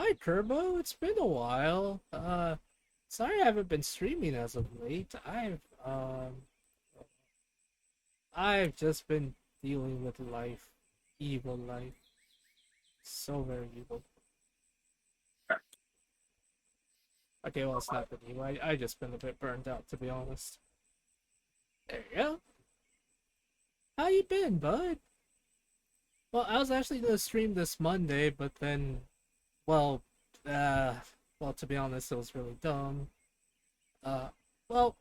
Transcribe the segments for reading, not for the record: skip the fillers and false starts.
Hi Kerbo, it's been a while. Sorry I haven't been streaming as of late. I've just been dealing with life. Evil life. So very evil. Okay, well it's not been evil. I just been a bit burned out to be honest. There you go. How you been, bud? Well, I was actually gonna stream this Monday, but then well, uh well to be honest it was really dumb. Uh well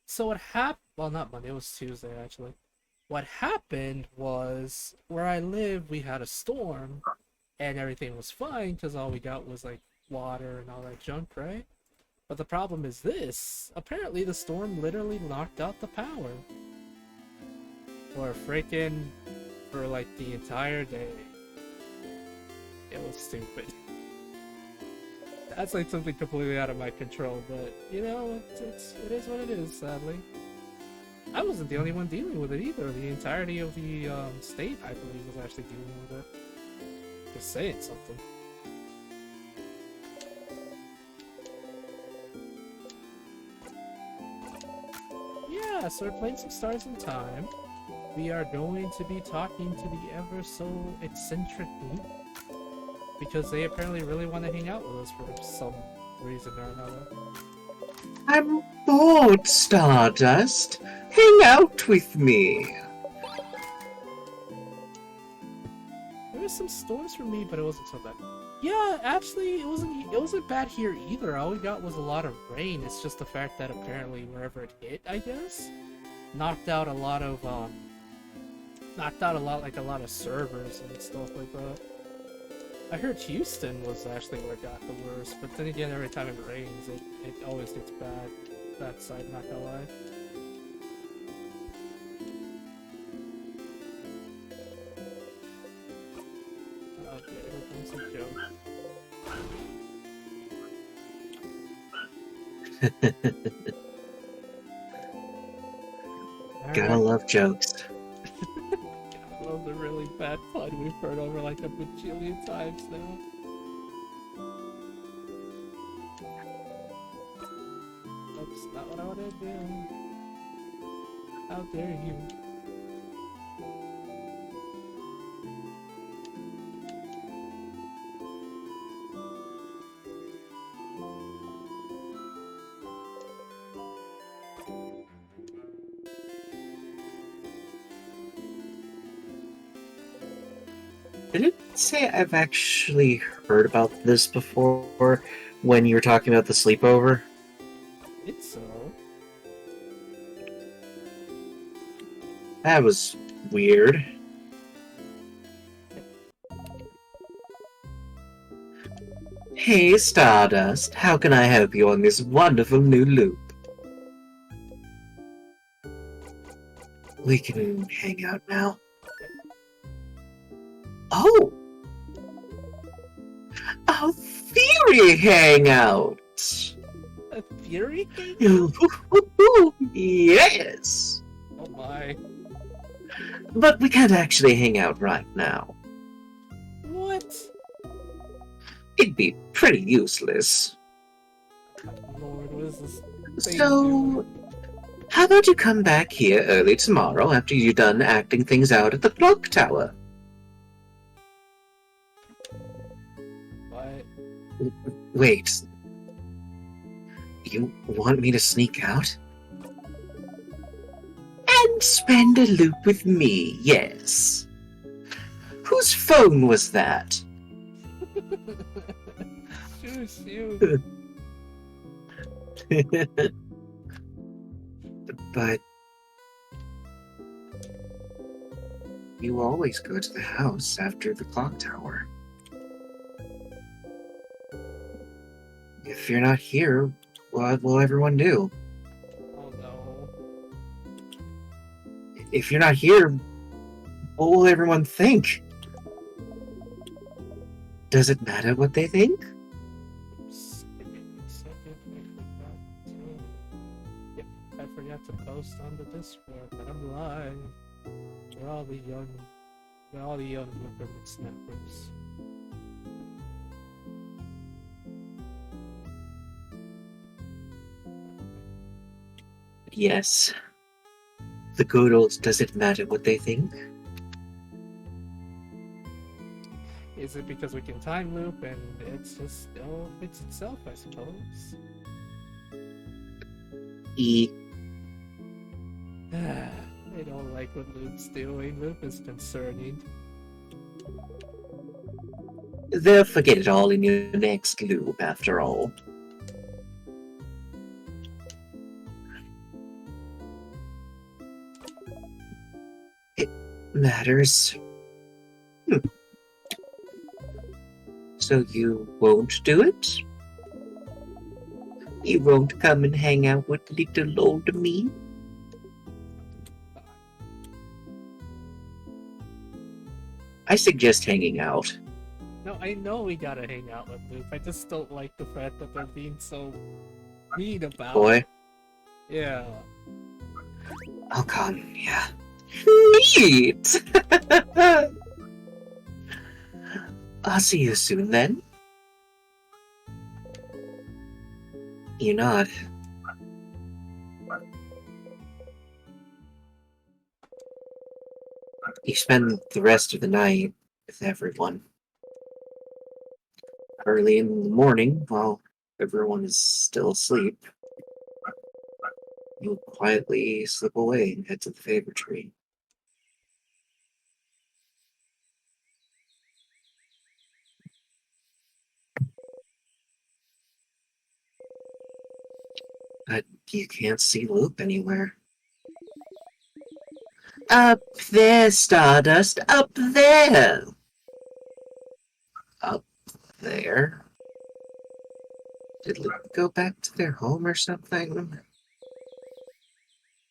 so what happened? Well, not Monday. It was Tuesday actually. What happened was where I live, we had a storm, and everything was fine because all we got was like water and all that junk, right? But the problem is this: apparently, the storm literally knocked out the power for like the entire day. It was stupid. That's like something completely out of my control, but you know, it is what it is. Sadly. I wasn't the only one dealing with it either. The entirety of the state, I believe, was actually dealing with it. Just saying something. Yeah, so we're playing some Stars in Time. We are going to be talking to the ever so eccentric Loop because they apparently really want to hang out with us for some reason or another. I'm bored, Stardust. Hang out with me. There was some storms for me, but it wasn't so bad. Yeah, actually, it wasn't bad here either. All we got was a lot of rain. It's just the fact that apparently wherever it hit, I guess, knocked out a lot of like a lot of servers and stuff like that. I heard Houston was actually where it got the worst, but then again, every time it rains, it always gets bad. That side, not gonna lie. Okay, here comes a joke. Gotta Alright. love jokes. I love the really bad pun we've heard over like a bajillion times now. That's not what I wanna do. How dare you? Did it say I've actually heard about this before when you were talking about the sleepover? It's so. That was weird. Hey, Stardust, how can I help you on this wonderful new loop? We can hang out now. Oh! A theory hangout! A Fury Hangout? Yes! Oh my. But we can't actually hang out right now. What? It'd be pretty useless. Lord, what is this thing So, doing? how about you come back here early tomorrow after you're done acting things out at the clock tower? What? Wait, you want me to sneak out? And spend a loop with me, yes. Whose phone was that? Shoot. But you always go to the house after the clock tower. If you're not here, what will everyone do? Oh no. If you're not here, what will everyone think? Does it matter what they think? Oops. Give me a second. Yep, I forgot to post on the Discord that I'm live. We're all the young, we're all the young Whipperman snappers. Yes. The good old doesn't matter what they think. Is it because we can time loop and it's just still fits itself, I suppose? E. I don't like what Loop's doing. Loop is concerning. They'll forget it all in your next loop, after all. It matters. So you won't do it? You won't come and hang out with little old me? I suggest hanging out. No, I know we gotta hang out with Loop. I just don't like the fact that they're being so mean about Boy. it. Yeah. Oh, come, yeah. Neat! I'll see you soon then. You nod. You spend the rest of the night with everyone. Early in the morning, while everyone is still asleep, you quietly slip away and head to the favor tree. But you can't see Loop anywhere. Up there, Stardust! Up there! Up there? Did Loop go back to their home or something?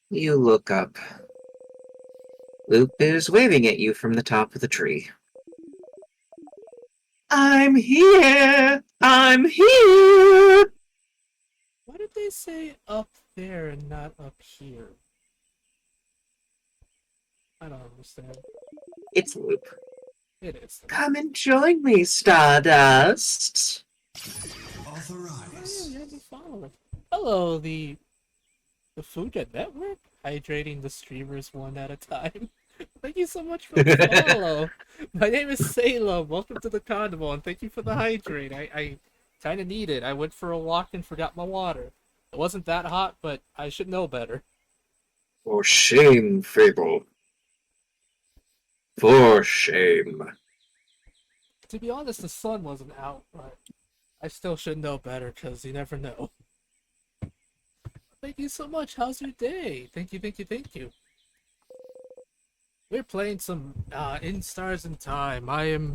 You look up. Loop is waving at you from the top of the tree. I'm here! I'm here! Why did they say up there and not up here? I don't understand. It's Loop. It is. Come and join me, Stardust! Authorize. Oh, yeah, you follow. Hello, the Fuga Network? Hydrating the streamers one at a time. Thank you so much for the follow. My name is Salem. Welcome to the carnival, and thank you for the hydrate. I kind of need it. I went for a walk and forgot my water. It wasn't that hot, but I should know better. For shame, Fable. For shame. To be honest, the sun wasn't out, but I still should know better, because you never know. Thank you so much. How's your day? Thank you, thank you, thank you. We're playing some In Stars in Time. I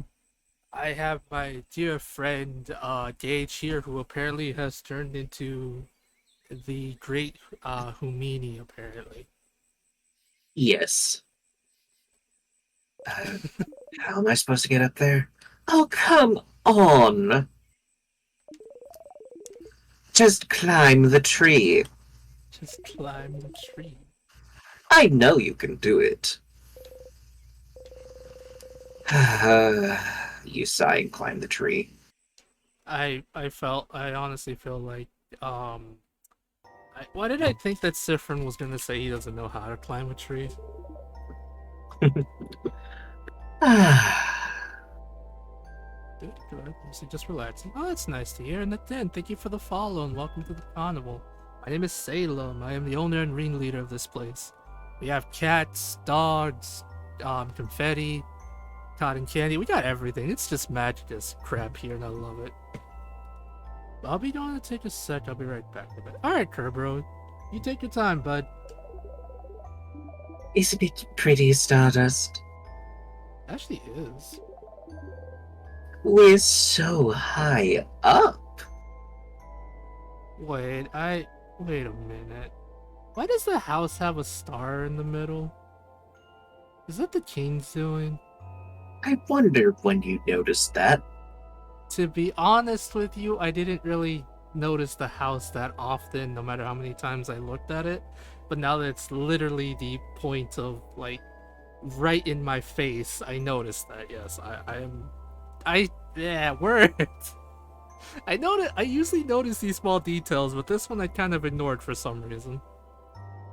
have my dear friend Gage here, who apparently has turned into the great Humini, apparently. Yes. How am I supposed to get up there? Oh, come on! Just climb the tree. Just climb the tree. I know you can do it. You sigh and climb the tree. I honestly feel like why did I think that Sifrin was gonna say he doesn't know how to climb a tree? Good. So just relaxing. Oh, that's nice to hear. And then, thank you for the follow and welcome to the carnival. My name is Salem. I am the owner and ringleader of this place. We have cats, dogs, confetti, cotton candy. We got everything. It's just magic as crap here, and I love it. I'll be going to take a sec. I'll be right back. Alright, Kerbro. You take your time, bud. Isn't it pretty, Stardust? Actually is. We're so high up. Wait a minute. Why does the house have a star in the middle? Is that the king's doing? I wondered when you noticed that. To be honest with you, I didn't really notice the house that often, no matter how many times I looked at it. But now that it's literally the point of, like, right in my face, I noticed that, yes. Yeah, words! I usually notice these small details, but this one I kind of ignored for some reason.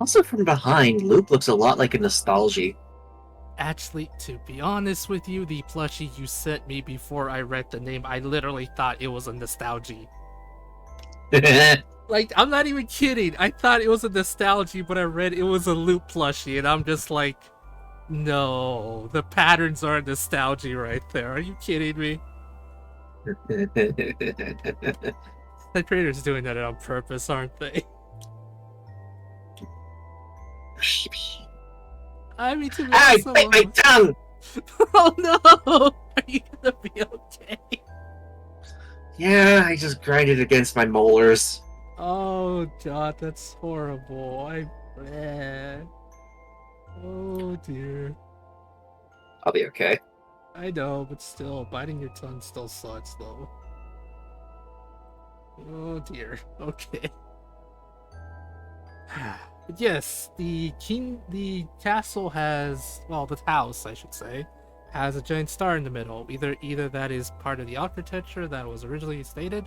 Also, from behind, Loop looks a lot like a nostalgia. Actually, to be honest with you, the plushie you sent me before I read the name, I literally thought it was a nostalgia. Like, I'm not even kidding. I thought it was a nostalgia, but I read it was a Loop plushie, and I'm just like, no, the patterns are nostalgia right there. Are you kidding me? The creator's doing that on purpose, aren't they? I mean, to be I honest, some bit of my them. tongue! Oh no! Are you gonna be okay? Yeah, I just grinded against my molars. Oh god, that's horrible. Eh. Oh dear. I'll be okay. I know, but still, biting your tongue still sucks though. Oh dear. Okay. But yes, the castle has, well, the house, I should say, has a giant star in the middle. Either that is part of the architecture that was originally stated,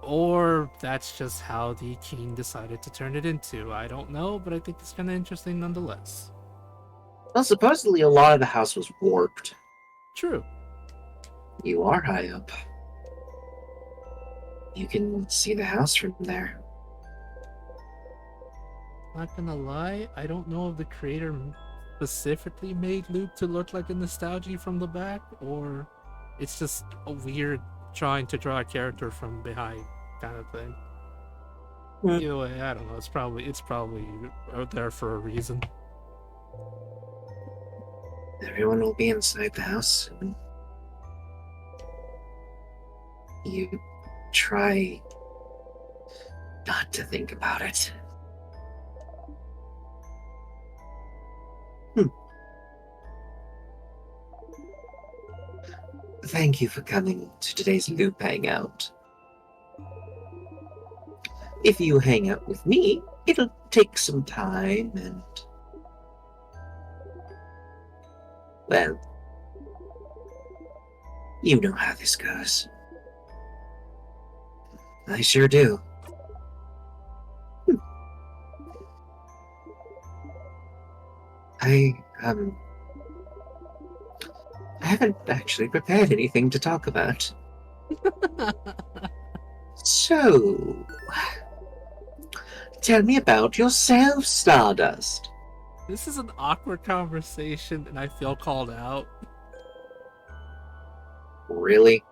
or that's just how the king decided to turn it into. I don't know, but I think it's kind of interesting nonetheless. Well, supposedly a lot of the house was warped. True. You are high up. You can see the house from there. Not gonna lie, I don't know if the creator specifically made Luke to look like a nostalgia from the back, or it's just a weird trying to draw a character from behind kind of thing. Hmm. Either way, I don't know. It's probably out there for a reason. Everyone will be inside the house soon. You try not to think about it. Hmm. Thank you for coming to today's Loop Hangout. If you hang out with me, it'll take some time and, well, you know how this goes. I sure do. Hmm. I, I haven't actually prepared anything to talk about. So, tell me about yourself, Stardust. This is an awkward conversation, and I feel called out. Really?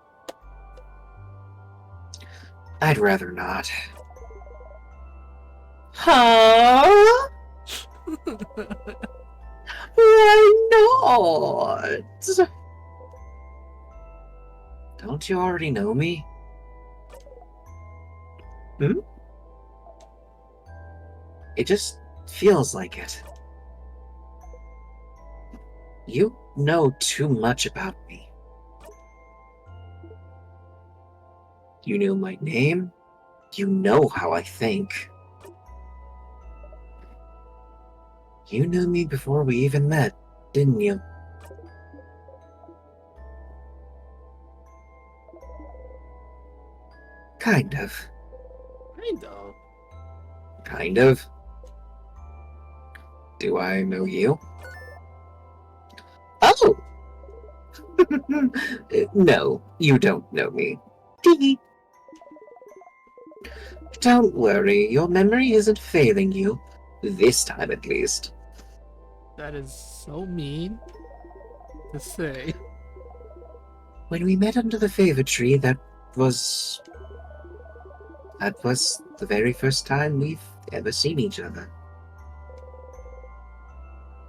I'd rather not. Huh? Why not? Don't you already know me? Hmm? It just feels like it. You know too much about me. You know my name. You know how I think. You knew me before we even met, didn't you? Kind of. Kind of. Kind of. Do I know you? Oh! No, you don't know me. Tee. Don't worry, your memory isn't failing you. This time at least. That is so mean to say. When we met under the favor tree, was... that was the very first time we've ever seen each other.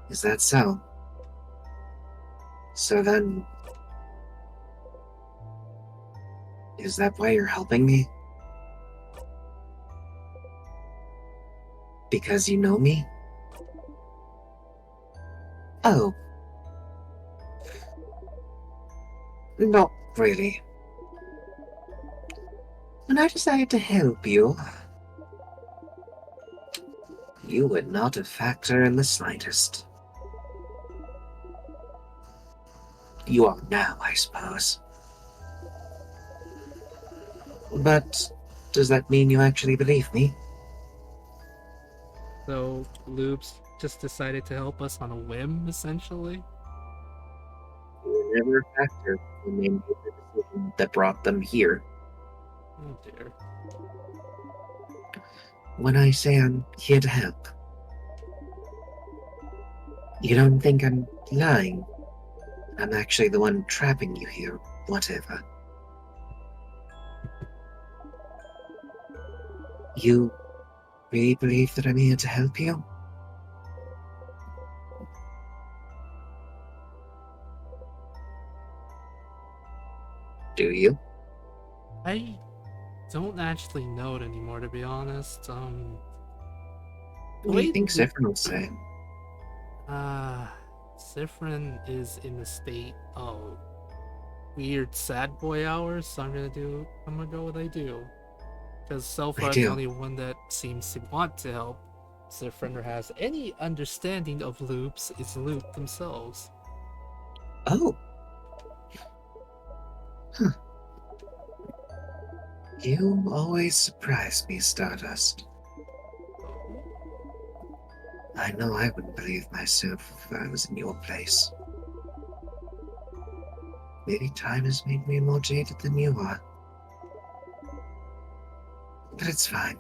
Is that so? So then... is that why you're helping me? Because you know me? Oh. Not really. When I decided to help you, you were not a factor in the slightest. You are now, I suppose. But does that mean you actually believe me? So Loops just decided to help us on a whim, essentially. You were never a factor when they made the decision that brought them here. Oh dear. When I say I'm here to help, you don't think I'm lying. I'm actually the one trapping you here, whatever. You really believe that I'm here to help you? Do you? I don't actually know it anymore, to be honest. The What do you way think Loop, Zephyr will say? uh, Sifrin is in the state of weird sad boy hours, so I'm gonna go with I do. Because so I far, the do. only one that seems to want to help Sifrin or has any understanding of loops is Loop themselves. Oh, huh. You always surprise me, Stardust. Oh, I know I wouldn't believe myself if I was in your place. Maybe time has made me more jaded than you are. But it's fine.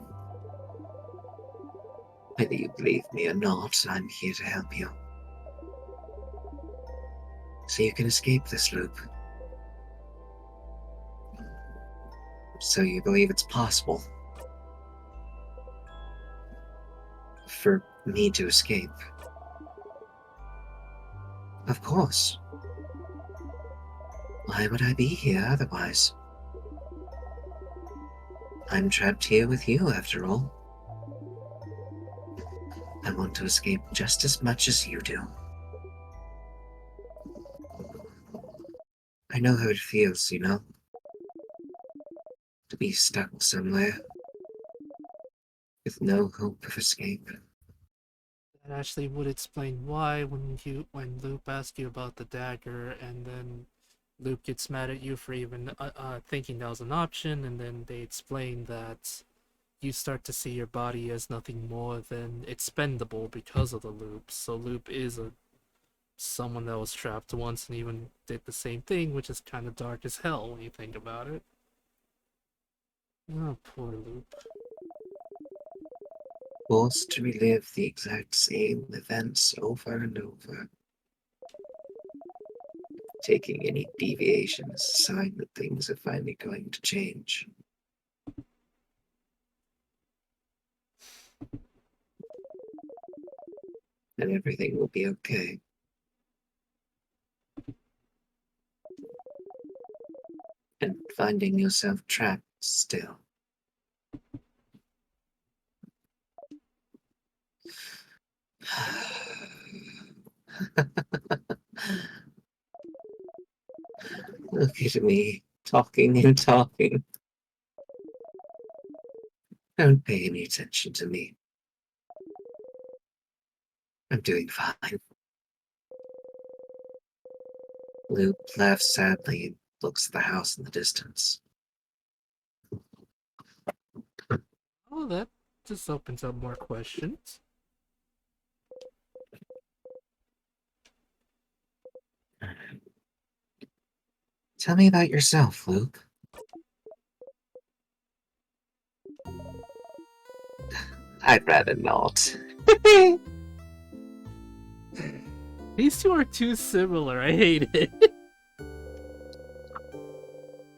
Whether you believe me or not, I'm here to help you. So you can escape this loop. So you believe it's possible for me to escape? Of course. Why would I be here otherwise? I'm trapped here with you, after all. I want to escape just as much as you do. I know how it feels, to be stuck somewhere with no hope of escape. that actually would explain why when Loop asks you about the dagger, and then Loop gets mad at you for even thinking that was an option, and then they explain that you start to see your body as nothing more than expendable because of the loop. So Loop is a someone that was trapped once and even did the same thing, which is kind of dark as hell when you think about it. Oh, poor Loop. Forced to relive the exact same events over and over. Taking any deviation as a sign that things are finally going to change. And everything will be okay. And finding yourself trapped still. Look at me, talking and talking. Don't pay any attention to me. I'm doing fine. Luke laughs sadly and looks at the house in the distance. Oh, that just opens up more questions. Tell me about yourself, Luke. I'd rather not. These two are too similar. I hate it.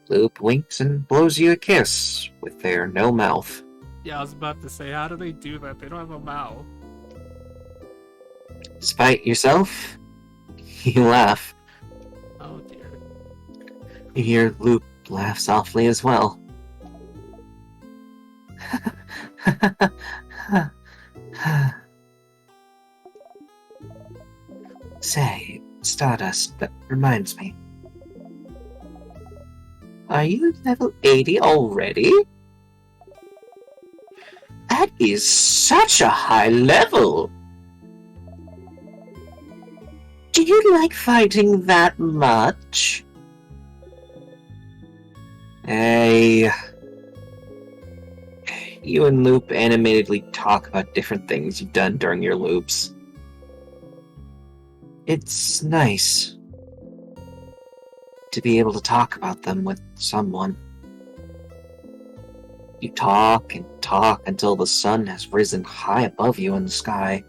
Luke winks and blows you a kiss with their no mouth. Yeah, I was about to say, how do they do that? They don't have a mouth. Despite yourself, you laugh. Oh dear. You hear Luke laugh softly as well. Say, Stardust, that reminds me. Are you level 80 already? That is such a high level! Do you like fighting that much? Hey, You and Loop animatedly talk about different things you've done during your loops. It's nice to be able to talk about them with someone. You talk and talk until the sun has risen high above you in the sky.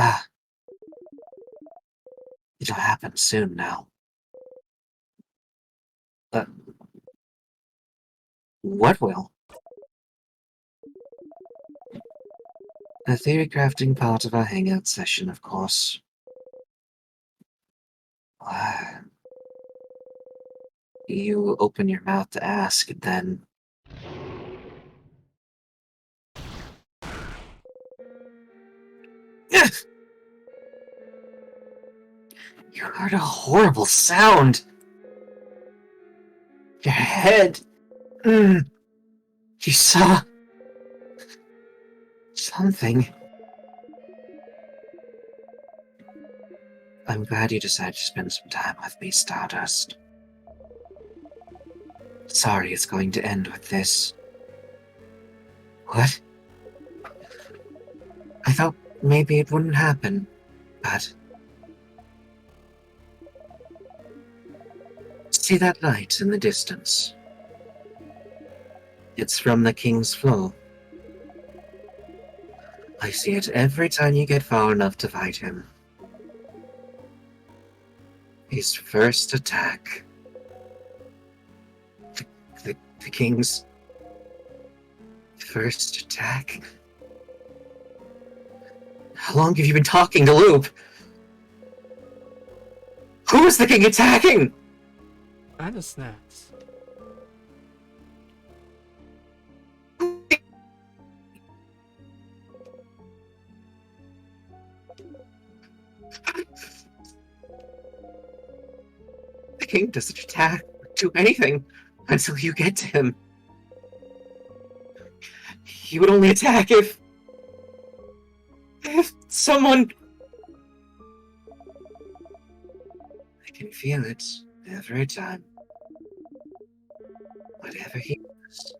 Ah, it'll happen soon now. Uh, what will? A theory crafting part of our hangout session, of course. Ah, you open your mouth to ask, and then you heard a horrible sound. Your head. Mm, you saw something. I'm glad you decided to spend some time with me, Stardust. Sorry it's going to end with this. What? I thought maybe it wouldn't happen, but... See that light in the distance? It's from the King's Flow. I see it every time you get far enough to fight him. His first attack. The King's first attack? How long have you been talking to Loop? Who is the King attacking? Kinda snaps. The King doesn't attack or do anything until you get to him. He would only attack if someone... I can feel it every time. Whatever he does,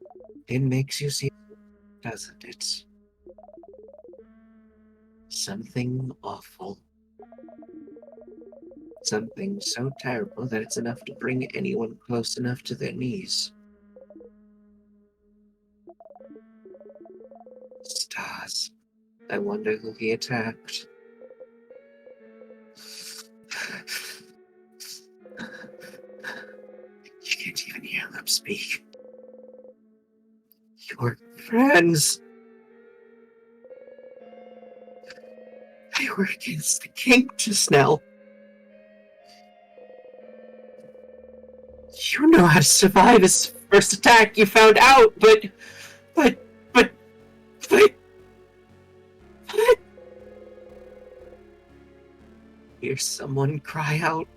it makes you see, doesn't it? Something awful. Something so terrible that it's enough to bring anyone close enough to their knees. Stars. I wonder who he attacked. You can't even hear them speak. Your friends. They were against the king just now. You know how to survive his first attack, you found out, but... but... Hear someone cry out.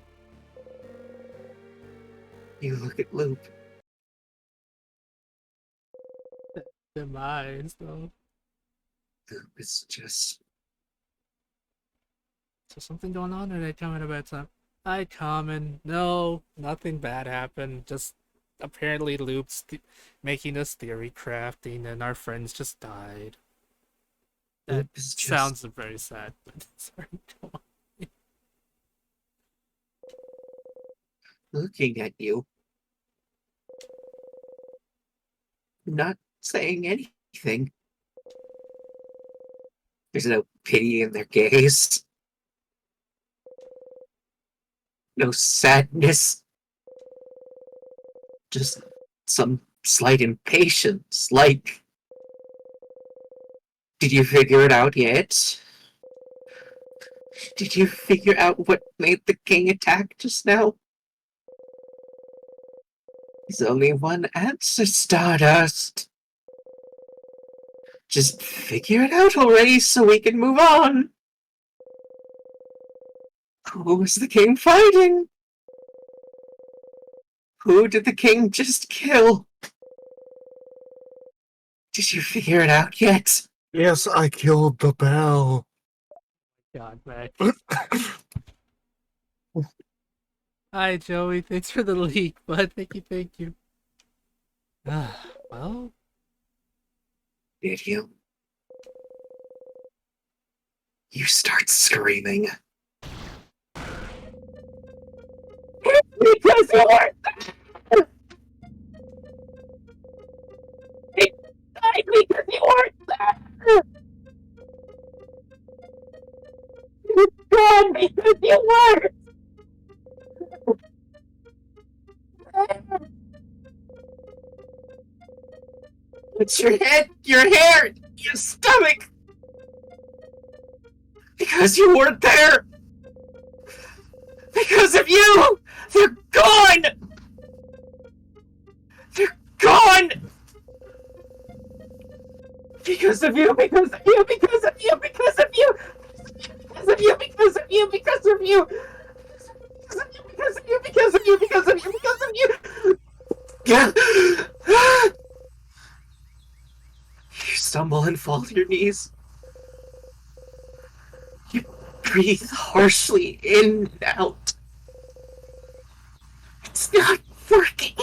You look at Loop. Demise, though. Loop is just... So something going on, or they coming about time? Hi, Common. No, nothing bad happened. Just apparently Loop's making us theory crafting, and our friends just died. That Loop is just... sounds very sad, but sorry, go on. looking at you. Not saying anything. There's no pity in their gaze. No sadness. Just some slight impatience, like... Did you figure it out yet? Did you figure out what made the king attack just now? There's only one answer, Stardust. Just figure it out already so we can move on. Who was the king fighting? Who did the king just kill? Did you figure it out yet? Yes, I killed the bell. God, Mac. Hi, Joey. Thanks for the leak, bud. Thank you, thank you. Well, Did you? You start screaming. Because you weren't there! He died because you weren't there! You're gone because you weren't there! It's your head, your hair, your stomach! Because you weren't there! Because of you! They're gone! They're gone! Because of you, because of you, because of you, because of you! Because of you, because of you, because of you! Because of you, because of you, because of you, because of you! Yeah! You stumble and fall to your knees. You breathe harshly in and out. It's not working.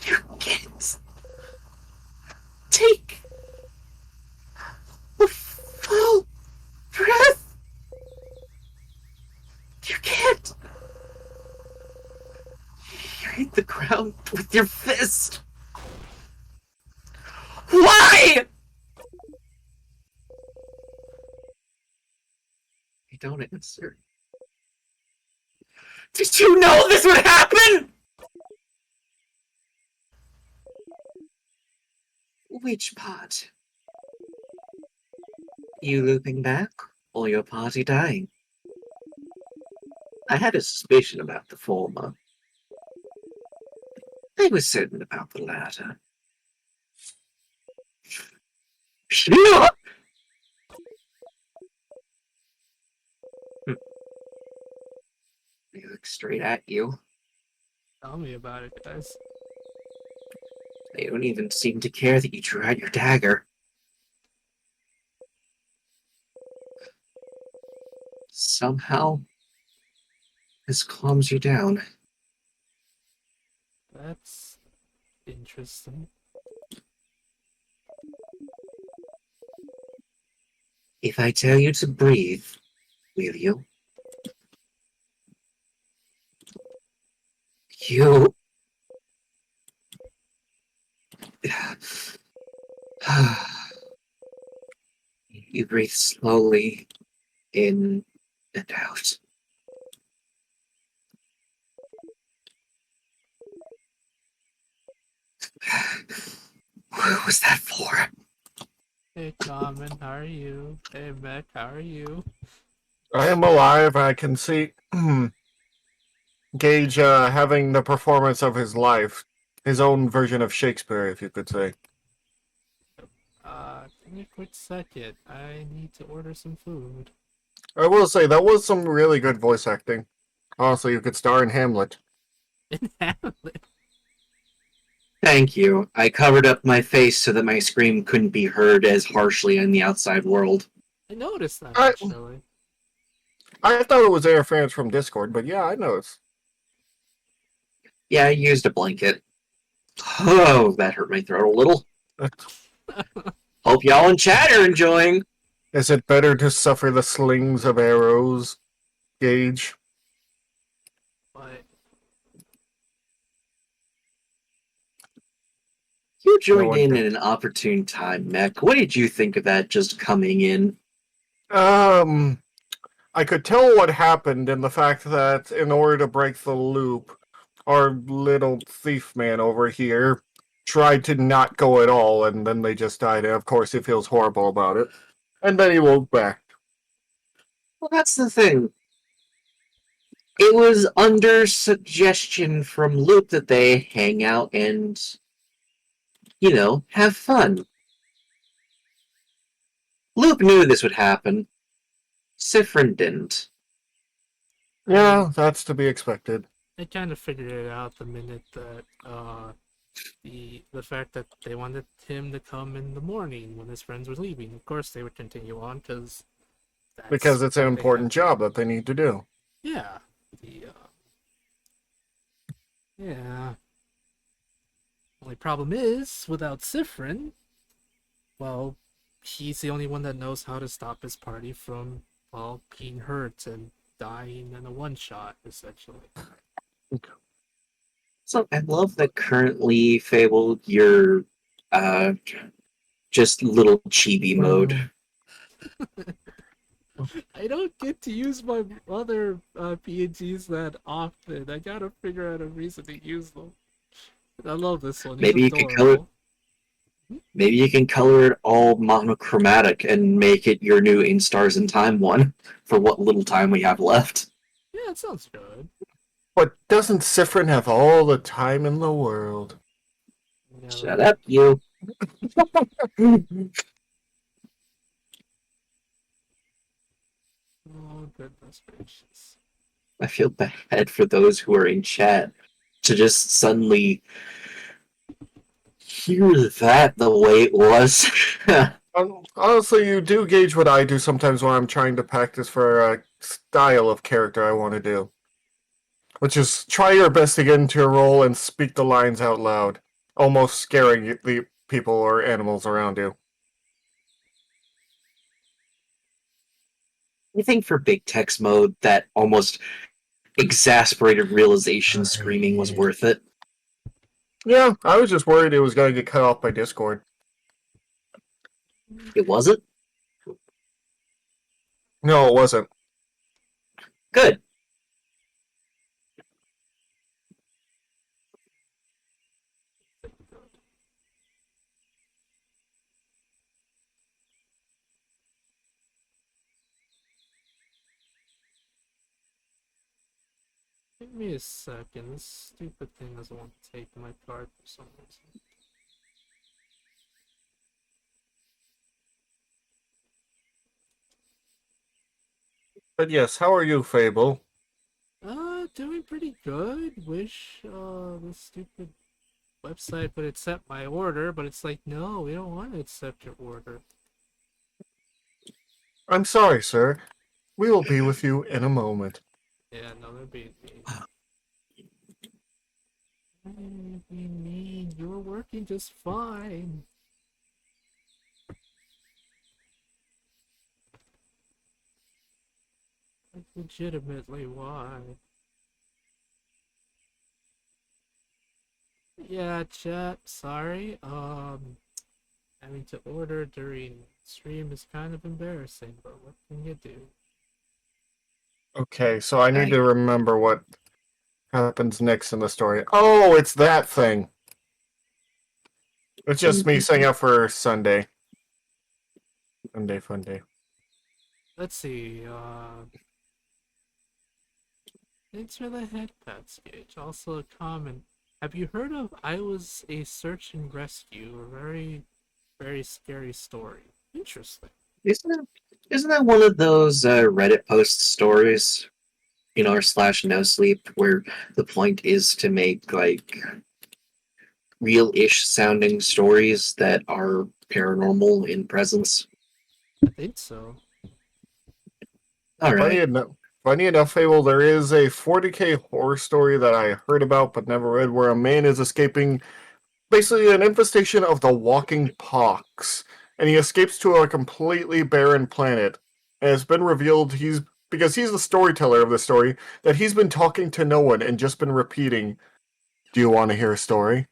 You can't take a full breath. You can't. You hit the ground with your fist. Why? You don't answer. Did you know this would happen? Which part? You looping back, or your party dying? I had a suspicion about the former. I was certain about the latter. Phew! They look straight at you. tell me about it, guys. They don't even seem to care that you drew out your dagger. Somehow, this calms you down. That's interesting. If I tell you to breathe, will you? You... You breathe slowly in and out. What was that for? Hey, Common, how are you? Hey, Mech, how are you? I am alive. I can see Gage having the performance of his life. His own version of Shakespeare, if you could say. Give me a quick second. I need to order some food. I will say, that was some really good voice acting. Honestly, you could star in Hamlet. In Hamlet. Thank you. I covered up my face so that my scream couldn't be heard as harshly in the outside world. I noticed that, I, actually. I thought it was interference from Discord, but yeah, I noticed. Yeah, I used a blanket. Oh, that hurt my throat a little. Hope y'all in chat are enjoying. Is it better to suffer the slings of arrows, Gage? But You No joined one in can. at an opportune time, Mech. What did you think of that just coming in? I could tell what happened in the fact that in order to break the loop, our little thief man over here tried to not go at all, and then they just died. And of course, he feels horrible about it. And then he woke back. Well, that's the thing. It was under suggestion from Luke that they hang out and, have fun. Luke knew this would happen. Sifrin didn't. Yeah, that's to be expected. I kind of figured it out the minute that the fact that they wanted him to come in the morning when his friends were leaving. Of course, they would continue on because that's Because it's an what they had important to do. job that they need to do. Yeah, The yeah. Only problem is, without Sifrin, well, he's the only one that knows how to stop his party from, well, being hurt and dying in a one shot, essentially. So I love that currently, Fable, you're uh, just little chibi mode. I don't get to use my other PNGs that often. I gotta figure out a reason to use them. I love this one. He's Maybe you could color. adorable. Maybe you can color it all monochromatic and make it your new In Stars in Time one for what little time we have left. Yeah, it sounds good. But doesn't Sifrin have all the time in the world? Yeah, Shut up, you. oh, goodness gracious. I feel bad for those who are in chat to just suddenly hear that the way it was. Honestly, you do gauge what I do sometimes when I'm trying to practice for a style of character I want to do. Which is try your best to get into your role and speak the lines out loud, almost scaring the people or animals around you. I think for big text mode, that almost exasperated realization screaming was worth it. Yeah, I was just worried it was going to get cut off by Discord. It wasn't? No, it wasn't. Good. Give me a second. This stupid thing doesn't want to take my card for some reason. But yes, how are you, Fable? Doing pretty good. Wish, this stupid website would accept my order, but it's like, no, we don't want to accept your order. I'm sorry, sir. We will be with you in a moment. Yeah, no, they're being mean. Being mean. You were working just fine. Like, legitimately, why? Yeah, chat, sorry. Having to order during stream is kind of embarrassing, but what can you do? Okay, so I need I, to remember what happens next in the story. Oh, it's that thing. It's just me setting up for Sunday. Sunday fun day. Let's see, thanks for the head pats, Gage. Also a comment. Have you heard of I Was a Search and Rescue? A very, very scary story. Interesting. isn't that one of those Reddit post stories, or slash no sleep, where the point is to make like real-ish sounding stories that are paranormal in presence? I think so. All Funny right. enough, funny enough, Fable, there is a 40K horror story that I heard about but never read where a man is escaping basically an infestation of the walking pox, and he escapes to a completely barren planet. And it's been revealed because he's the storyteller of the story, that he's been talking to no one and just been repeating, "Do you want to hear a story?"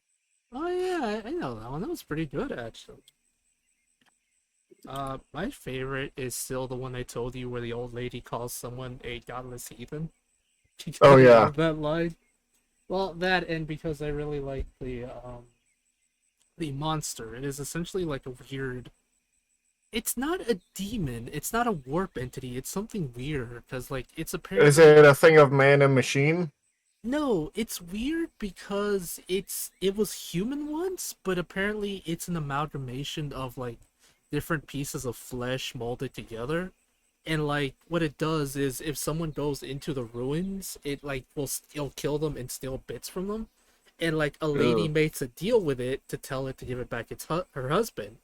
Oh yeah, I know that one. That was pretty good actually. My favorite is still the one I told you where the old lady calls someone a godless heathen. Oh I yeah. love that line. Well, that and because I really like the monster. It is essentially like a weird. It's not a demon. It's not a warp entity. It's something weird because like it's Is apparently it a thing of man and machine? no. It's weird because it was human once, but apparently it's an amalgamation of like different pieces of flesh molded together. And like what it does is if someone goes into the ruins, it like it'll kill them and steal bits from them. And like a lady Ugh. makes a deal with it to tell it to give it back her husband.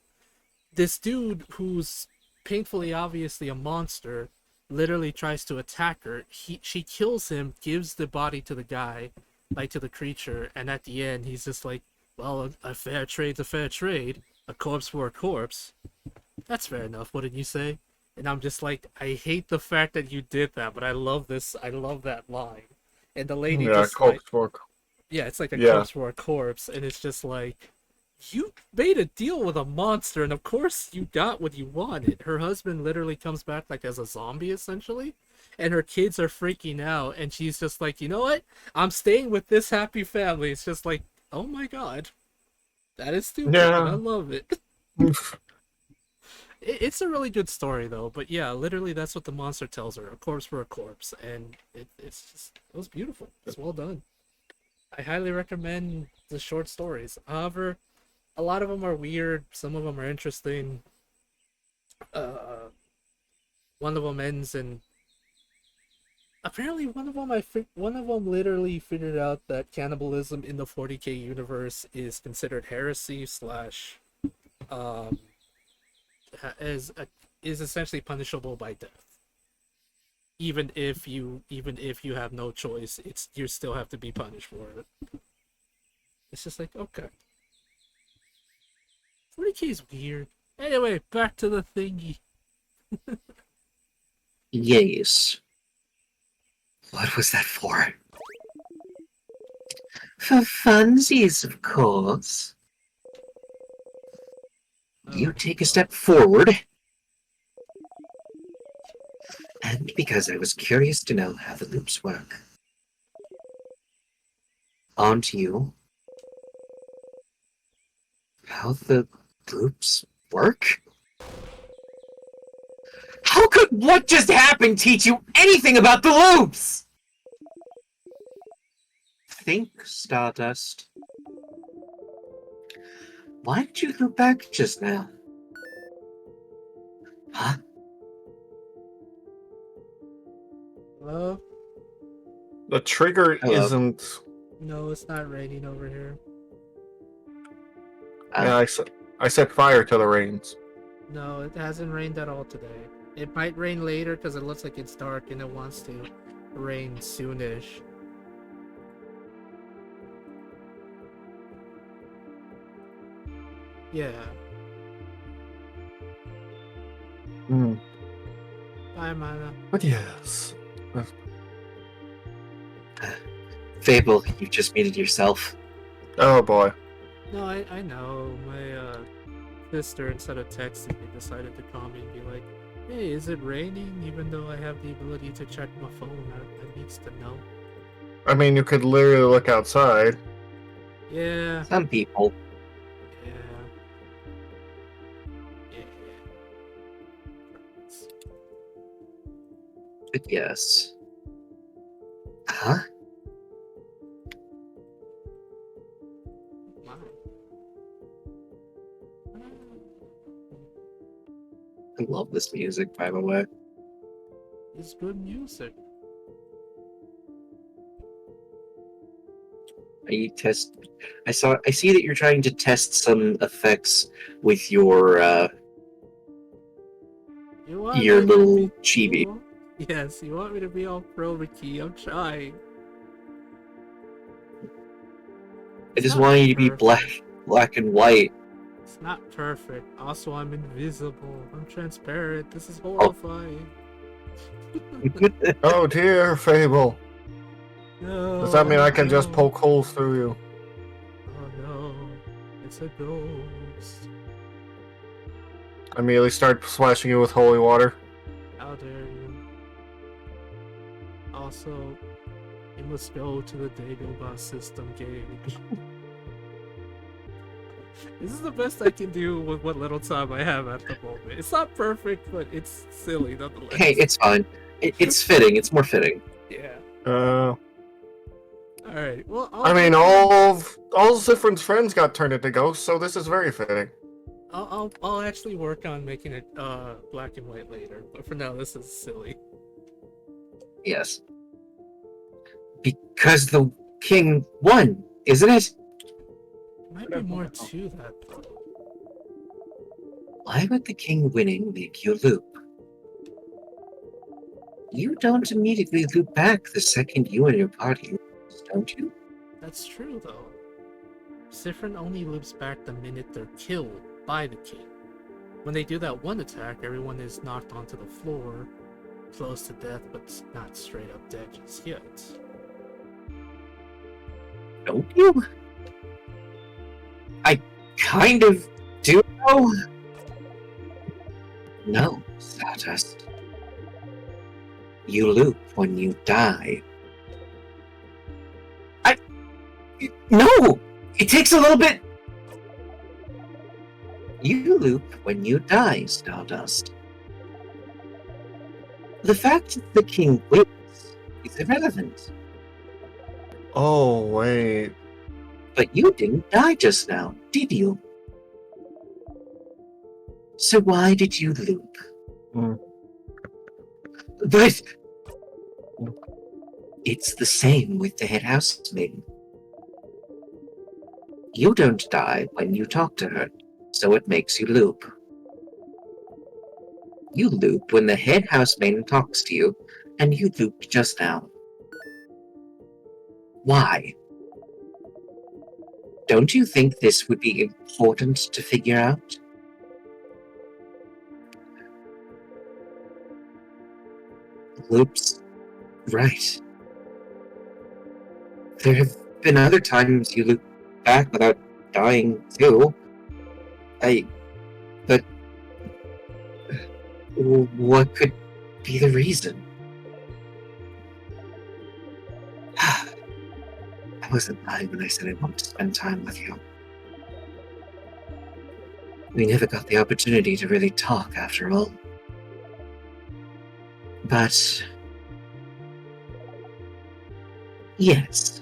This dude who's painfully obviously a monster literally tries to attack her. She kills him, gives the body to the guy, like to the creature, and at the end he's just like, well, a fair trade's a fair trade. A corpse for a corpse. That's fair enough, wouldn't you say? And I'm just like, I hate the fact that you did that, but I love this. I love that line. And the lady Yeah, just like, corpse work. yeah, it's like a Yeah. corpse for a corpse, and it's just like, you made a deal with a monster, and of course you got what you wanted. Her husband literally comes back like as a zombie, essentially, and her kids are freaking out, and she's just like, you know what? I'm staying with this happy family. It's just like, oh my god, that is stupid, but I Yeah. love it. It's a really good story though, but yeah, literally that's what the monster tells her: a corpse for a corpse, and it's just it was beautiful. It's well done. I highly recommend the short stories. However, a lot of them are weird. Some of them are interesting. Uh, one of them ends in apparently one of them literally figured out that cannibalism in the 40K universe is considered heresy slash um is is essentially punishable by death. Even if you have no choice, it's you still have to be punished for it. It's just like, okay, 40K is weird. Anyway, back to the thingy. Yes. What was that for? For funsies, of course. You take a step forward. And because I was curious to know how the loops work. On to you. How the loops work? How could what just happened teach you anything about the loops? Think, Stardust. Why did you loop back just now? Huh? Hello? The trigger Hello. isn't. No, it's not raining over here. Yeah, I set fire to the reins. No, it hasn't rained at all today. It might rain later because it looks like it's dark and it wants to rain soonish. Yeah. Bye, Mana. But yes. Fable, you just muted yourself. Oh boy. No, I know. My sister, instead of texting me, decided to call me and be like, hey, is it raining? Even though I have the ability to check my phone, I needs to know. I mean, you could literally look outside. Yeah. Some people. Yeah. Yeah. But yes. Huh? My. I love this music, by the way. It's good music. I see that you're trying to test some effects with your You want your me to little be chibi. cool? Yes, you want me to be all chroma key. I'm trying. I just want you to be black and white. It's not perfect. Also, I'm invisible. I'm transparent. This is horrifying. Oh dear, Fable. No. Does that mean I can just no. poke holes through you? Oh no. It's a ghost. Immediately start splashing you with holy water. How dare you? Also, you must go to the Dagobah system gauge. This is the best I can do with what little time I have at the moment. It's not perfect, but it's silly nonetheless. Hey, it's fine. It's fitting. It's more fitting. Yeah. Alright, well, I mean, all Zifrin's friends got turned into ghosts, so this is very fitting. I'll actually work on making it black and white later, but for now this is silly. Yes. Because the king won, isn't it? Might be more to that though. Why would the king winning make you loop? You don't immediately loop back the second you and your party lose, don't you? That's true, though. Siffrin only loops back the minute they're killed by the king. When they do that one attack, everyone is knocked onto the floor, close to death, but not straight up dead just yet. Don't you? I kind of do know. No, Stardust. You loop when you die. No! It takes a little bit. You loop when you die, Stardust. The fact that the king wins is irrelevant. Oh, wait. But you didn't die just now, did you? So why did you loop? Hmm. But it's the same with the head housemaid. You don't die when you talk to her, so it makes you loop. You loop when the head housemaid talks to you, and you looped just now. Why? Don't you think this would be important to figure out? Loops. Right. There have been other times you loop back without dying too. But what could be the reason? I wasn't lying when I said I wanted to spend time with you. We never got the opportunity to really talk after all. But yes,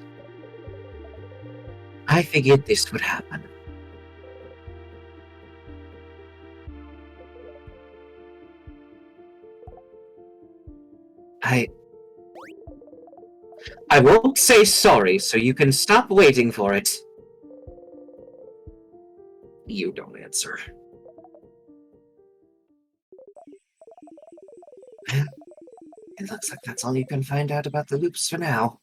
I figured this would happen. I won't say sorry, so you can stop waiting for it. You don't answer. It looks like that's all you can find out about the loops for now.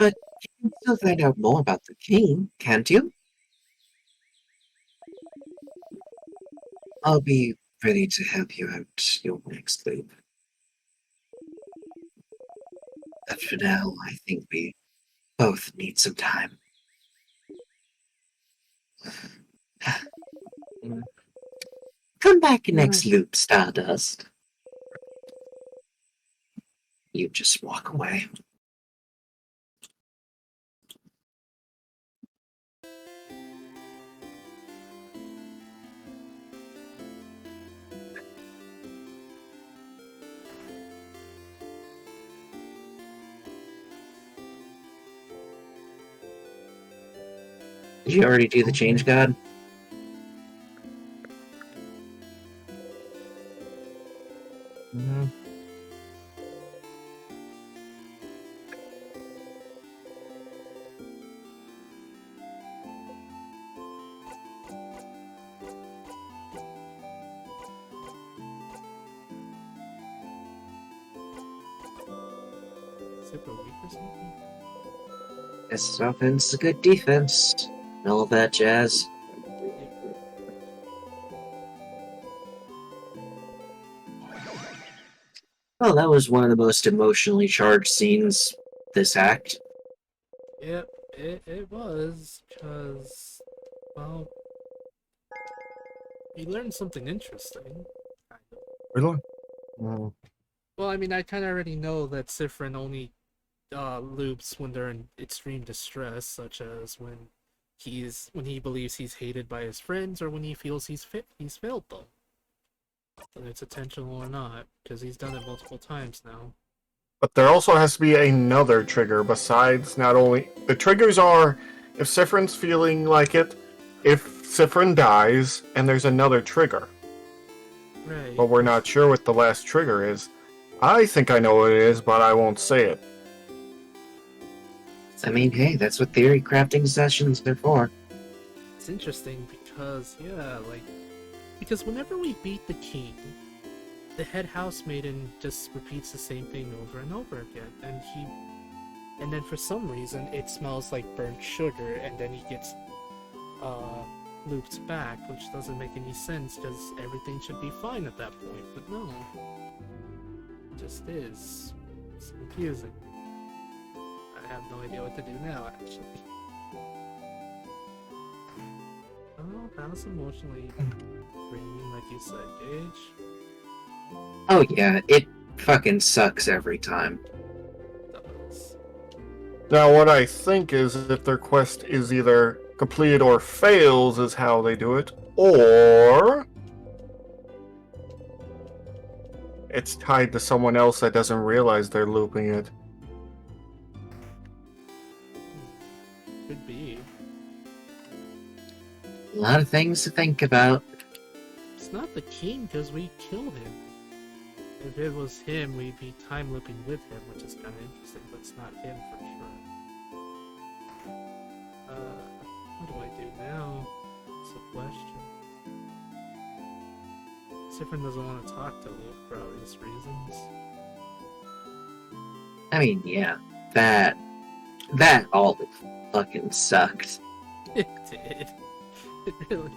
But you can still find out more about the king, can't you? I'll be ready to help you out your next loop. But for now, I think we both need some time. Come back next loop, Stardust. You just walk away. Did you already do the change god? Mhm. Is it the weak or something? This offense is a good defense. And all that jazz. Well, that was one of the most emotionally charged scenes this act. Yep, it was, because, well, we learned something interesting. Kind of. Really? Mm. Well, I mean, I kind of already know that Siffrin only loops when they're in extreme distress, such as when he believes he's hated by his friends, or when he feels he's failed them. Whether it's intentional or not, because he's done it multiple times now. But there also has to be another trigger besides not only... The triggers are if Siffrin's feeling like it, if Siffrin dies, and there's another trigger. Right. But we're not sure what the last trigger is. I think I know what it is, but I won't say it. I mean, hey, that's what theory crafting sessions are for. It's interesting because, yeah, like, because whenever we beat the king, the head housemaiden just repeats the same thing over and over again, and then for some reason it smells like burnt sugar, and then he gets looped back, which doesn't make any sense because everything should be fine at that point, but no, it just is. It's confusing. I have no idea what to do now, actually. Oh, that was emotionally draining, like you said, Gage. Oh yeah, it fucking sucks every time. Does. Now, what I think is if their quest is either completed or fails is how they do it, or it's tied to someone else that doesn't realize they're looping it. Could be. A lot of things to think about. It's not the king because we killed him. If it was him, we'd be time looping with him, which is kind of interesting, but it's not him for sure. What do I do now? It's a question. Sifrin doesn't want to talk to Luke for obvious reasons. I mean, yeah, that all fucking sucked. It did. It really did.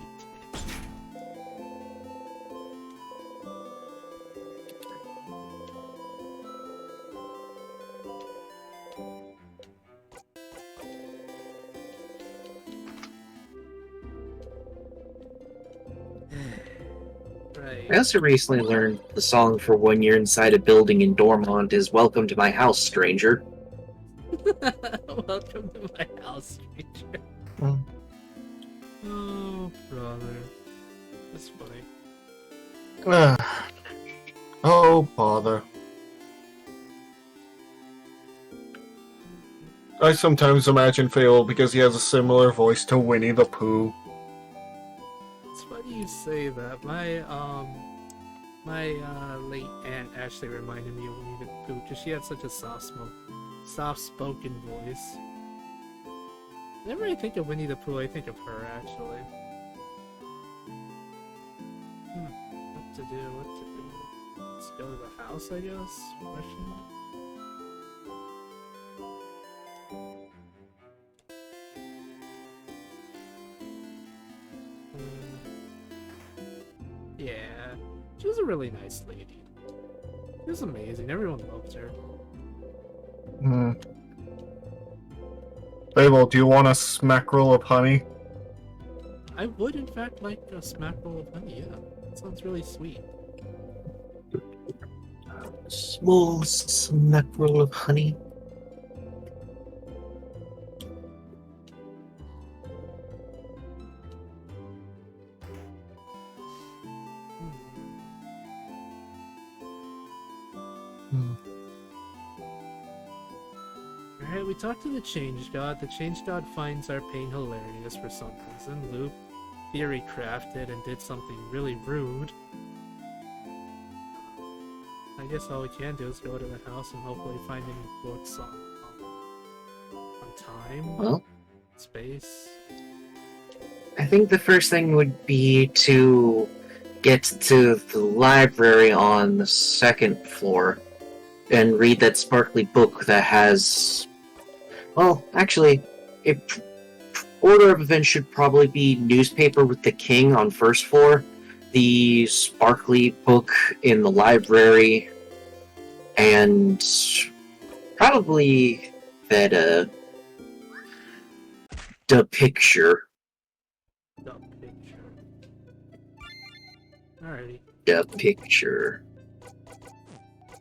Right. I also recently learned the song for when you're inside a building in Dormont is "Welcome to my house, stranger." Welcome to my house, stranger. Mm. Oh, brother. That's funny. Oh, bother. I sometimes imagine Fable because he has a similar voice to Winnie the Pooh. It's funny you say that. My late aunt actually reminded me of Winnie the Pooh because she had such a soft-spoken voice. Whenever I think of Winnie the Pooh, I think of her actually. What to do? What to do? Let's go to the house, I guess. Question mark? Yeah, she was a really nice lady. She was amazing. Everyone loved her. Hmm. Fable, do you want a smackerel of honey? I would, in fact, like a smackerel of honey. Yeah, that sounds really sweet. Small smackerel of honey. Alright, we talked to the Change God. The Change God finds our pain hilarious for some reason. Luke theory crafted and did something really rude. I guess all we can do is go to the house and hopefully find any books on time, Well, space. I think the first thing would be to get to the library on the second floor and read that sparkly book that has... Well, actually, order of events should probably be Newspaper with the King on first floor, the sparkly book in the library, and probably that, the picture. The picture. Alrighty. The picture.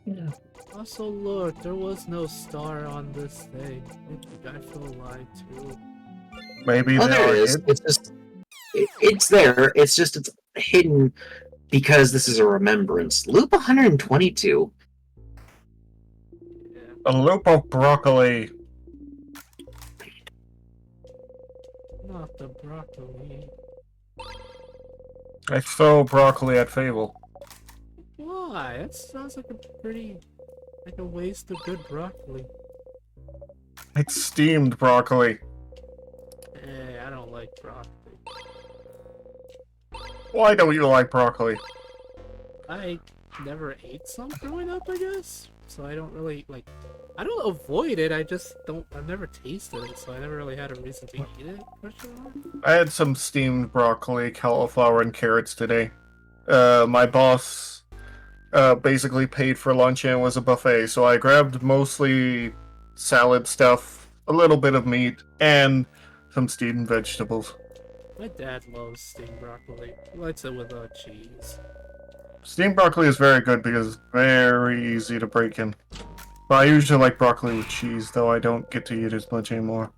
Yeah. Also, look, there was no star on this thing. I feel lied to. Maybe Oh, they there are it is. It's just... it's there. It's just it's hidden because this is a remembrance. Loop 122. Yeah. a loop of broccoli. Not the broccoli. I throw broccoli at Fable. Why? That sounds like a pretty... like a waste of good broccoli. It's steamed broccoli. I don't like broccoli. Why don't you like broccoli? I never ate some growing up, I guess. So I don't really like. I don't avoid it. I just don't. I've never tasted it, so I never really had a reason to eat it. Question mark? I had some steamed broccoli, cauliflower, and carrots today. My boss basically paid for lunch and it was a buffet, so I grabbed mostly salad stuff, a little bit of meat, and some steamed vegetables. My dad loves steamed broccoli. He likes it with cheese. Steamed broccoli is very good because it's very easy to break in. But I usually like broccoli with cheese, though I don't get to eat as much anymore.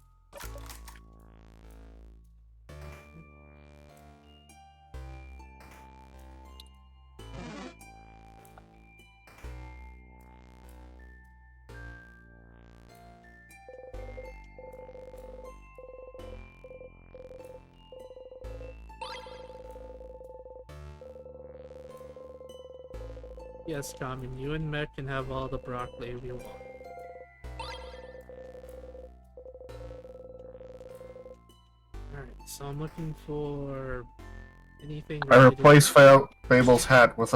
Yes, Common, you and Mech can have all the broccoli if you want. Alright, so I'm looking for anything I related replaced to... Fable's hat with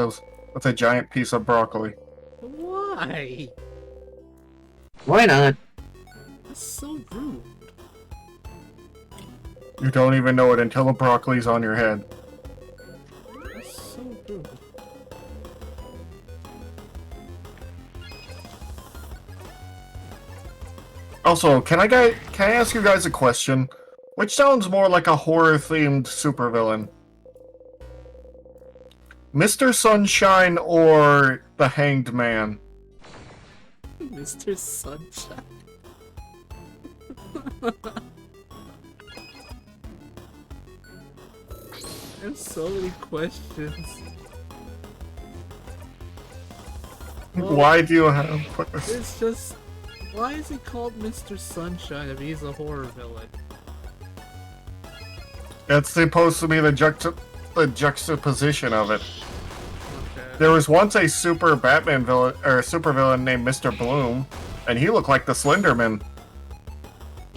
a giant piece of broccoli. Why? Why not? That's so rude. You don't even know it until the broccoli's on your head. That's so rude. Also, can I ask you guys a question? Which sounds more like a horror-themed supervillain? Mr. Sunshine or the Hanged Man? Mr. Sunshine. I have so many questions. Well, Why do you have questions? it's just... Why is he called Mr. Sunshine if he's a horror villain? It's supposed to be the juxtaposition of it. Okay. There was once a super Batman villain, or a supervillain named Mr. Bloom, and he looked like the Slenderman.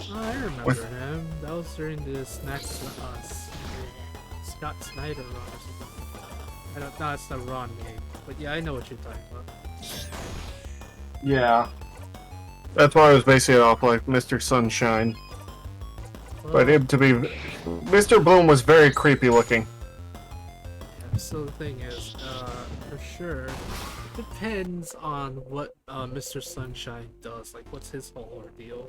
Oh, I remember With- him. That was during the Scott Snyder run or something. I don't know, it's the Ron game. But yeah, I know what you're talking about. Yeah. That's why I was basing it off like Mr. Sunshine. Well, But him to be... Mr. Bloom was very creepy looking. yeah, so the thing is, for sure, it depends on what Mr. Sunshine does. Like, what's his whole ordeal?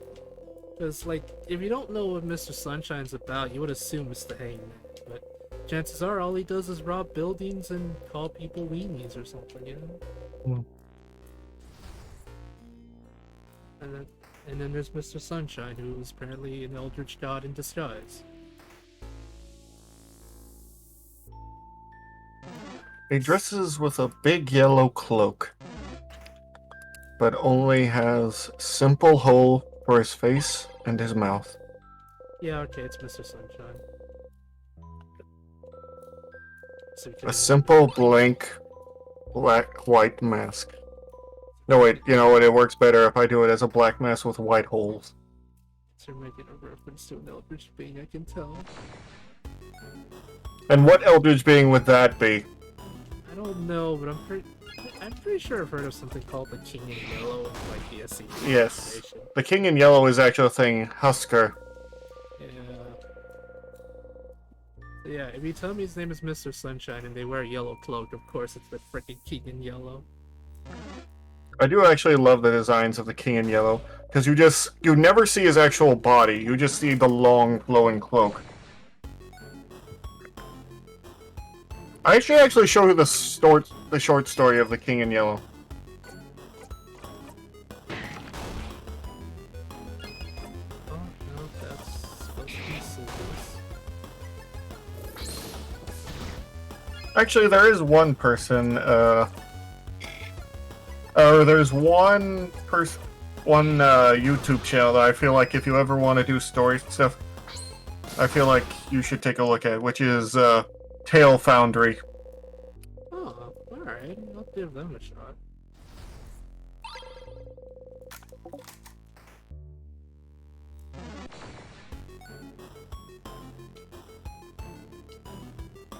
Because, like, if you don't know what Mr. Sunshine's about, you would assume it's the Hangman. But chances are all he does is rob buildings and call people weenies or something, you know? Hmm. And then there's Mr. Sunshine, who is apparently an eldritch god in disguise. He dresses with a big yellow cloak, but only has simple hole for his face and his mouth. Yeah, okay, it's Mr. Sunshine. So A simple blank white mask. No wait, you know what, it works better if I do it as a black mask with white holes. You're making a reference to an eldritch being, I can tell. And what eldritch being would that be? I don't know, but I'm pretty sure I've heard of something called the King in Yellow, like the SCP. Yes. information. The King in Yellow is actually a thing, Husker. Yeah. So yeah, if you tell me his name is Mr. Sunshine and they wear a yellow cloak, of course it's the freaking King in Yellow. I do actually love the designs of the King in Yellow, because you never see his actual body, you just see the long, flowing cloak. I should actually show you the short story of the King in Yellow. Oh no, that's supposed to be scissors. Actually, there is one person, or there's one YouTube channel that I feel like if you ever want to do story stuff, I feel like you should take a look at, which is, Tale Foundry. Oh, alright, I'll give them a shot.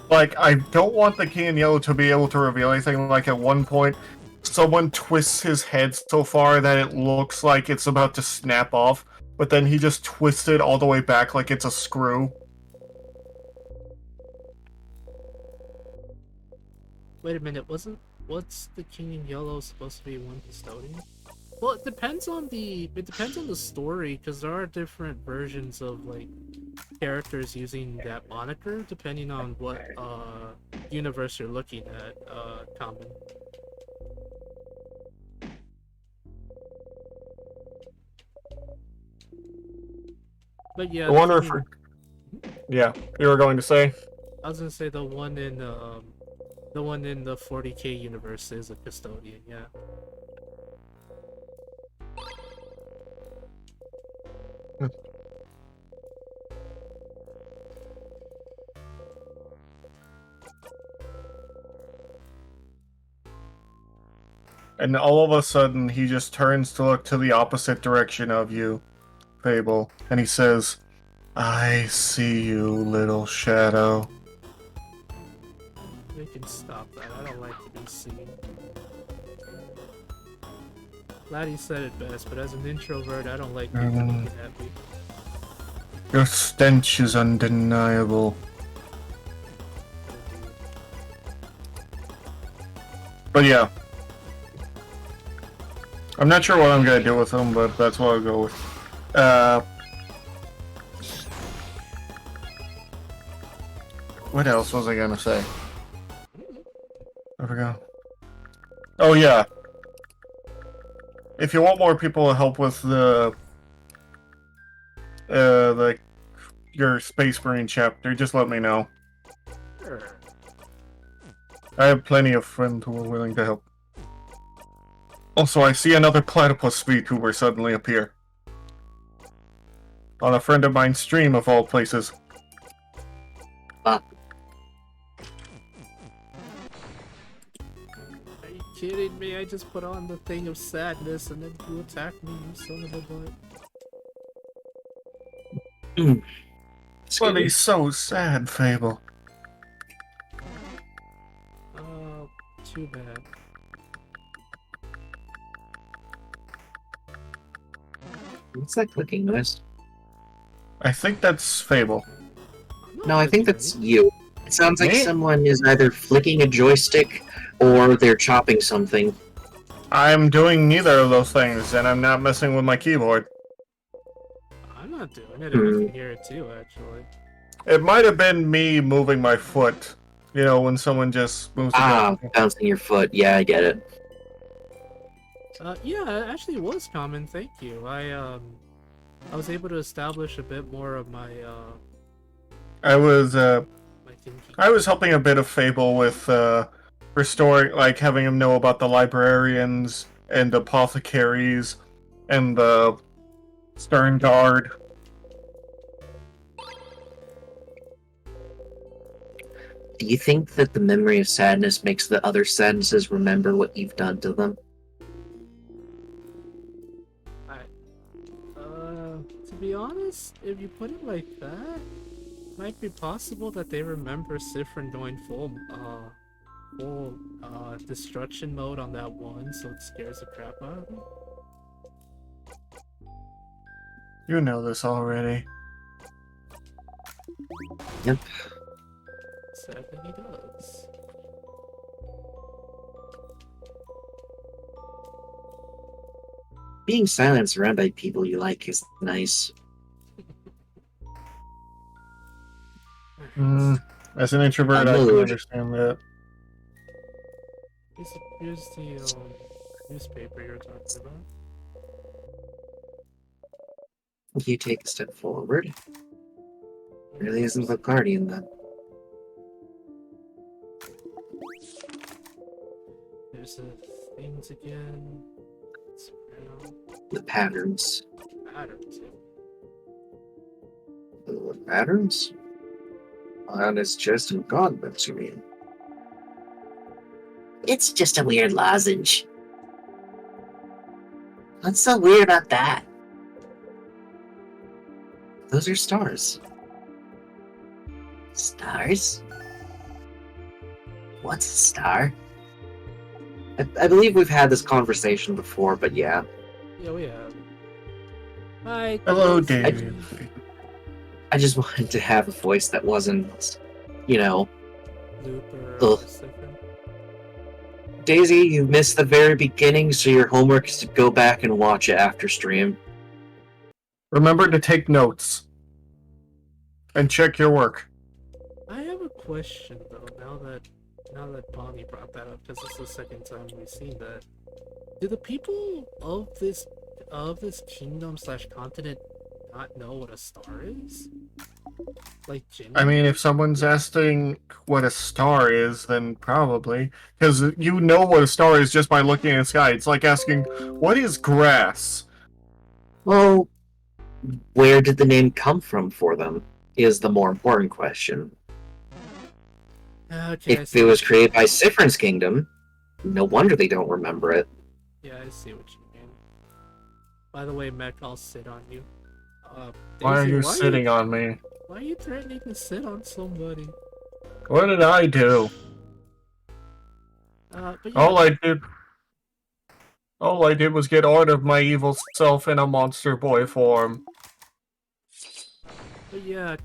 Like, I don't want the King in Yellow to be able to reveal anything. Like, at one point, someone twists his head so far that it looks like it's about to snap off, but then he just twists it all the way back like it's a screw. Wait a minute, what's the King in Yellow supposed to be one custodian? Well, it depends on the story, because there are different versions of like characters using that moniker depending on what universe you're looking at. Common. But yeah, I wonder if we're... Yeah, you were going to say? I was gonna say the one in the 40K universe is a custodian. Yeah. And all of a sudden, he just turns to look to the opposite direction of you, Fable, and he says, "I see you, little shadow." We can stop that. I don't like to be seen. Laddie said it best, but as an introvert, I don't like people looking at me. Your stench is undeniable. But yeah. I'm not sure what I'm gonna do with him, but that's what I'll go with. What else was I gonna say? I forgot. Oh yeah. If you want more people to help with the your Space Marine chapter, just let me know. Sure. I have plenty of friends who are willing to help. Also, I see another platypus VTuber suddenly appear. On a friend of mine's stream, of all places. Are you kidding me? I just put on the thing of sadness and then you attack me, you son of a butt. But he's so sad, Fable. Too bad. What's that clicking noise? I think that's Fable. No, I think that's you. It sounds like Me? someone is either flicking a joystick or they're chopping something. I'm doing neither of those things, and I'm not messing with my keyboard. I'm not doing it, and you can hear it too, actually. It might have been me moving my foot. You know, when someone just moves against me. Bouncing your foot. Yeah, I get it. Yeah, it actually was common, thank you. I was able to establish a bit more of my I was my thinking. I was helping a bit of Fable with restoring, like having him know about the librarians and apothecaries and the Stern Guard. Do you think that the memory of sadness makes the other sadnesses remember what you've done to them? To be honest, if you put it like that, it might be possible that they remember Sifrin going full destruction mode on that one, so it scares the crap out of them. You know this already. Yep. Sadly, he does. Being silenced around by people you like is nice. As an introvert, I can understand that. Here's the newspaper you're talking about. You take a step forward. Really isn't the Guardian then. There's the things again. It's around. The patterns. Patterns. The patterns? On his chest and gauntlets, you mean? It's just a weird lozenge. What's so weird about that? Those are stars. Stars? What's a star? I believe we've had this conversation before, but yeah. Yeah, we have. Hi, Hello, Daisy. Dave. I just wanted to have a voice that wasn't, you know, Looper ugh. or Siphon. Daisy, you missed the very beginning, so your homework is to go back and watch it after stream. Remember to take notes and check your work. I have a question though. Now that Bonnie brought that up, because it's the second time we've seen that. Do the people of this kingdom slash continent not know what a star is? Like I genuinely? mean, if someone's asking what a star is, then probably. Because you know what a star is just by looking at the sky. It's like asking, what is grass? Well, where did the name come from for them? Is the more important question. Okay, I If see it was what you created mean. by Siffrin's kingdom, no wonder they don't remember it. Yeah, I see what you mean. By the way, Mech, I'll sit on you. Why are Daisy, you sitting on me? why are you threatening to sit on somebody? What did I do? But yeah, All I did All I did was get rid of my evil self in a monster boy form.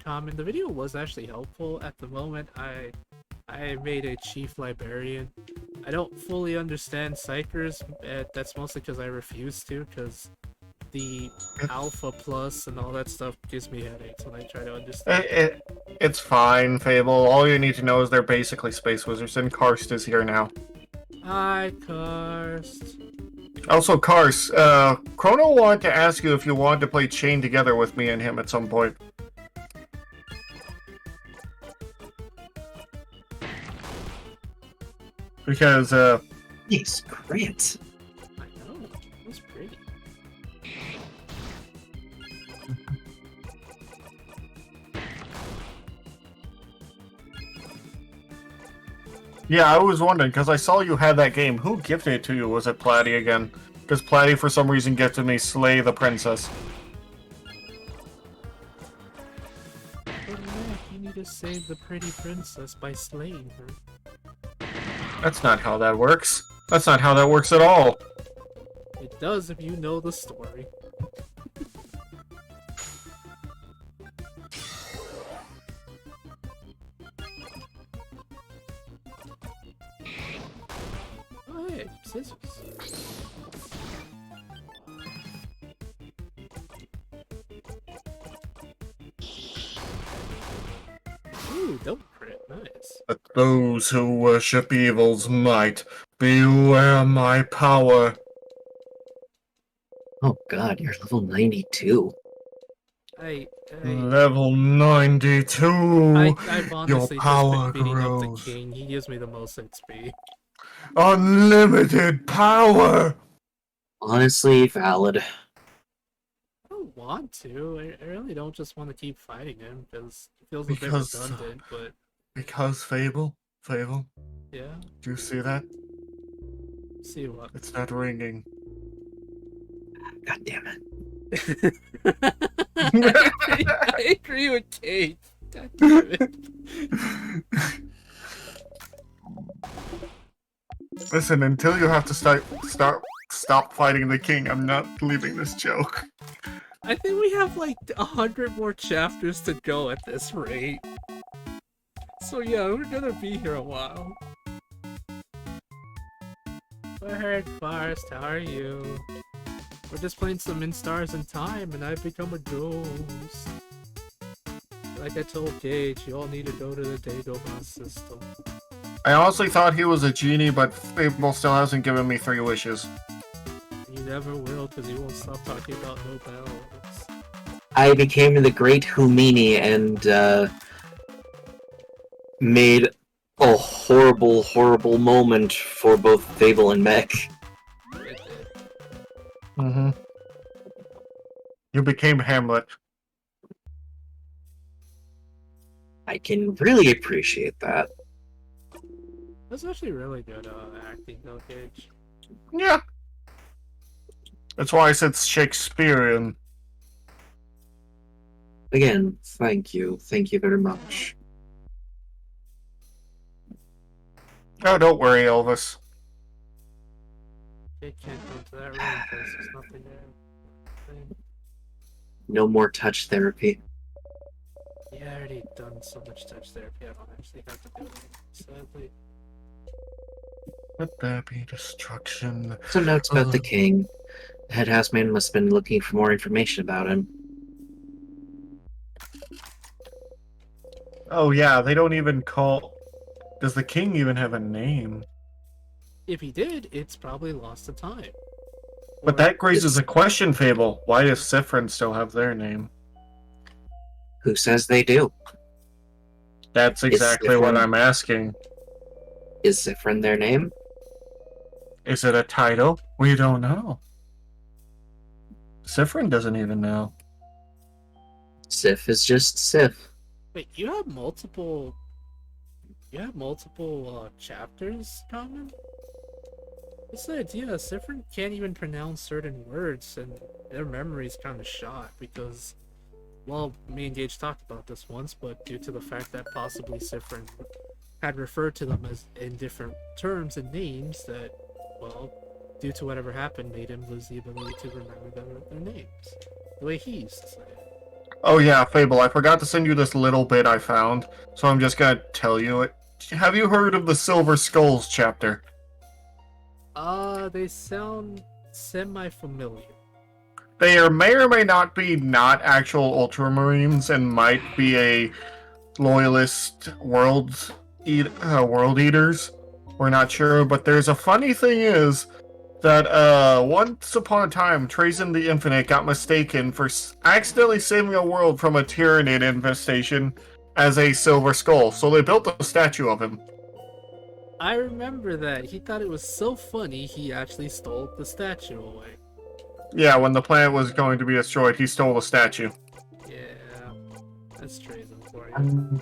Common. The video was actually helpful. At the moment, I made a chief librarian. I don't fully understand psychers. That's mostly because I refuse to, because the alpha plus and all that stuff gives me headaches when I try to understand. It's fine, Fable. All you need to know is they're basically space wizards, and Karst is here now. Hi, Karst. Also, Karst, Chrono wanted to ask you if you wanted to play Chain together with me and him at some point. Because, Yes, great. I know. It was pretty. yeah, I was wondering, because I saw you had that game. Who gifted it to you? Was it Platty again? Because Platty, for some reason, gifted me Slay the Princess. But Mac, you need to save the pretty princess by slaying her. That's not how that works. That's not how that works at all. It does if you know the story. Oh, hey, scissors. Ooh, double crit, nice. But those who worship evil's might, beware my power. Oh god, you're level 92. I, Level 92. I've Your honestly just been power beating up the grows. king. He gives me the most XP. Unlimited power. Honestly, valid. I don't want to. I really don't just want to keep fighting him because it feels a bit redundant, but Because Fable, yeah. do you see that? See what? It's not ringing. God damn it. I agree with Kate. God damn it. Listen, until you have to stop fighting the king, I'm not leaving this joke. I think we have like 100 more chapters to go at this rate. So yeah, we're gonna be here a while. I heard Forest, how are you? We're just playing some In Stars in Time and I've become a ghost. Like I told Gage, you all need to go to the Dagobah system. I honestly thought he was a genie, but Fable still hasn't given me 3 wishes. You never will, because he won't stop talking about no bells. I became the Great Humini and made a horrible, horrible moment for both Fable and Mech. It did. Mm-hmm. You became Hamlet. I can really appreciate that. That's actually really good acting though, Gage. Yeah. That's why I said Shakespearean. Again, thank you. Thank you very much. Oh, don't worry, Elvis. Kid can't go into that room because there's nothing there. No more touch therapy. Yeah, I already done so much touch therapy. I don't actually have to do it. Sadly. Let there be destruction. Some notes about the king. The head houseman must have been looking for more information about him. Oh yeah, they don't even call. Does the king even have a name? If he did, it's probably lost to time. But Or that raises It's a question, Fable. Why does Sifrin still have their name? who says they do? That's Is exactly what Sifrin I'm asking. is Sifrin their name? Is it a title? We don't know. Sifrin doesn't even know. Sif is just Sif. wait, you have multiple chapters, Common? It's the idea Sifrin can't even pronounce certain words, and their memory's kind of shot because, well, me and Gage talked about this once, but due to the fact that possibly Sifrin had referred to them as in different terms and names, that, well, due to whatever happened, made him lose the ability to remember their names, the way he used to say it. Oh yeah, Fable, I forgot to send you this little bit I found, so I'm just gonna tell you it. Have you heard of the Silver Skulls chapter? They sound semi-familiar. They may or may not be not actual Ultramarines and might be a loyalist world eaters. We're not sure, but there's a funny thing is that once upon a time, Trazen the Infinite got mistaken for accidentally saving a world from a Tyranid infestation as a Silver Skull, so they built a statue of him. I remember that. He thought it was so funny he actually stole the statue away. Yeah, when the planet was going to be destroyed, he stole the statue. Yeah, that's treason for you.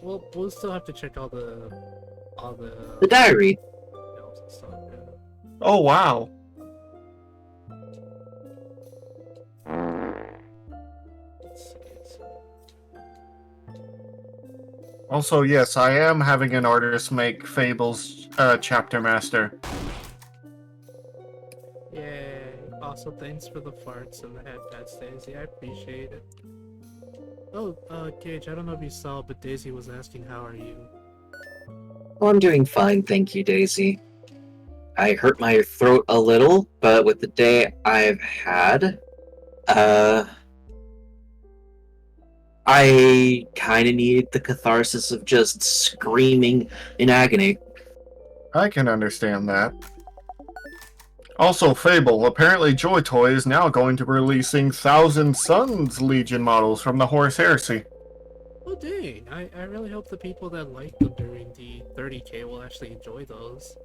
Well, we'll still have to check all the The diary. details and stuff. Yeah. Oh wow. Let's see. Also, yes, I am having an artist make Fable's chapter master. Yay! Also, thanks for the farts and the head pats, Daisy. I appreciate it. Oh, Gage, I don't know if you saw, but Daisy was asking, "How are you?" Well, I'm doing fine, thank you, Daisy. I hurt my throat a little, but with the day I've had, I kind of needed the catharsis of just screaming in agony. I can understand that. Also, Fable, apparently Joy Toy is now going to be releasing Thousand Suns Legion models from the Horus Heresy. Oh dang! I really hope the people that liked them during the 30K will actually enjoy those.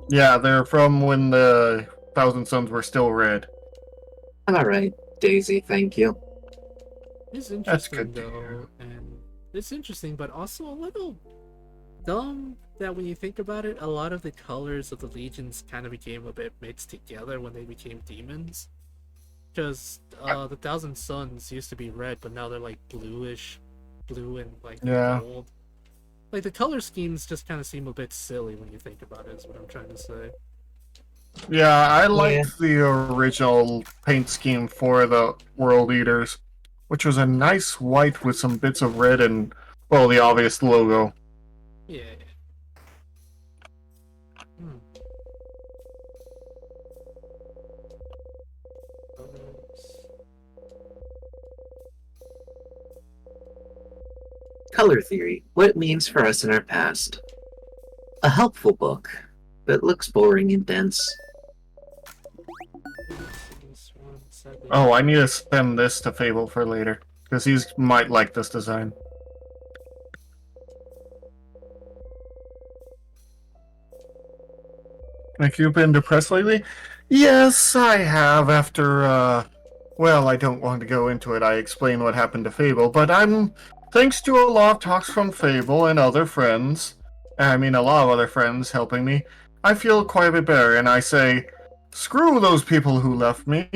Yeah, they're from when the Thousand Suns were still red. Alright, Daisy, thank you. It's That's interesting good to hear. though, and it's interesting, but also a little dumb that when you think about it, a lot of the colors of the legions kind of became a bit mixed together when they became demons. Because the Thousand Suns used to be red, but now they're like bluish, blue and like Yeah. gold. Like the color schemes just kind of seem a bit silly when you think about it. Is what I'm trying to say. Yeah, I Yeah. liked the original paint scheme for the World Eaters, which was a nice white with some bits of red and, well, the obvious logo. Yeah. Hmm. Colors. Color Theory, What It Means for Us in Our Past. A helpful book, but looks boring and dense. 7. Oh, I need to send this to Fable for later, because he might like this design. Have you been depressed lately? Yes, I have, after, well, I don't want to go into it. I explain what happened to Fable, but thanks to a lot of talks from Fable and other friends, I mean a lot of other friends helping me, I feel quite a bit better, and I say, screw those people who left me,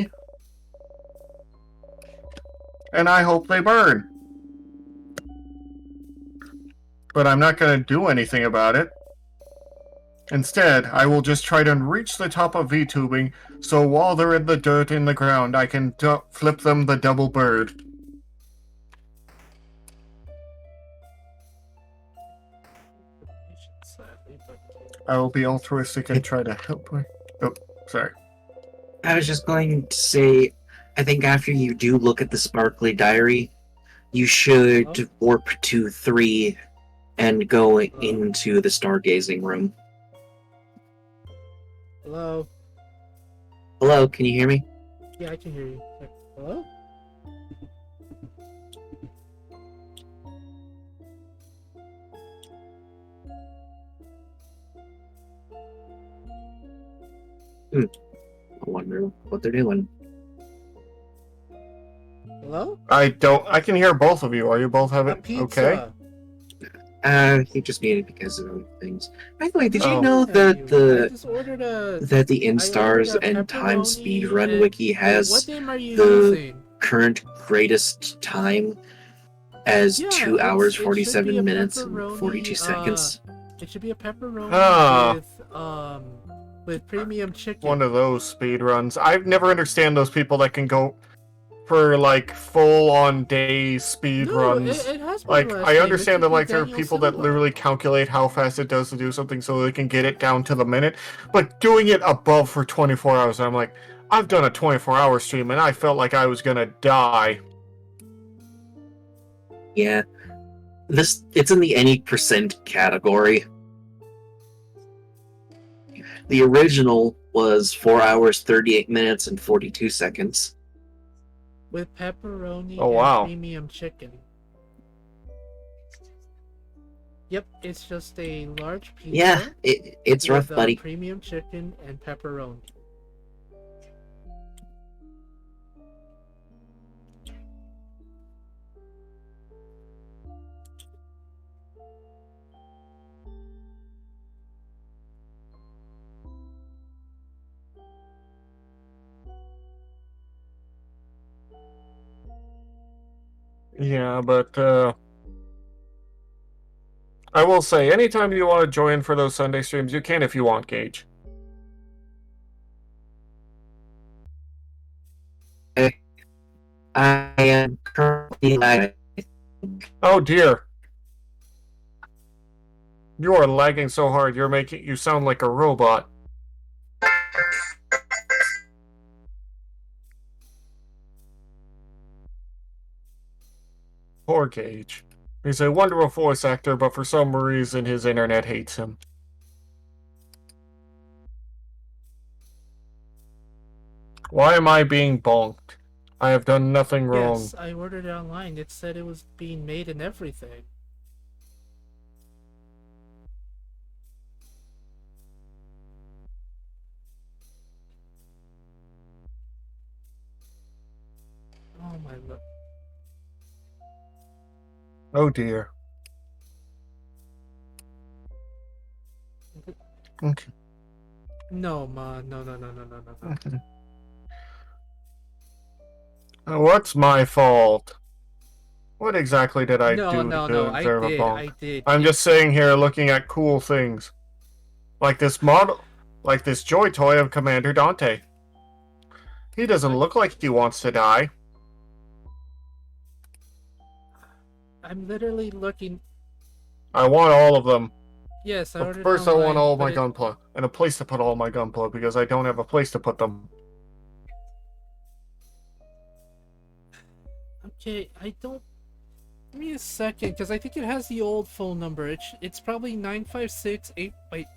and I hope they burn. but I'm not going to do anything about it. Instead, I will just try to reach the top of V-tubing, so while they're in the dirt in the ground, I can flip them the double bird. Sadly, but I will be altruistic and try to help her. Oh, sorry. I was just going to say, I think after you do look at the sparkly diary, you should warp to 3 and go into the stargazing room. Hello? Hello, can you hear me? Yeah, I can hear you. Hello? I wonder what they're doing. Hello? I can hear both of you. Are you both having... A pizza. Okay? He just muted because of other things. By the way, did you Oh. know I that just ordered a... the I ordered Instars a and Time pepperoni Speedrun and- Wiki Wait, has what name are you the using? current greatest time as Yeah, 2 hours, it should be 47 a minutes, and pepperoni, 42 seconds. It should be a pepperoni Ah. with premium chicken. One of those speed runs. I've never understand those people that can go for like full-on day speed No, runs. it has been Like, last I game. It understand should that be like there are Daniel people that Silva. literally calculate how fast it does to do something so they can get it down to the minute, but doing it above for 24 hours, I'm like, I've done a 24-hour stream and I felt like I was gonna die. Yeah. It's in the any percent category. The original was 4 hours, 38 minutes, and 42 seconds. With pepperoni Oh, and wow. premium chicken. Yep, it's just a large pizza. Yeah, it's rough, with, buddy. Premium chicken and pepperoni. Yeah, but I will say, anytime you want to join for those Sunday streams, you can if you want, Gage. I am currently lagging. Oh dear. You are lagging so hard, you're making you sound like a robot. Poor Gage. He's a wonderful voice actor, but for some reason his internet hates him. Why am I being bonked? I have done nothing wrong. Yes, I ordered it online. It said it was being made and everything. Oh my lord. Oh dear. Okay. No, Ma. No. Okay. What's my fault? What exactly did I do to I deserve a did. bonk? I did. I'm just sitting here looking at cool things. Like this model, like this Joy Toy of Commander Dante. He doesn't look like he wants to die. I'm literally looking. I want all of them. Yes, I But ordered first, it I online, want all but my gunpla and a place to put all my gunpla because I don't have a place to put them. Okay, I don't. Give me a second, because I think it has the old phone number. It's probably 956-8. Wait.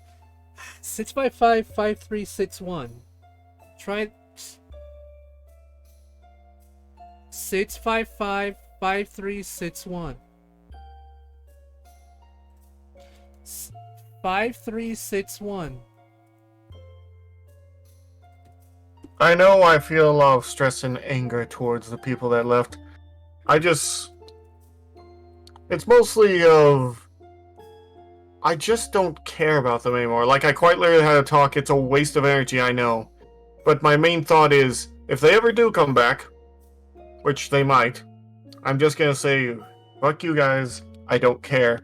655-5361. Try. 655-5361. 5361. I know I feel a lot of stress and anger towards the people that left. It's mostly of... I just don't care about them anymore. Like, I quite literally had a talk, it's a waste of energy, I know. But my main thought is, if they ever do come back, which they might, I'm just gonna say, fuck you guys, I don't care.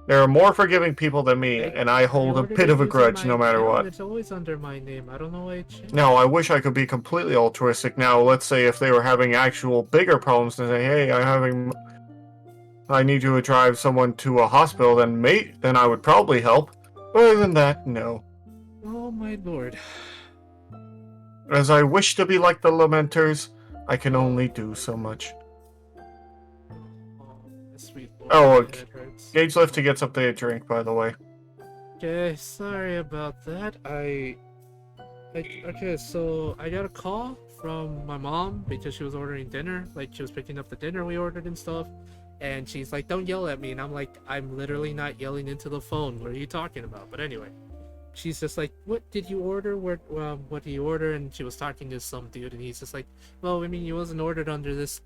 There are more forgiving people than me, I, and I I hold a ordered bit it of a using grudge my no matter account. what. It's always under my name. I don't know why it changed. Now, I wish I could be completely altruistic now. Let's say if they were having actual bigger problems and say, hey, I need you to drive someone to a hospital, then I would probably help. Other than that, no. Oh my lord. As I wish to be like the Lamenters, I can Oh, only do so much. oh, my sweet lord, Oh, my head hurts. Gage left to get something to drink, by the way. Okay, sorry about that. Okay, so I got a call from my mom because she was ordering dinner. Like, she was picking up the dinner we ordered and stuff. And she's like, don't yell at me. And I'm like, I'm literally not yelling into the phone. What are you talking about? But anyway, she's just like, what did you order? What did you order? And she was talking to some dude. And he's just like, well, I mean, it wasn't ordered under this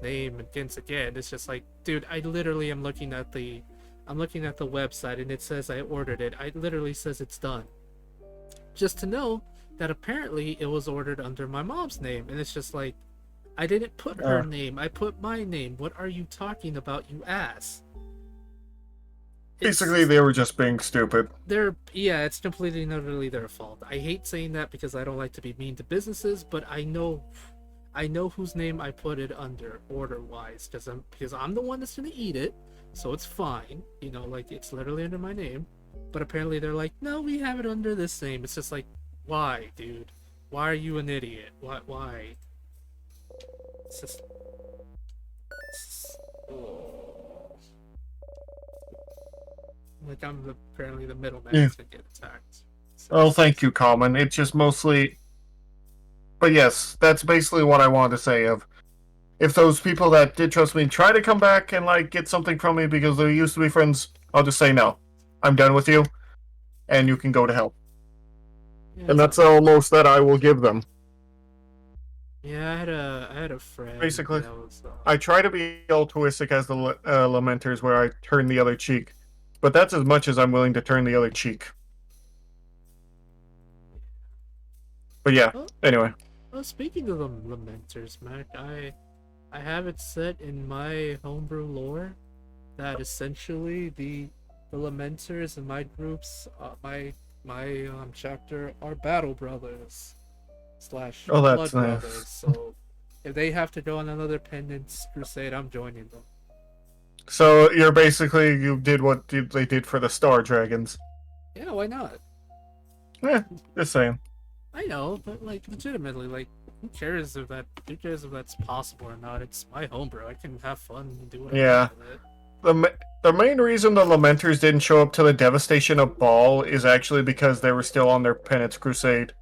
name. And again, it's just like, dude, I literally am looking at the website and it says I ordered it. It literally says it's done. Just to know that apparently it was ordered under my mom's name, and it's just like, I didn't put her name, I put my name. What are you talking about, you ass? Basically, they were just being stupid. It's completely and utterly their fault. I hate saying that because I don't like to be mean to businesses, but I know whose name I put it under order wise, because I'm the one that's gonna eat it, so it's fine. You know, like, it's literally under my name. But apparently they're like, no, we have it under this name. It's just like, why, dude? Why are you an idiot? Why? It's just... oh. Like, I'm apparently the middleman that's gonna get attacked. Oh, thank you, Common. It's just mostly... But yes, that's basically what I wanted to say of... If those people that did trust me try to come back and, like, get something from me because they used to be friends, I'll just say no. I'm done with you, and you can go to hell. Yeah, And that's almost that I will give them. Yeah, I had a friend. Basically, that was, I try to be altruistic as the Lamenters, where I turn the other cheek. But that's as much as I'm willing to turn the other cheek. But yeah, anyway. Well, speaking of the Lamenters, Mac, I have it set in my homebrew lore that essentially the Lamenters in my groups, my chapter are battle brothers slash Oh, blood that's nice. brothers. So if they have to go on another penance crusade, I'm joining them. So you're basically, you did what they did for the Star Dragons. Yeah, why not? Just saying. I know, but like, legitimately, like, who cares if that's possible or not? It's my homebrew. I can have fun and do whatever I want with it. The main reason the Lamenters didn't show up to the devastation of Ball is actually because they were still on their penance crusade.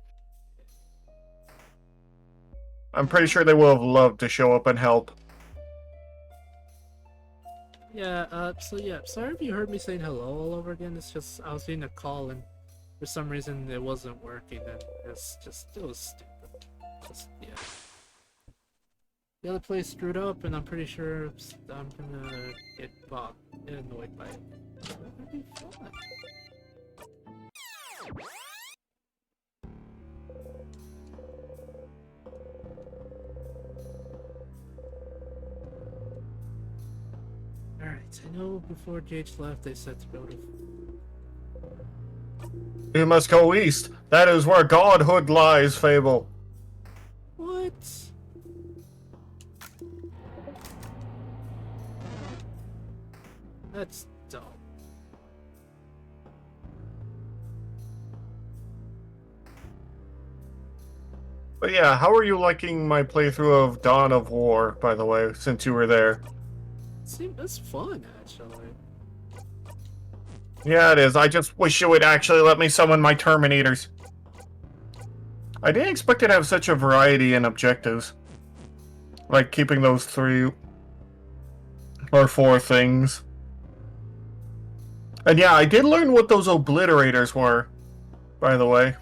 I'm pretty sure they would have loved to show up and help. Yeah, so yeah, sorry if you heard me saying hello all over again. It's just, I was getting a call and for some reason it wasn't working and it was stupid. Yeah. The other place screwed up and I'm pretty sure I'm gonna get annoyed by it. It'll be fun. Alright, I know before Gage left they said to go to... We must go east. That is where godhood lies, Fable. What? That's dumb. But yeah, how are you liking my playthrough of Dawn of War, by the way, since you were there? That's fun, actually. Yeah, it is. I just wish you would actually let me summon my Terminators. I didn't expect it to have such a variety in objectives. Like keeping those 3 or 4 things. And yeah, I did learn what those obliterators were, by the way.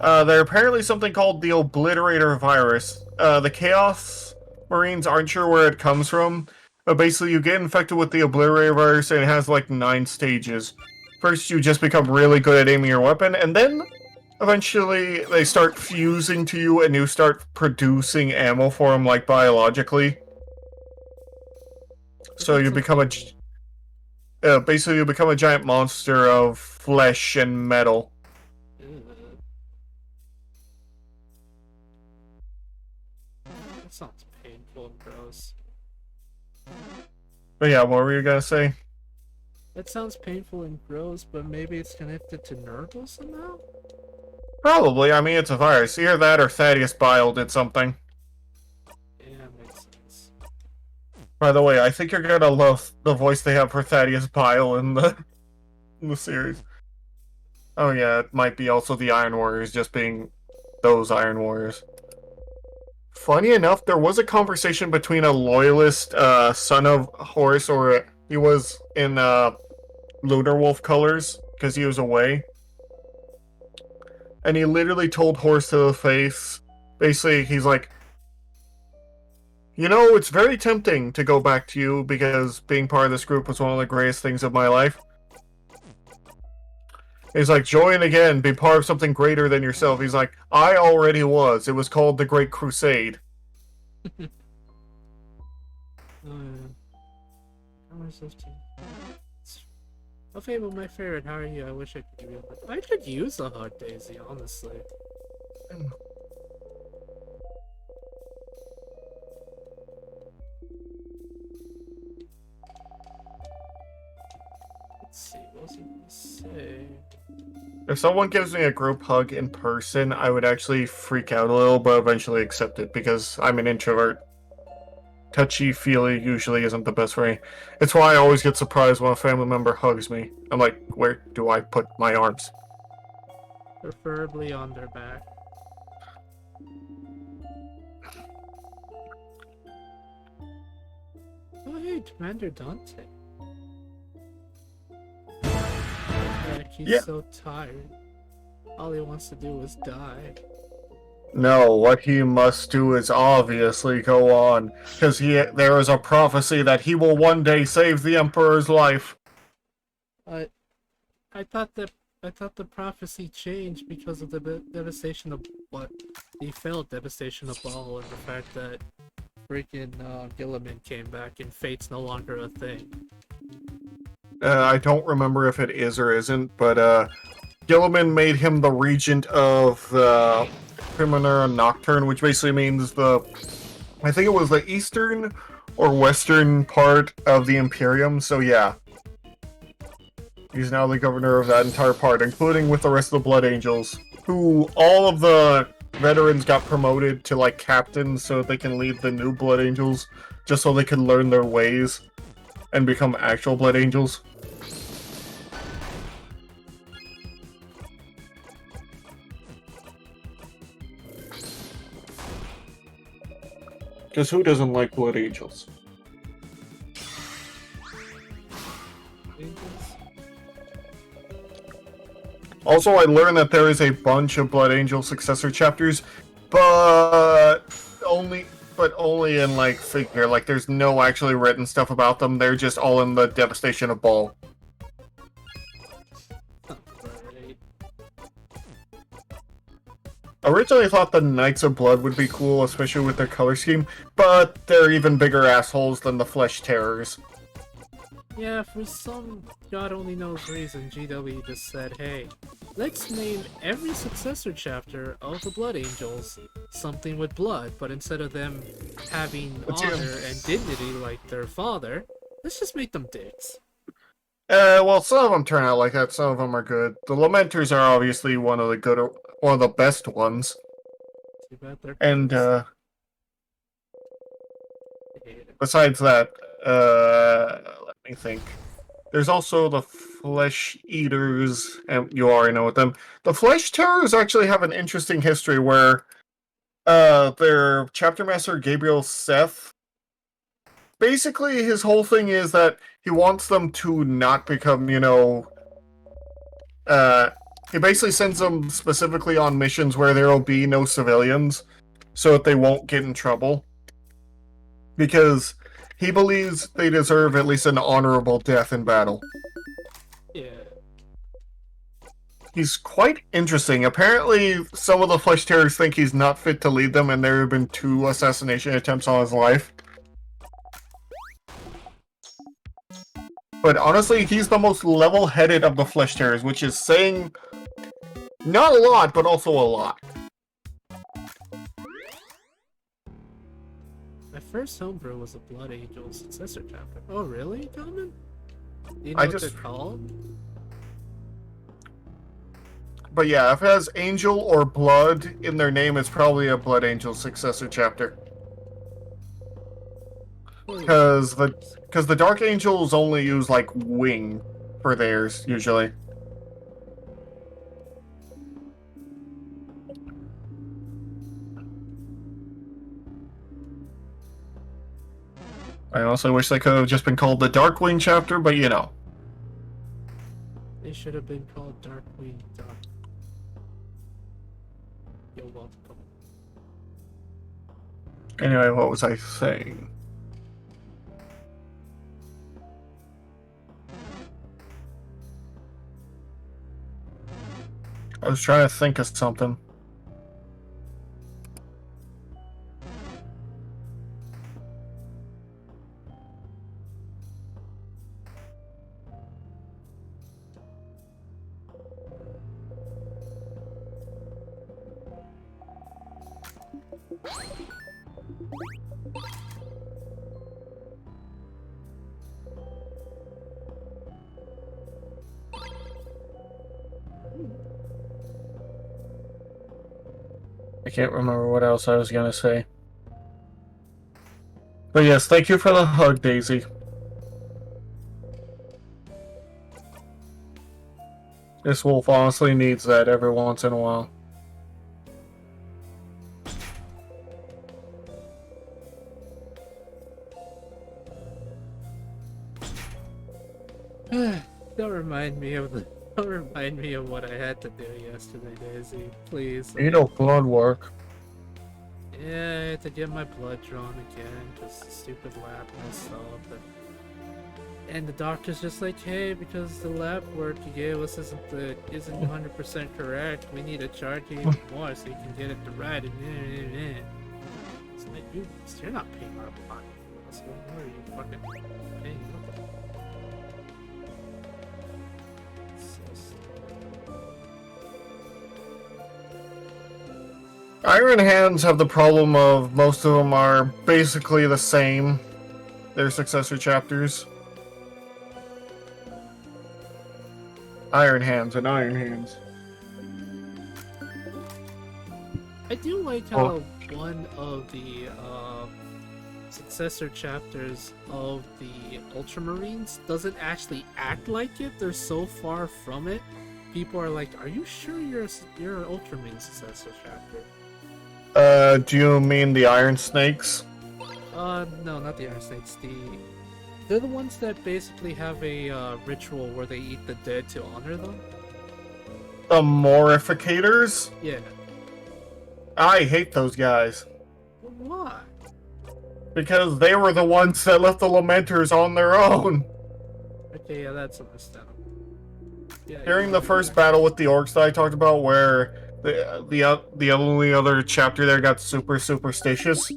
They're apparently something called the Obliterator virus. The Chaos Marines aren't sure where it comes from, but basically you get infected with the Obliterator virus and it has like 9 stages. First, you just become really good at aiming your weapon, and then eventually they start fusing to you and you start producing ammo for them, like biologically. So you become a basically you become a giant monster of flesh and metal. Ew. That sounds painful and gross. But yeah, what were you gonna say? That sounds painful and gross, but maybe it's connected to Nurgle somehow? Probably. I mean, it's a virus. Either that or Thaddeus Bile did something. Yeah, makes sense. By the way, I think you're gonna love the voice they have for Thaddeus Bile in the series. Oh yeah, it might be also the Iron Warriors just being those Iron Warriors. Funny enough, there was a conversation between a loyalist son of Horus, or he was in Lunar Wolf colors because he was away. And he literally told Horus to the face, basically, he's like, you know, it's very tempting to go back to you because being part of this group was one of the greatest things of my life. He's like, join again, be part of something greater than yourself. He's like, I already was. It was called the Great Crusade. Oh, yeah. How am I supposed to... Oh, Fable, my favorite. How are you? I wish I could give you a hug. I could use a hug, Daisy, honestly. Let's see, what was he gonna say? If someone gives me a group hug in person, I would actually freak out a little, but eventually accept it because I'm an introvert. Touchy-feely usually isn't the best for me. It's why I always get surprised when a family member hugs me. I'm like, where do I put my arms? Preferably on their back. Oh, hey, Commander Dante. Heck, he's Yeah. so tired. All he wants to do is die. No, what he must do is obviously go on, because there is a prophecy that he will one day save the Emperor's life. I thought the prophecy changed because of the devastation of what the failed devastation of Baal and the fact that freaking Gilliman came back and fate's no longer a thing. I don't remember if it is or isn't, but Gilliman made him the regent of Primavera Nocturne, which basically means I think it was the eastern or western part of the Imperium, so yeah. He's now the governor of that entire part, including with the rest of the Blood Angels, who all of the veterans got promoted to like captains so that they can lead the new Blood Angels, just so they can learn their ways and become actual Blood Angels. Because who doesn't like Blood Angels? Also, I learned that there is a bunch of Blood Angel successor chapters, but only in like figure. Like, there's no actually written stuff about them. They're just all in the devastation of Baal. Right. Originally, I thought the Knights of Blood would be cool, especially with their color scheme, but they're even bigger assholes than the Flesh Terrors. Yeah, for some God only knows reason, GW just said, hey, let's name every successor chapter of the Blood Angels something with blood, but instead of them having honor and dignity like their father, let's just make them dicks. Well, some of them turn out like that. Some of them are good. The Lamenters are obviously one of the best ones. Too bad they're And close. I hate it. besides that, let me think. There's also the Flesh Eaters, and you already know what them. The Flesh Terrors actually have an interesting history where their chapter master Gabriel Seth, basically his whole thing is that he wants them to not become, he basically sends them specifically on missions where there will be no civilians so that they won't get in trouble. Because he believes they deserve at least an honorable death in battle. Yeah. He's quite interesting. Apparently, some of the Flesh Terrors think he's not fit to lead them, and there have been 2 assassination attempts on his life. But honestly, he's the most level-headed of the flesh tearers, which is saying not a lot, but also a lot. My first homebrew was a Blood Angel successor chapter. Oh, really, Common? Do you know I what just- they're called? But yeah, if it has angel or blood in their name, it's probably a Blood Angel successor chapter. Because the Dark Angels only use, like, wing for theirs, usually. I also wish they could have just been called the Darkwing chapter, but you know. They should have been called Darkwing Dark. You're welcome. Anyway, what was I saying? I was trying to think of something. I can't remember what else I was gonna say. But yes, thank you for the hug, Daisy. This wolf honestly needs that every once in a while. Don't remind me of the. Don't remind me of what I had to do yesterday, Daisy. Please. You know blood work. Yeah, I had to get my blood drawn again because the stupid lab messed up. And the doctor's just like, hey, because the lab work you gave us isn't 100% correct, we need to charge you even more so you can get it to right. It's like, you're not paying out of pocket for this. Where are you fucking paying? Iron Hands have the problem of most of them are basically the same. Their successor chapters. Iron Hands and Iron Hands. I do like how one of the successor chapters of the Ultramarines doesn't actually act like it. They're so far from it. People are like, "Are you sure you're an Ultramarine successor chapter?" Do you mean the Iron Snakes? No, not the Iron Snakes. They're the ones that basically have a ritual where they eat the dead to honor them. The Morificators? Yeah. I hate those guys. Why? Because they were the ones that left the Lamenters on their own. Okay, yeah, that's understandable. Yeah, During the first battle with the orcs that I talked about, where the only other chapter there got super superstitious.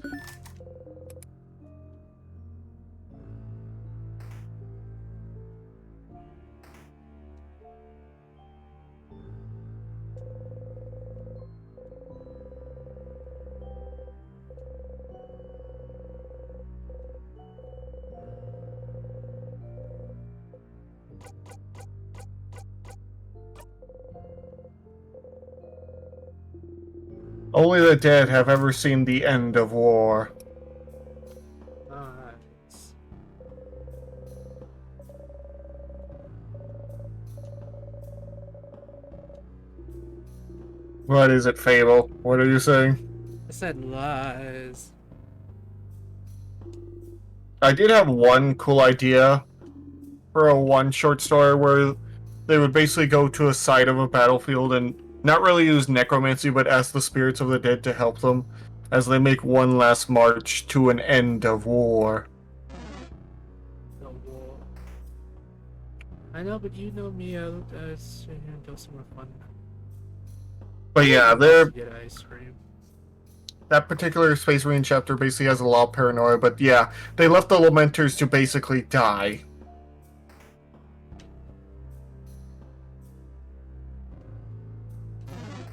Only the dead have ever seen the end of war. Nice. What is it, Fable? What are you saying? I said lies. I did have one cool idea for one short story where they would basically go to a side of a battlefield and not really use necromancy, but ask the spirits of the dead to help them as they make one last march to an end of war. No war. I know, but you know me. I'll sit here and do some more fun. But yeah, Get ice cream. that particular Space Marine chapter basically has a lot of paranoia, but yeah, they left the Lamenters to basically die.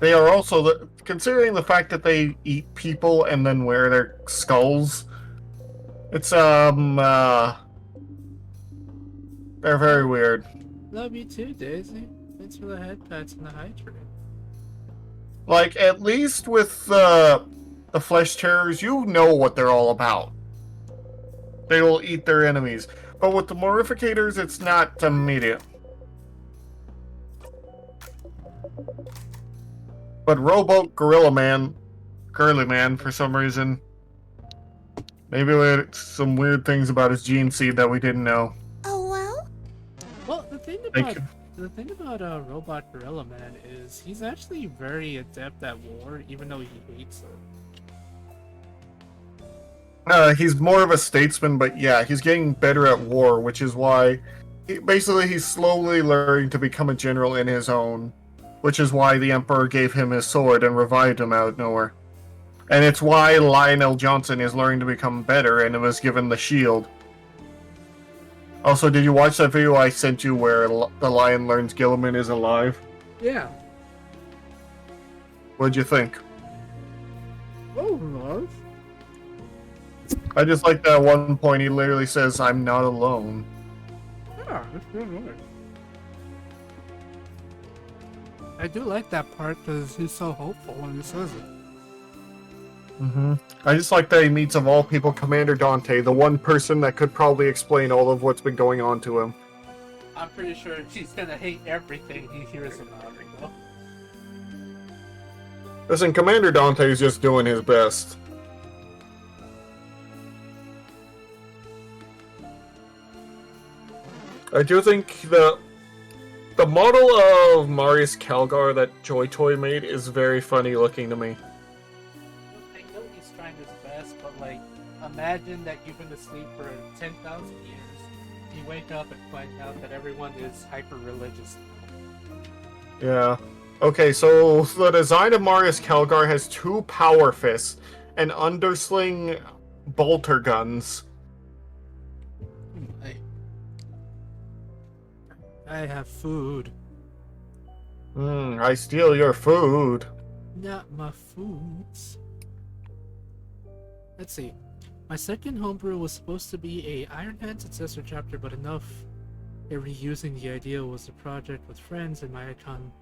They are also considering the fact that they eat people and then wear their skulls. It's they're very Oh, weird. love you too, Daisy. Thanks for the head pats and the hydrate. Like at least with the flesh terrors, you know what they're all about. They will eat their enemies. But with the morificators, it's not immediate. But Rowboat Girly Man, for some reason, maybe we had some weird things about his gene seed that we didn't know. Oh well? Well, Thank you. the thing about Robot Gorilla Man is he's actually very adept at war, even though he hates it. He's more of a statesman, but yeah, he's getting better at war, which is why he's slowly learning to become a general in his own, which is why the Emperor gave him his sword and revived him out of nowhere. And it's why Lionel Johnson is learning to become better and was given the shield. Also, did you watch that video I sent you where the lion learns Gilliman is alive? Yeah. What'd you think? Oh, love. I just like that one point he literally says, "I'm not alone." Yeah, that's good. Right. I do like that part because he's so hopeful when he says it. I just like that he meets, of all people, Commander Dante, the one person that could probably explain all of what's been going on to him. I'm pretty sure he's gonna hate everything he hears about it, though. Listen, Commander Dante is just doing his best. I do think the model of Marius Calgar that Joy Toy made is very funny looking to me. I know he's trying his best, but like, imagine that you've been asleep for 10,000 years. You wake up and find out that everyone is hyper-religious. Yeah. Okay, so the design of Marius Calgar has 2 power fists and undersling bolter guns. I have food. I steal your food. Not my foods. Let's see. My second homebrew was supposed to be a Iron Hand successor chapter, but enough. Reusing the idea was a project with friends and my icon.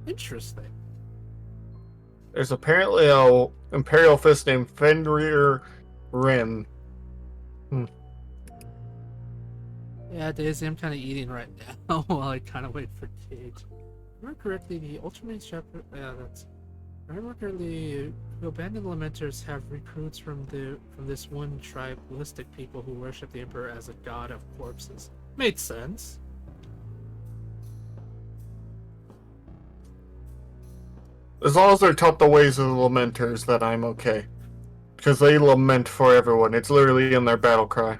Interesting. There's apparently a Imperial Fist named Fenrir Rin. Yeah, Daisy, I'm kind of eating right now while I kind of wait for Cage. If I remember correctly, the Ultimate chapter. Yeah, that's. If I remember correctly, the abandoned lamenters have recruits from this one tribalistic people who worship the Emperor as a god of corpses. Made sense. As long as they're taught the ways of the Lamenters, then I'm okay. Because they lament for everyone. It's literally in their battle cry.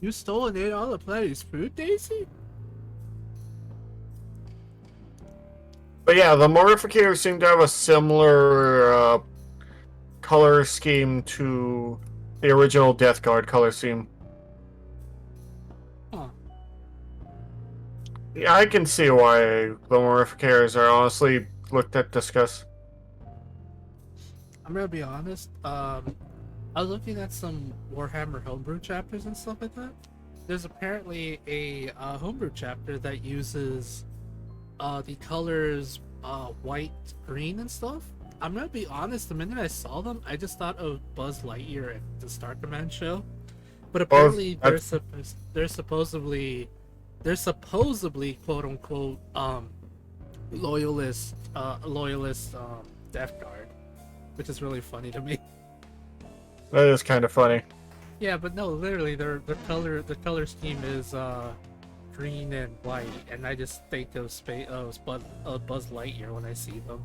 You stole and ate all the platy's food, Daisy? But yeah, the Morificators seem to have a similar color scheme to the original Death Guard color scheme. Huh. Yeah, I can see why the Morificators are honestly looked at discuss. I'm gonna be honest. I was looking at some Warhammer homebrew chapters and stuff like that. There's apparently a homebrew chapter that uses the colors white, green, and stuff. I'm gonna be honest. The minute I saw them, I just thought of Buzz Lightyear at the Star Command show. But apparently, they're supposedly quote unquote loyalist Death Guard, which is really funny to me. That is kind of funny. Yeah, but no, literally, the color scheme is green and white, and I just think of Buzz Lightyear when I see them.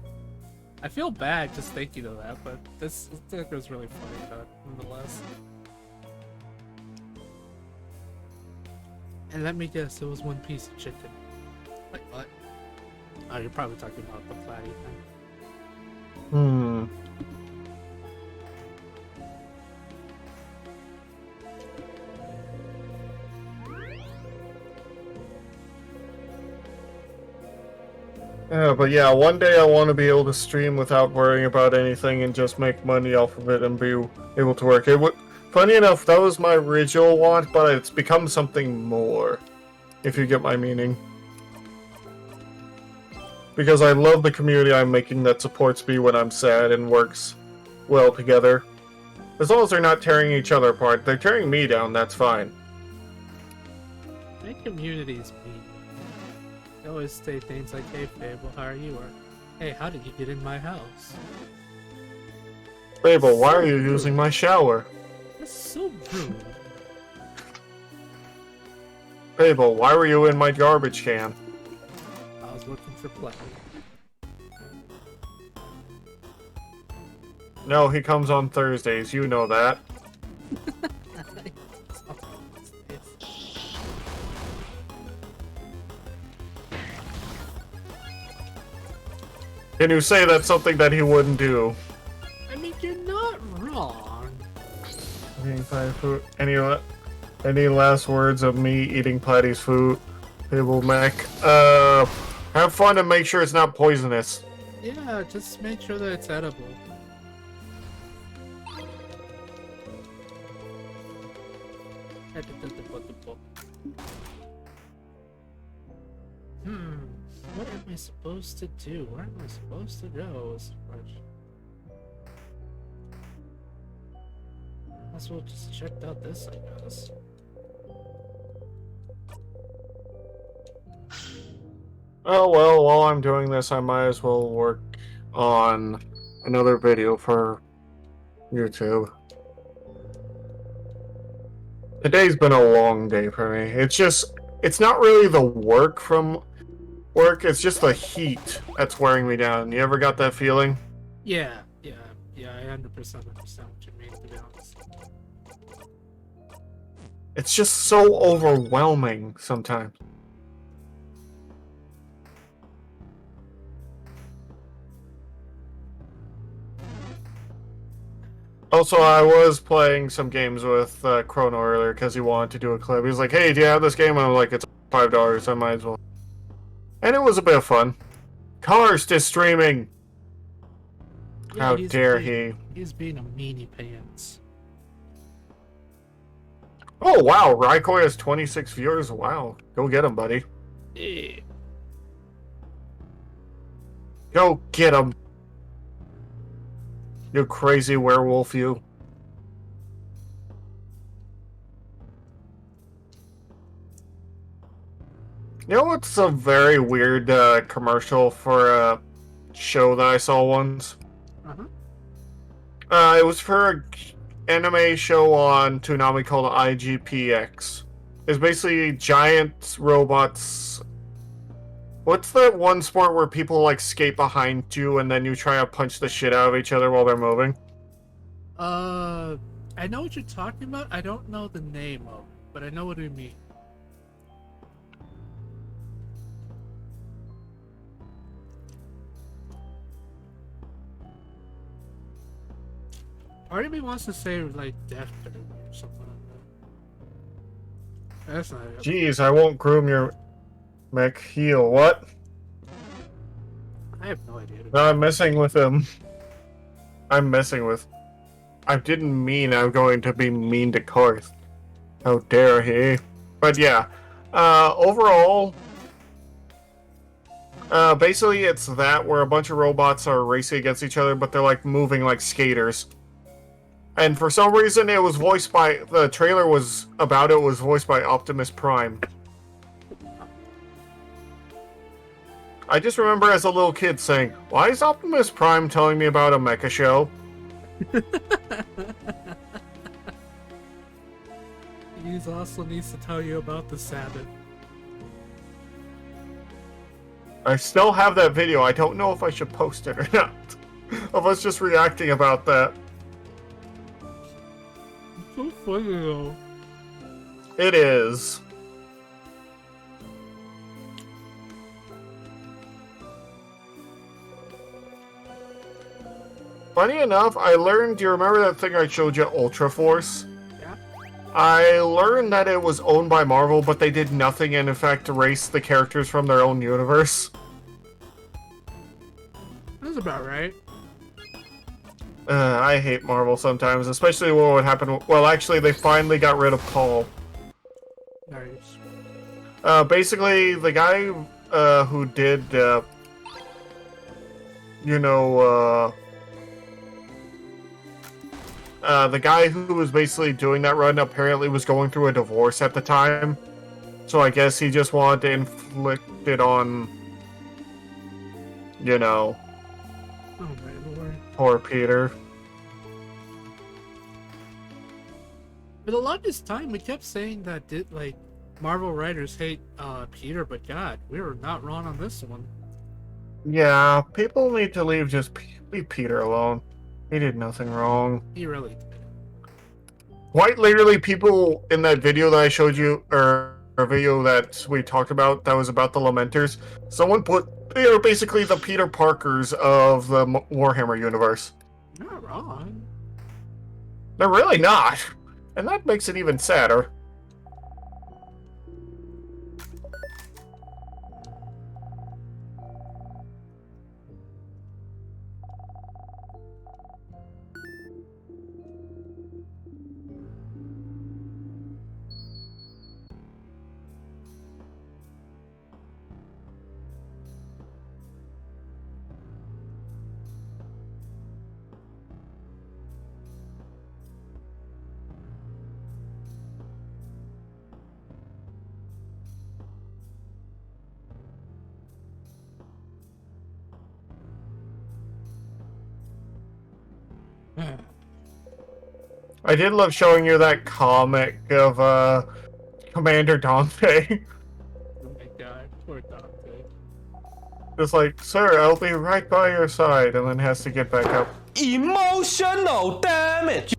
I feel bad just thinking of that, but this was really funny, nonetheless. And let me guess, it was one piece of chicken. Like what? Oh, you're probably talking about the platy thing. Hmm. Yeah, but yeah, one day I want to be able to stream without worrying about anything and just make money off of it and be able to work. It would, funny enough, that was my original want, but it's become something more, if you get my meaning. Because I love the community I'm making that supports me when I'm sad and works well together. As long as they're not tearing each other apart. They're tearing me down, that's fine. My community's mean. They always say things like, hey Fable, how are you? Or, hey, how did you get in my house? Fable, why are you using my shower? That's so rude. Fable, why were you in my garbage can? I was looking for play. No, he comes on Thursdays, you know that. Can you say that's something that he wouldn't do? I mean, you're not wrong. Any last words of me eating Platty's food? Fable Mech. Have fun and make sure it's not poisonous. Yeah, just make sure that it's edible. What am I supposed to do? Where am I supposed to go? Might as well just check out this, I guess. Oh well, while I'm doing this, I might as well work on another video for YouTube. Today's been a long day for me. It's not really the work from work, it's just the heat that's wearing me down. You ever got that feeling? Yeah, I 100% understand what you mean, to be honest. It's just so overwhelming sometimes. Also, I was playing some games with Chrono earlier because he wanted to do a clip. He was like, hey, do you have this game? And I'm like, it's $5, I might as well. And it was a bit of fun. Karst is streaming! Yeah, How dare he? He's being a meanie pants. Oh, wow, Raikoi has 26 viewers. Wow. Go get him, buddy. Yeah. Go get him. You crazy werewolf, you. You know what's a very weird commercial for a show that I saw once? It was for an anime show on Toonami called IGPX. It's basically giant robots. What's that one sport where people like skate behind you and then you try to punch the shit out of each other while they're moving? I know what you're talking about. I don't know the name of it, but I know what you mean. Part of me wants to say like Death Derby or something like that. That's not it. Jeez, I won't groom your mech heel. What? I have no idea. No, I'm messing with him. I didn't mean I'm going to be mean to Karth. How dare he? But yeah. Overall, basically it's that where a bunch of robots are racing against each other, but they're like moving like skaters. And for some reason, it was voiced by the trailer was voiced by Optimus Prime. I just remember as a little kid saying, "Why is Optimus Prime telling me about a mecha show?" He also needs to tell you about the Sabbath. I still have that video. I don't know if I should post it or not. Of us just reacting about that. So funny though. It is. Funny enough, I learned. Do you remember that thing I showed you, Ultra Force? Yeah. I learned that it was owned by Marvel, but they did nothing and in fact erased the characters from their own universe. That's about right. I hate Marvel sometimes, especially what would happen. Well, actually, they finally got rid of Paul. Nice. Basically, the guy who did, you know, the guy who was basically doing that run apparently was going through a divorce at the time. So I guess he just wanted to inflict it on, you know, Oh my lord. poor Peter. For the longest time, we kept saying that Marvel writers hate Peter, but God, we were not wrong on this one. Yeah, people need to leave Peter alone. He did nothing wrong. He really did. Quite literally, people in that video that I showed you, or a video that we talked about that was about the Lamenters, someone put they are basically the Peter Parkers of the Warhammer universe. Not wrong. They're really not, and that makes it even sadder. I did love showing you that comic of Commander Dante. Oh my God, poor Dante. Just like, sir, I'll be right by your side, and then has to get back up. Emotional damage.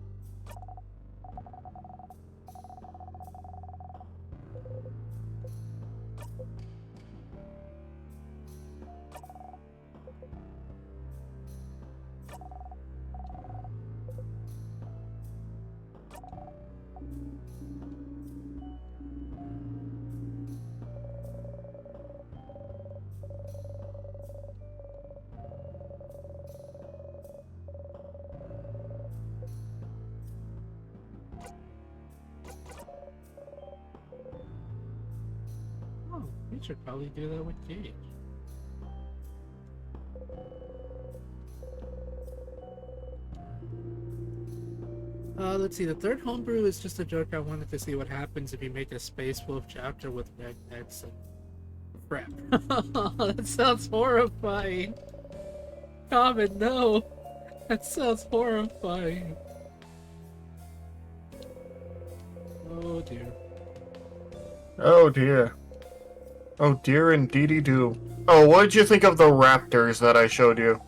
Oh, we should probably do that with Gage. Let's see. The third homebrew is just a joke. I wanted to see what happens if you make a Space Wolf chapter with magnets and crap. That sounds horrifying. Common, no. That sounds horrifying. Oh dear. Oh dear. Oh dear indeedy do. Oh, what did you think of the raptors that I showed you?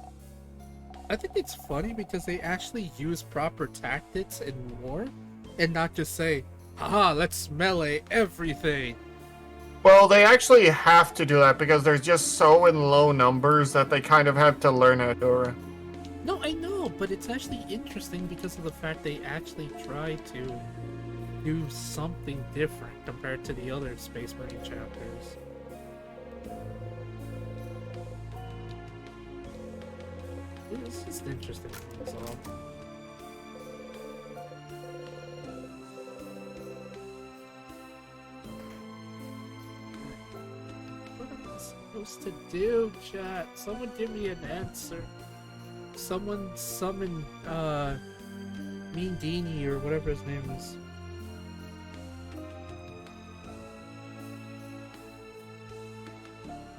I think it's funny because they actually use proper tactics in war and not just say, haha, let's melee everything. Well, they actually have to do that because they're just so in low numbers that they kind of have to learn how to do it. No, I know, but it's actually interesting because of the fact they actually try to do something different compared to the other Space Marine chapters. It's just interesting, that's all. What am I supposed to do, chat? Someone give me an answer. Someone summon, Mean Deanie or whatever his name is.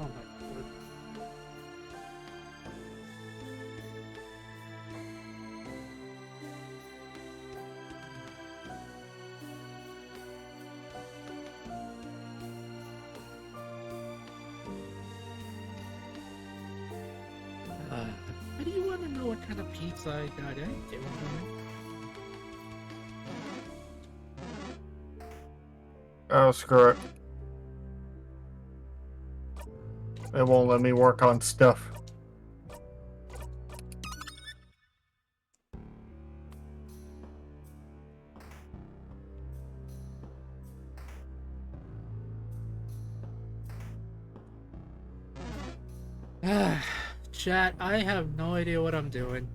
Oh my lord. How do you want to know what kind of pizza I got? I ain't giving you. Oh, screw it. It won't let me work on stuff. Chat, I have no idea what I'm doing.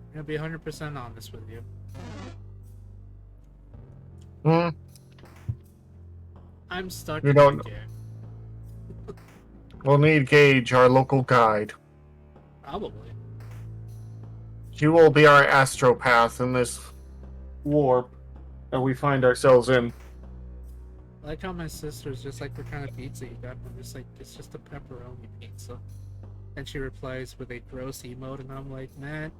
I'm gonna be 100% honest with you. Hmm. I'm stuck You in the don't. game. We'll need Gage, our local guide. Probably. He will be our astropath in this warp that we find ourselves in. I like how my sister's just like, what kind of pizza you got? I'm just like, it's just a pepperoni pizza. And she replies with a gross emote, and I'm like, man,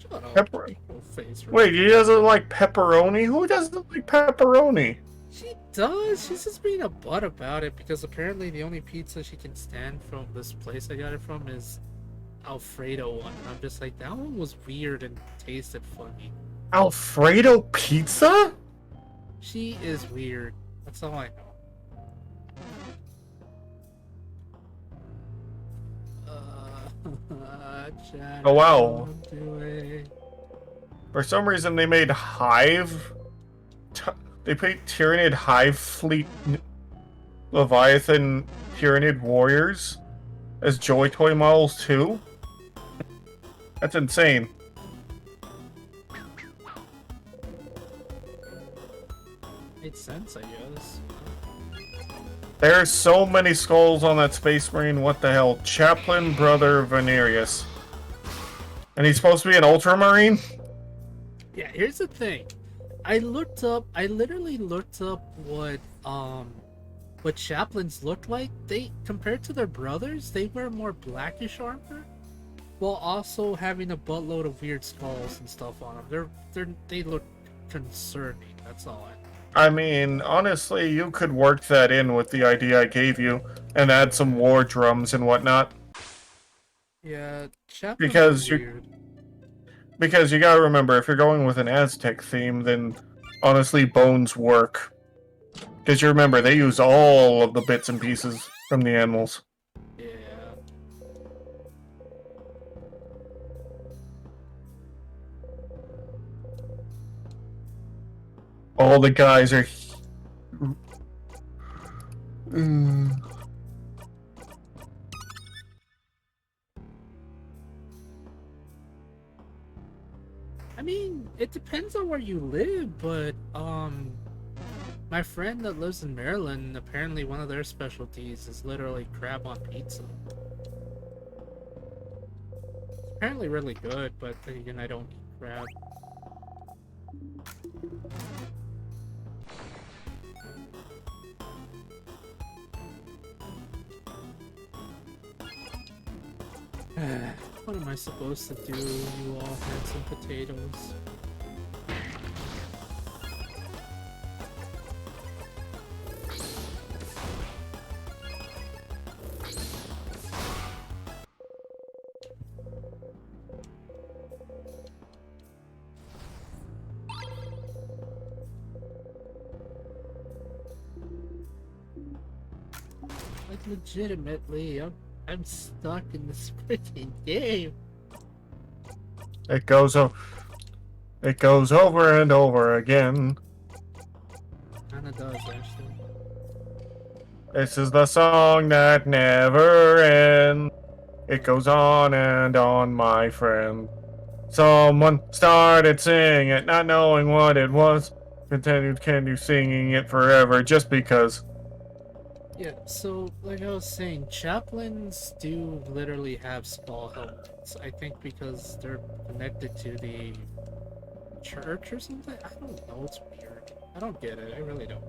shut up. Pepper. Go face Wait, he right. doesn't like pepperoni? Who doesn't like pepperoni? She does. She's just being a butt about it because apparently the only pizza she can stand from this place I got it from is Alfredo one. And I'm just like, that one was weird and tasted funny. Alfredo pizza? She is weird. That's all I know. Chat, Oh, wow. what I'm doing. For some reason, they made Hive. They put Tyranid Hive Fleet Leviathan Tyranid Warriors as Joy Toy models too. That's insane. Made sense, I guess. There's so many skulls on that Space Marine. What the hell? Chaplain Brother Venerius. And he's supposed to be an Ultramarine? Yeah, here's the thing. I literally looked up what chaplains looked like. They, compared to their brothers, they wear more blackish armor, while also having a buttload of weird skulls and stuff on them. They look concerning. That's all I mean, honestly, you could work that in with the idea I gave you and add some war drums and whatnot. Yeah, chaplains Because are weird. Because you gotta remember, if you're going with an Aztec theme, then honestly, bones work. Because you remember, they use all of the bits and pieces from the animals. Yeah. All the guys are... Mm. I mean, it depends on where you live, but my friend that lives in Maryland, apparently one of their specialties is literally crab on pizza. Apparently really good, but then again, I don't eat crab. What am I supposed to do, you all handsome potatoes? Like, legitimately, I'm stuck in this freaking game. It goes over and over again. Kinda does, actually. This is the song that never ends. It goes on and on, my friend. Someone started singing it, not knowing what it was. Continued singing it forever just because. Yeah, so like I was saying, chaplains do literally have skull helmets. I think because they're connected to the church or something. I don't know. It's weird. I don't get it. I really don't.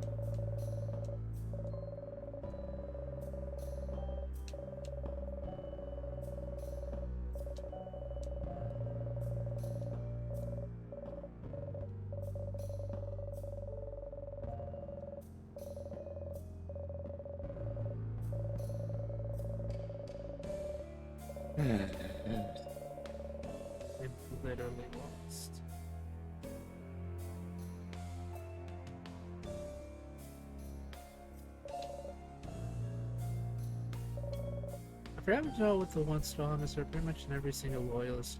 I'm literally lost. I forgot to know what the one strong is. They're pretty much in every single loyalist.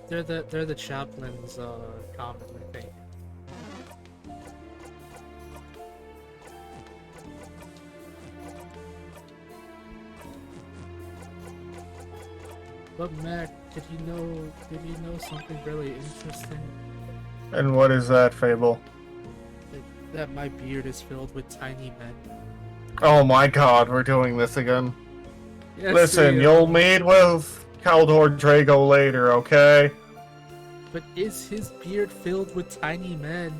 They're the chaplains common, I think. But Mac, did you know something really interesting? And what is that, Fable? Like, that my beard is filled with tiny men. Oh my god, we're doing this again. Yes, Listen, you'll meet with Caldor Drago later, okay? But is his beard filled with tiny men?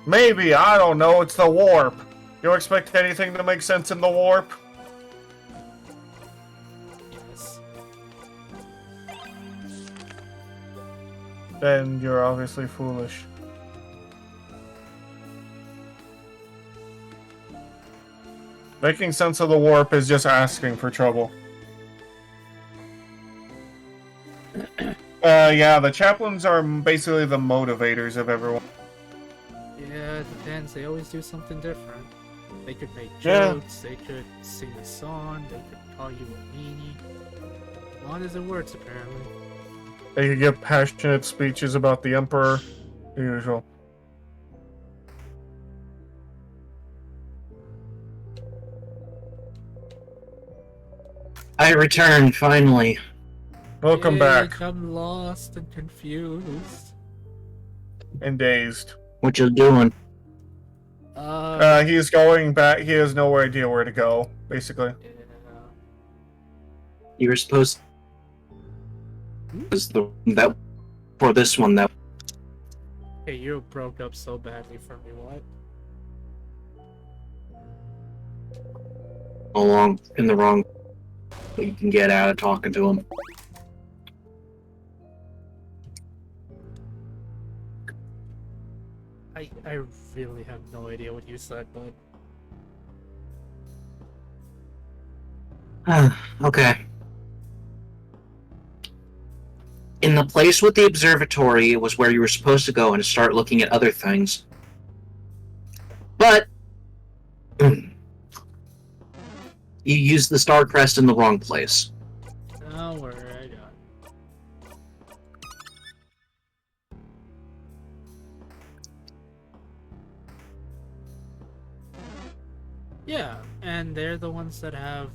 Maybe, I don't know, it's the warp. You expect anything to make sense in the warp? Yes. Then you're obviously foolish. Making sense of the warp is just asking for trouble. Yeah, the chaplains are basically the motivators of everyone. Yeah, it depends. They always do something different. They could make Yeah. jokes, they could sing a song, they could call you a meanie. Long as it works, apparently. They could give passionate speeches about the Emperor. The usual. I returned, finally. Welcome back. I'm lost and confused. And dazed. What you doing? He's going back. He has no idea where to go, basically. Yeah. You were supposed was that for this one that Hey, you broke up so badly for me, what? along in the wrong but you can get out of talking to him. I really have no idea what you said, but Okay. In the place with the observatory was where you were supposed to go and start looking at other things. But you used the star crest in the wrong place. don't worry, I got it. Yeah, and they're the ones that have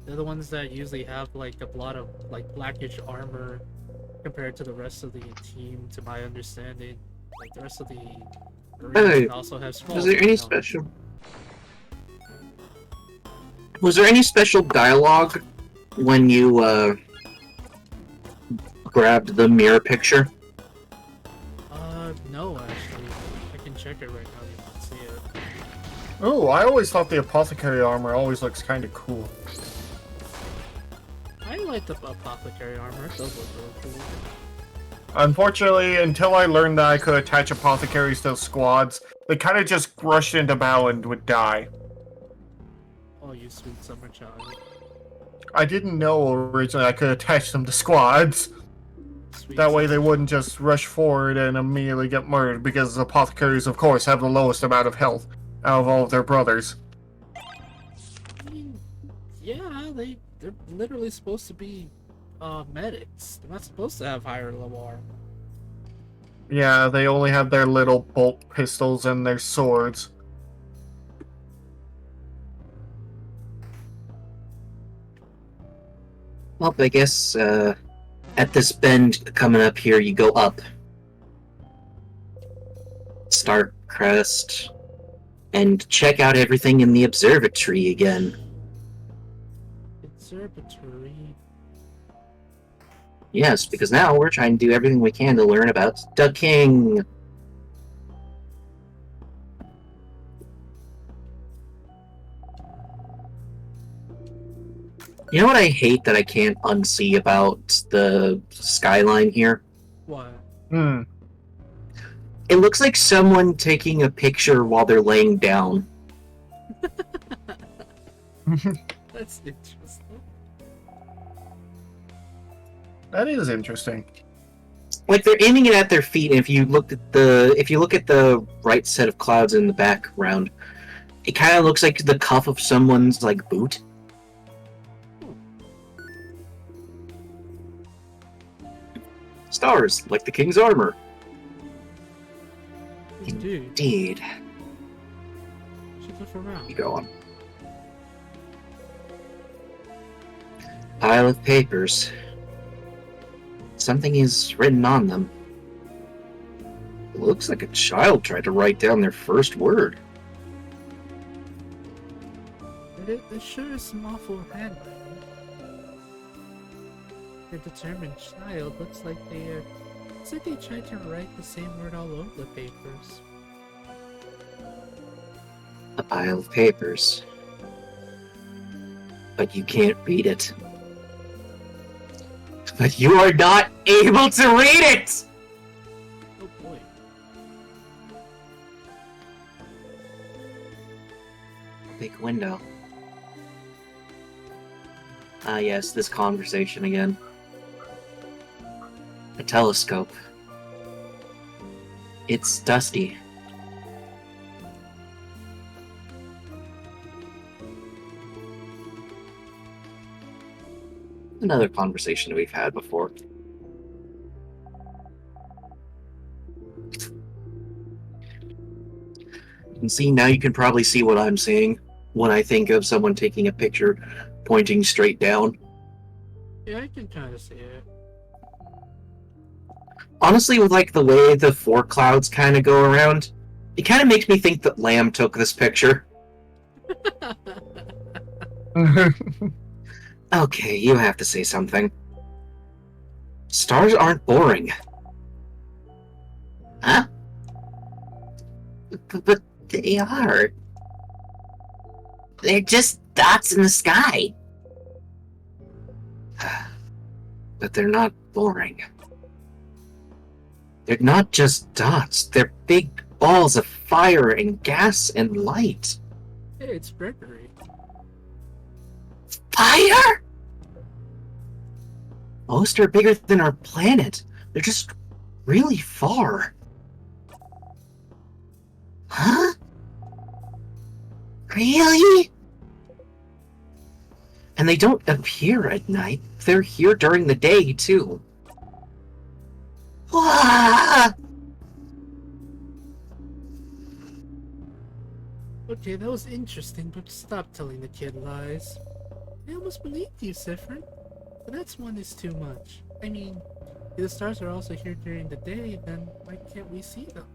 they're the ones that usually have like a lot of like blackish armor compared to the rest of the team, to my understanding. Like the rest of the Marines Hey, can also have skulls. Was there but any no. special? Was there any special dialogue when you grabbed the mirror picture? No, actually. I can check it right now if you want to see it. Oh, I always thought the apothecary armor always looks kind of cool. I like the apothecary armor. It does look really cool. Unfortunately, until I learned that I could attach apothecaries to squads, they kind of just rushed into battle and would die. Oh, you sweet summer child. I didn't know originally I could attach them to squads. Sweet That way summer they wouldn't just rush forward and immediately get murdered, because apothecaries, of course, have the lowest amount of health out of all of their brothers. I mean, yeah, they're literally supposed to be medics. They're not supposed to have higher level armor. Yeah, they only have their little bolt pistols and their swords. Well, I guess at this bend coming up here, you go up. Star Crest. And check out everything in the observatory again. Observatory. Yes, because now we're trying to do everything we can to learn about the king. You know what I hate that I can't unsee about the skyline here? What? Hmm. It looks like someone taking a picture while they're laying down. That's interesting. That is interesting. Like they're aiming it at their feet, and if you look at the right set of clouds in the background, it kind of looks like the cuff of someone's like boot. Stars, like the king's armor. Dude, Indeed. should look around. You go on. Pile of papers. Something is written on them. Looks like a child tried to write down their first word. It sure is some awful handwriting. The determined child looks like it's like they tried to write the same word all over the papers. A pile of papers. But you can't read it. But you are not able to read it! Oh boy. Big window. Ah yes, this conversation again. A telescope. It's dusty. Another conversation we've had before. And see, now you can probably see what I'm seeing when I think of someone taking a picture pointing straight down. Yeah, I can kind of see it. Honestly, with like the way the four clouds kind of go around, it kind of makes me think that Lamb took this picture. Okay, you have to say something. Stars aren't boring. Huh? But they are. They're just dots in the sky. But they're not boring. They're not just dots. They're big balls of fire and gas and light. Hey, it's Gregory. Fire? Most are bigger than our planet. They're just really far. Huh? Really? And they don't appear at night. They're here during the day, too. Wah! Okay, that was interesting, but stop telling the kid lies. I almost believed you, Sifrin. But that's one is too much. I mean, if the stars are also here during the day, then why can't we see them?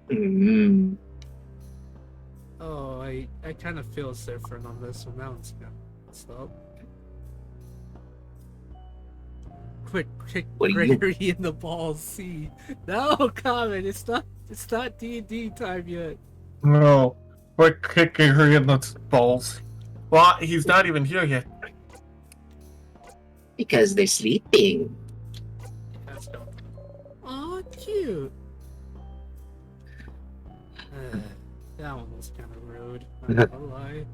Mm. Oh, I kind of feel Sifrin on this one. That one's gonna stop. Quick, What do you- Gregory in the balls. See, no comment. It's not D&D time yet. No. We're kicking her in the balls. Well, he's not even here yet. Because they're sleeping. Let's go. Aw, cute. That one was kind of rude. I'm not gonna lie.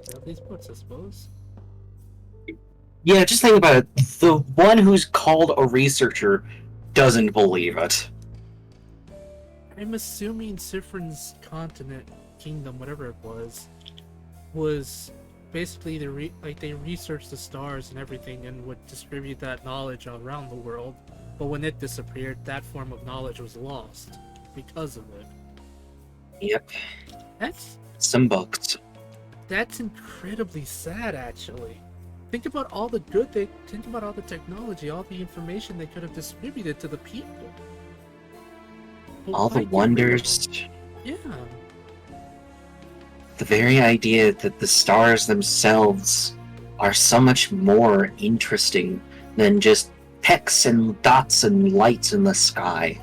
At least books, I suppose. Yeah, just think about it. The one who's called a researcher doesn't believe it. I'm assuming Sifrin's continent, kingdom, whatever it was basically they researched the stars and everything and would distribute that knowledge around the world. But when it disappeared, that form of knowledge was lost because of it. Yep. That's Some books. incredibly sad, actually. Think about all the technology, all the information they could have distributed to the people. But All why the get rid of wonders. them? Yeah. The very idea that the stars themselves are so much more interesting than just pecks and dots and lights in the sky.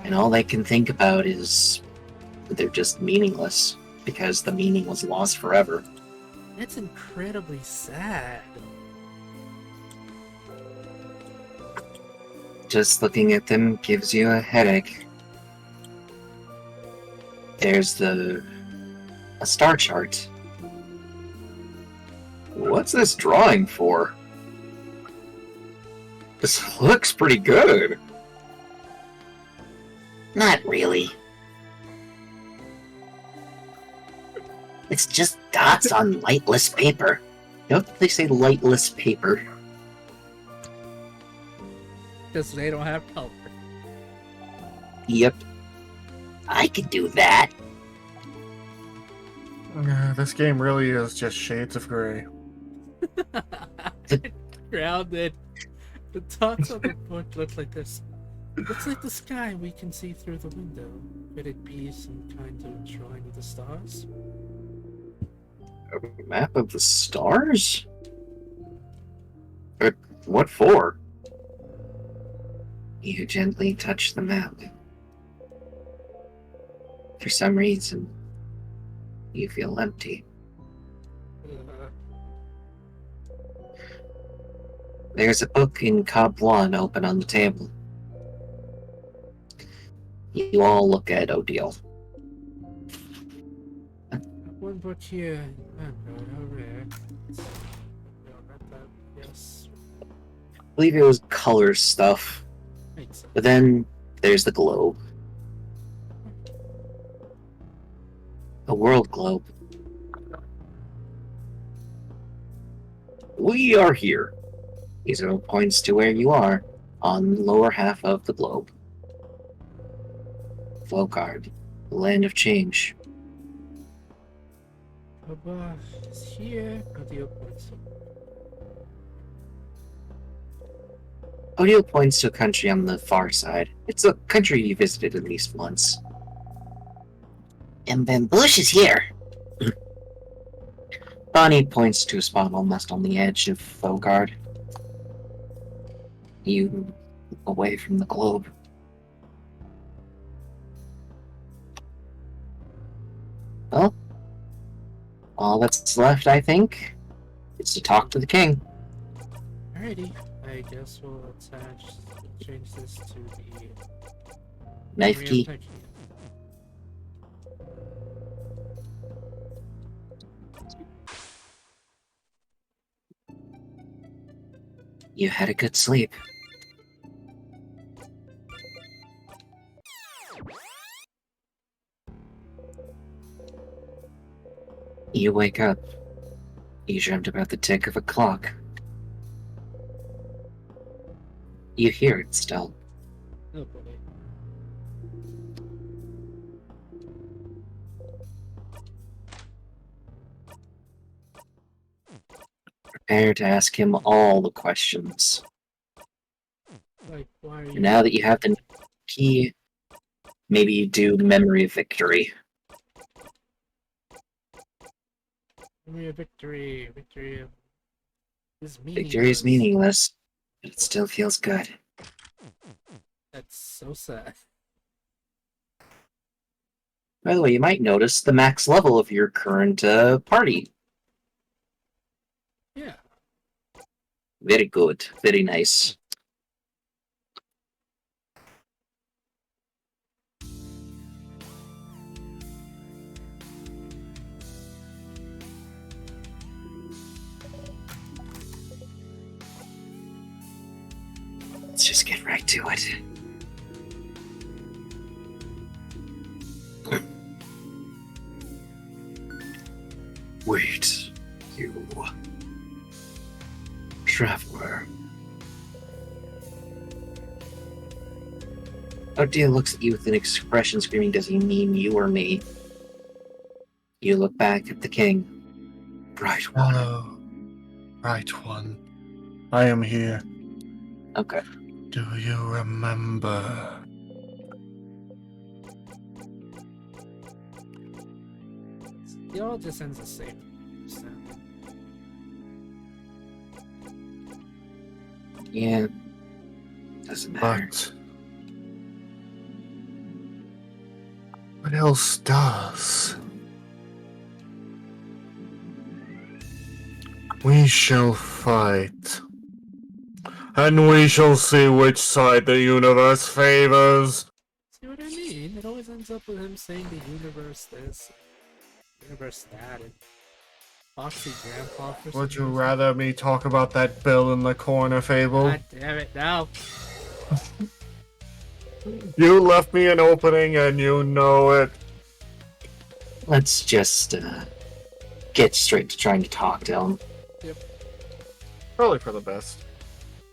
And all they can think about is that they're just meaningless because the meaning was lost forever. That's incredibly sad. Just looking at them gives you a headache. There's a star chart. What's this drawing for? This looks pretty good. Not really. It's just dots on lightless paper. Note that they say lightless paper. Because they don't have color. Yep. I could do that. This game really is just shades of gray. Grounded. The dots on the book look like this. Looks like the sky we can see through the window. Could it be some kind of shrine of the stars? A map of the stars? But what for? You gently touch the map. For some reason, you feel empty. There's a book in Cob 1 open on the table. You all look at Odile. One book here. Oh god, how rare. Read that. Yes. I believe it was color stuff. Makes sense. But then there's the globe. A world globe. We are here. These are points to where you are on the lower half of the globe. Flowcard, the land of change. Above is here. Audio points. Odile points to a country on the far side. It's a country you visited at least once. And then Bush is here. Bonnie points to a spot almost on the edge of Flowcard. You away from the globe. Well, all that's left, I think, is to talk to the king. Alrighty. I guess we'll change this to the Knife key. You had a good sleep. You wake up. You dreamt about the tick of a clock. You hear it still. Oh boy. Prepare to ask him all the questions. Like, why are you? Now that you have the key, maybe you do Memory of Victory. Memory of victory. Victory of is meaningless. Victory is meaningless, but it still feels good. That's so sad. By the way, you might notice the max level of your current party. Yeah. Very good. Very nice. Let's just get right to it. Wait, you traveler. Odile looks at you with an expression screaming, does he mean you or me? You look back at the king. Bright one. Hello, right one. I am here. Okay. Do you remember? It all just ends the same. So, Yeah. Doesn't matter. But what else does? We shall fight. And we shall see which side the universe favors. see what I mean? It always ends up with him saying the universe this, universe that, and Foxy Grandpa for some Would you reason. rather me talk about that bill in the corner, Fable? God damn it, now. You left me an opening and you know it. Let's just get straight to trying to talk to him. Probably for the best.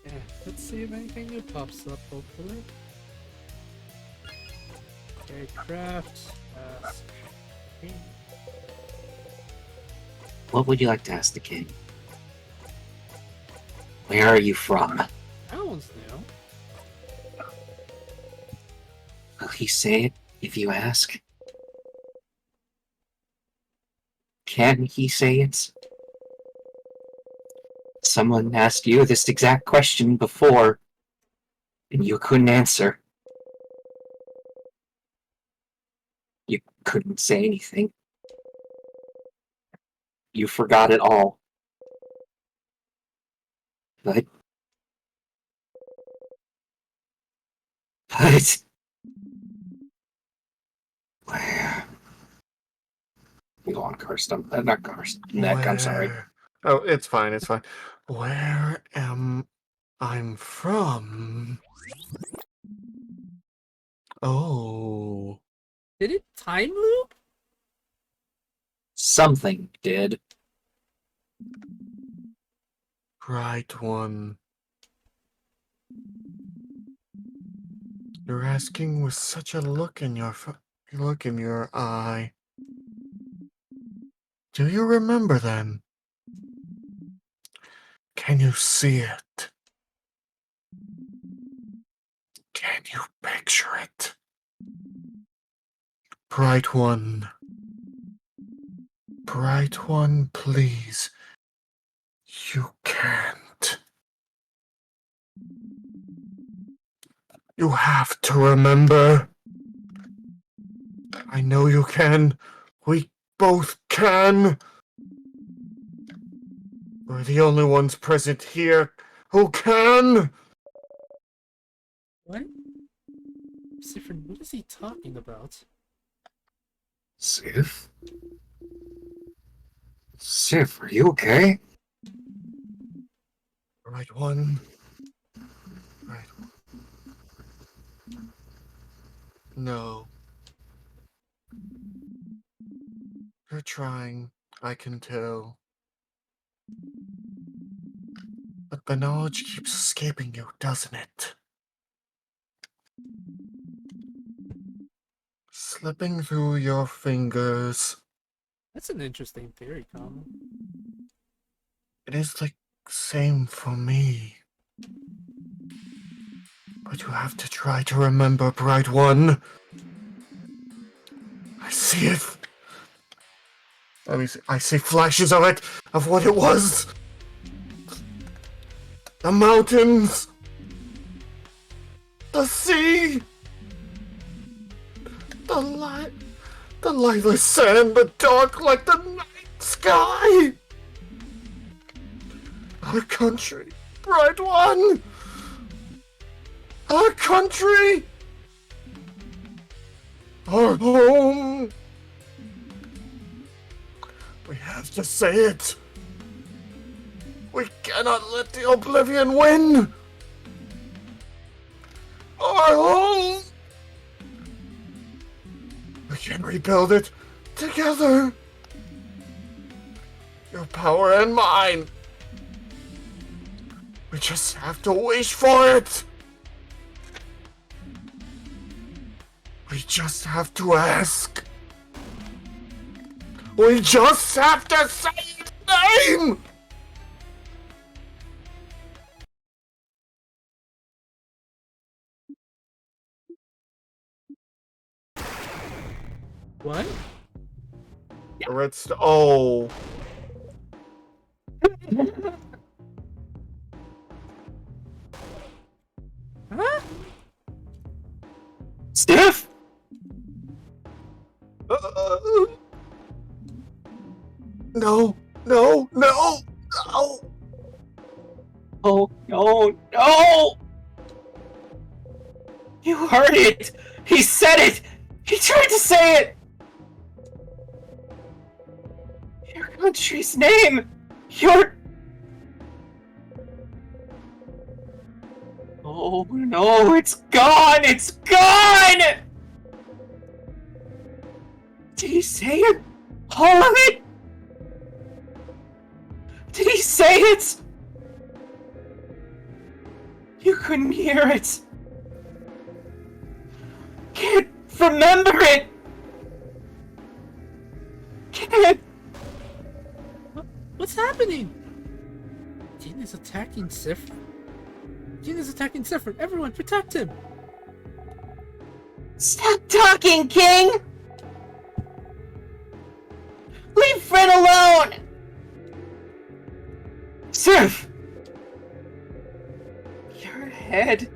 Yeah, let's see if anything new pops up, hopefully. Okay, craft, What would you like to ask the king? Where are you from? That one's new. Will he say it if you ask? Can he say it? Someone asked you this exact question before, and you couldn't answer. You couldn't say anything. You forgot it all. But... Where? Go on, Karsten. Not Karsten. Neck, I'm sorry. Oh, it's fine, it's fine. Where am I from? Oh. Did it time loop? Something did. Right one. You're asking with such a look in your eye. Do you remember then? Can you see it? Can you picture it? Bright one. Bright one, please. You can't. You have to remember. I know you can. We both can. We're the only ones present here who can. What? Sifrin, what is he talking about? Sif? Sif, are you okay? Right one. Right. No. You're trying, I can tell. But the knowledge keeps escaping you, doesn't it? Slipping through your fingers. That's an interesting theory, Kama. It is the same for me. But you have to try to remember, Bright One. I see it. I see flashes of it, of what it was. The mountains. The sea. The lightless sand, the dark like the night sky. Our country, Bright One. Our country. Our home. We have to say it. We cannot let the Oblivion win. Our home. We can rebuild it together. Your power and mine. We just have to wish for it. We just have to ask. We just have to say its name! What? Oh. Huh? Steph? No, no, no, no! Oh, no, no! You heard it! He said it! He tried to say it! Your country's name! Your... Oh no, it's gone! It's gone! Did he say it? All of it? Did he say it? You couldn't hear it. Can't remember it. Can't. happening? Jin is attacking Sifrin? Jin is attacking Sifrin. Everyone, protect him! Stop talking, King! Leave Fred alone! Sif! Your head,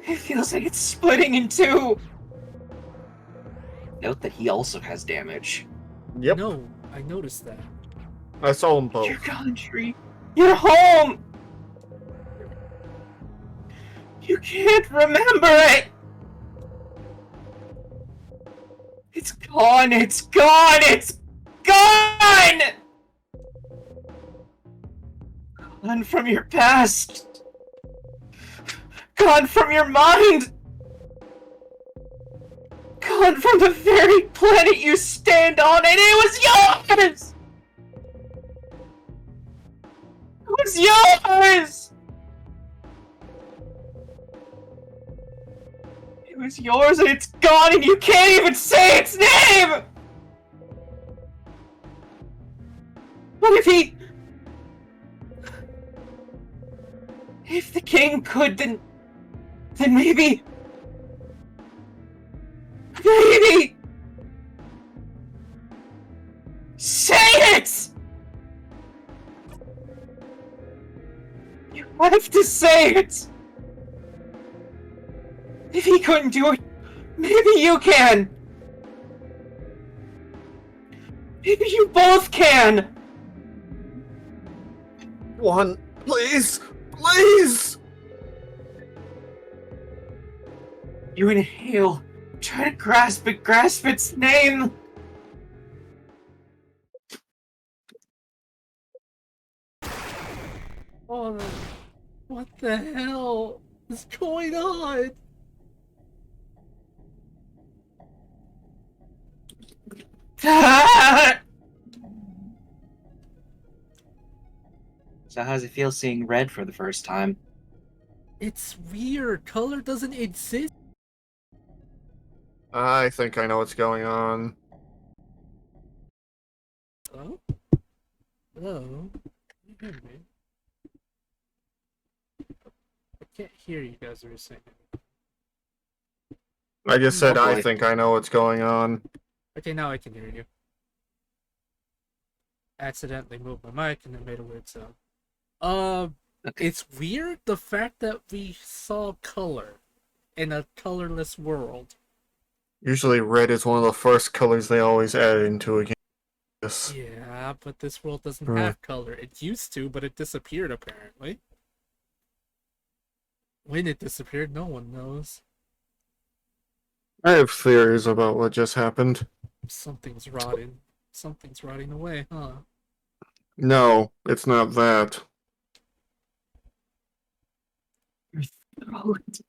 it feels like it's splitting in two. Note that he also has damage. Yep, No, I noticed that. I saw them both. Your country, your home! You can't remember it! It's gone, it's gone, it's gone! Gone from your past. Gone from your mind. Gone from the very planet you stand on, and it was yours! It was yours! It was yours and it's gone and you can't even say its name! What if he... If the king could, then maybe... Maybe... Say it! You have to say it! If he couldn't do it, maybe you can! Maybe you both can! One, please! Please! You inhale. Try to grasp its name! Oh, what the hell is going on? So how does it feel seeing red for the first time? It's weird. Color doesn't exist. I think I know what's going on. Oh? Hello? Can you hear me? I can't hear you guys are saying. I just said Oh, I boy. think I know what's going on. Okay, now I can hear you. Accidentally moved my mic and it made a weird sound. Okay. It's weird the fact that we saw color in a colorless world. Usually red is one of the first colors they always add into a game. Yes. Yeah, but this world doesn't Hmm. have color. It used to, but it disappeared apparently. When it disappeared, no one knows. I have theories about what just happened. Something's rotting. Something's rotting away, huh? No, it's not that. Throat.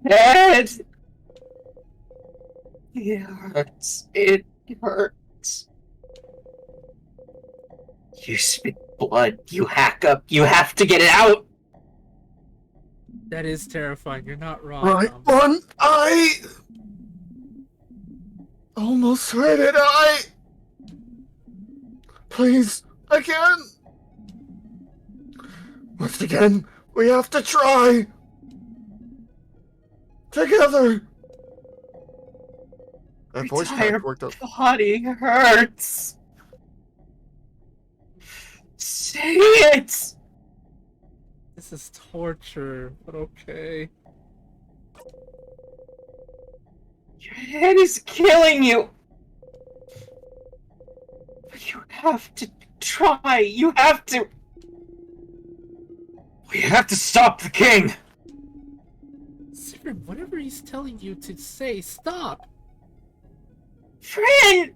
Head! It hurts. It hurts. You spit blood. You hack up. You have to get it out! That is terrifying. You're not wrong. Right one eye! Almost read it, eye! Please, again! Once again, we have to try! Together! That My voice entire crack worked out. body hurts. Say it! This is torture, but okay. Your head is killing you. But you have to try. You have to. We have to stop the king. Sifrin, whatever he's telling you to say, stop! Friend!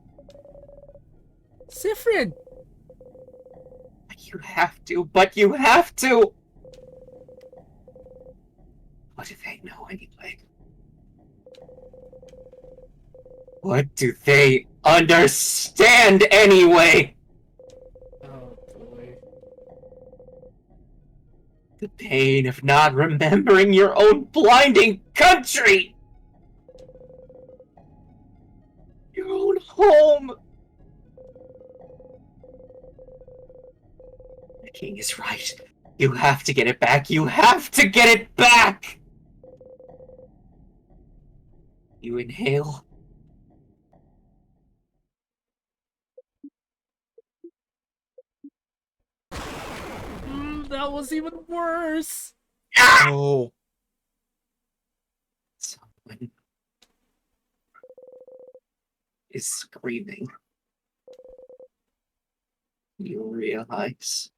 Sifrin! You have to, but you have to. What do they know anyway? What do they understand anyway? Oh boy. The pain of not remembering your own blinding country! The king is right. You have to get it back. You have to get it back! You inhale. That was even worse. Oh. Someone is screaming. You realize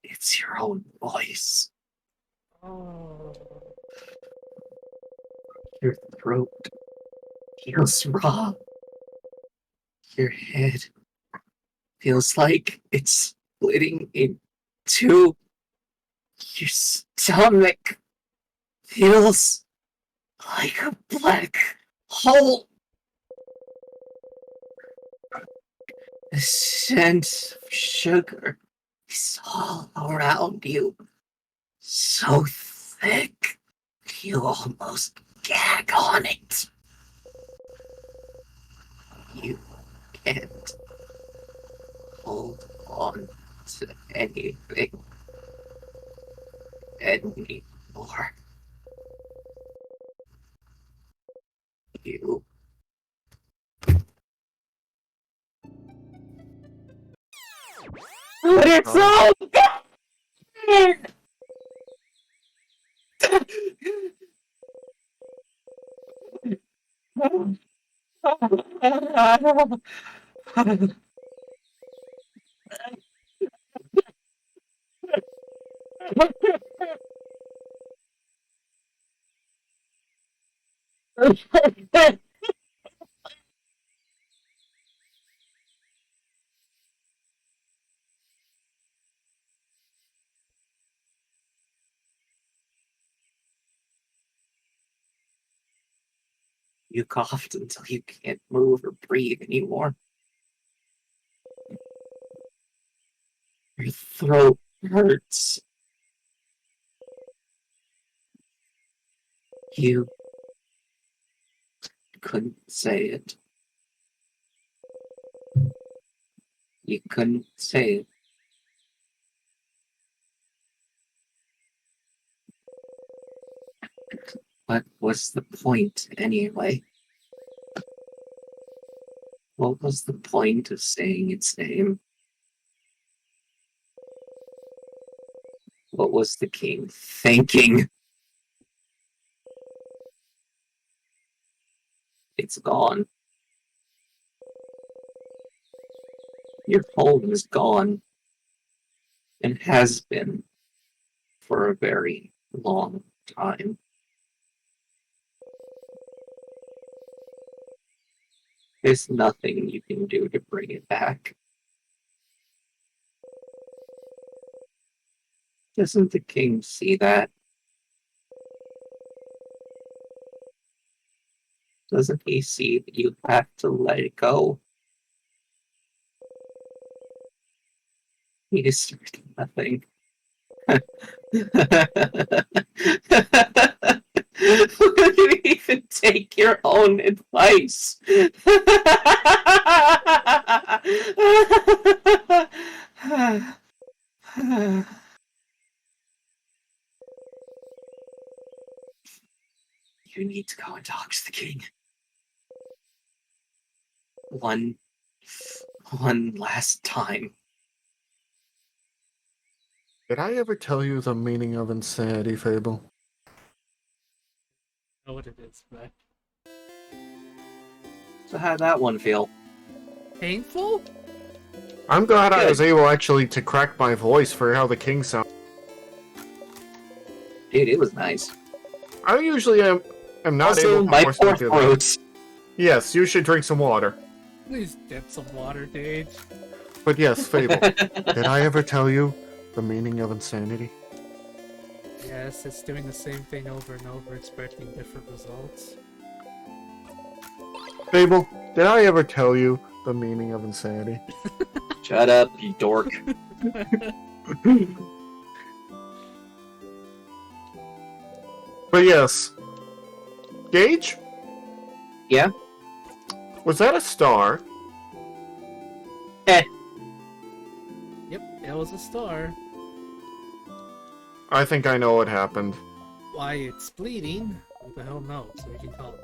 it's your own voice. Oh. Your throat feels raw. Your head feels like it's splitting in two. Your stomach feels like a black hole. The scent of sugar is all around you. So thick, you almost gag on it. You can't hold on to anything anymore. You but it's all good! You coughed until you can't move or breathe anymore. Your throat hurts. You couldn't say it. You couldn't say it. What was the point, anyway? What was the point of saying its name? What was the king thinking? It's gone. Your home is gone, and has been for a very long time. There's nothing you can do to bring it back. Doesn't the king see that? Doesn't he see that you have to let it go? He is nothing. Will you even take your own advice? You need to go and talk to the king. One last time. Did I ever tell you the meaning of insanity, Fable? I know what it is, but So how'd that one feel? painful? I'm glad I Good. was able actually to crack my voice for how the king sounds. Dude, it was nice. I usually am not Also, able to my force me poor to. throat. Yes, you should drink some water. Please dip some water, Dage. But yes, Fable. Did I ever tell you the meaning of insanity? Yes, it's doing the same thing over and over, expecting different results. Fable, did I ever tell you the meaning of insanity? Shut up, you dork. But yes. Gage? Yeah? Was that a star? It was a star. I think I know what happened. Why it's bleeding? Who the hell knows? We can tell.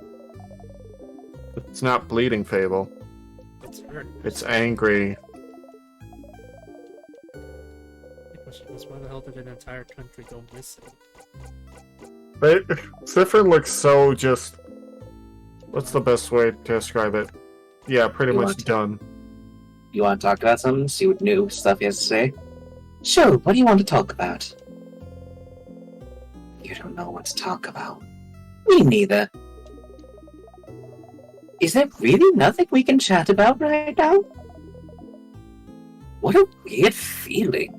It's not bleeding, Fable. It's hurt. It's angry. The question was, why the hell did an entire country go missing? But Sifrin looks so just... What's the best way to describe it? Yeah, pretty You much want to- done. You want to talk about something? See what new stuff he has to say? Sure, what do you want to talk about? You don't know what to talk about. Me neither. Is there really nothing we can chat about right now? What a weird feeling.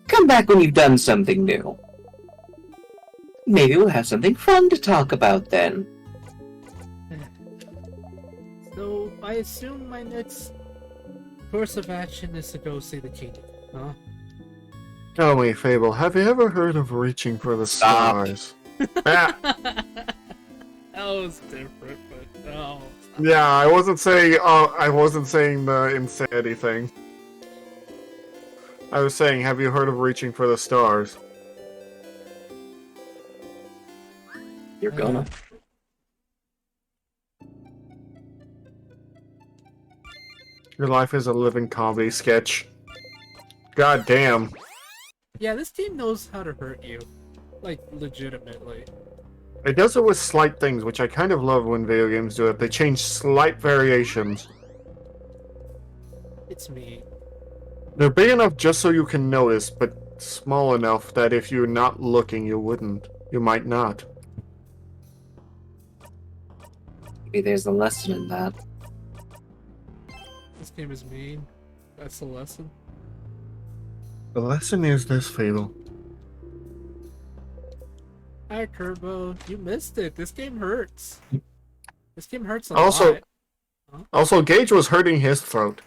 Come back when you've done something new. Maybe we'll have something fun to talk about then. So, I assume my next course of action is to go see the king, huh? Tell me, Fable, have you ever heard of reaching for the Stop. stars? Ah, That was different, but no. yeah, I wasn't saying the insanity thing. I was saying, have you heard of reaching for the stars? You're gonna. Your life is a living comedy sketch. God damn. Yeah, this team knows how to hurt you. Like, legitimately. It does it with slight things, which I kind of love when video games do it. They change slight variations. It's me. They're big enough just so you can notice, but small enough that if you're not looking, you wouldn't. You might not. Maybe there's a lesson in that. This game is mean. That's the lesson. The lesson is this, Fable. Alright, Kerbo, you missed it. This game hurts. This game hurts a Also- lot. Also, Gage was hurting his throat.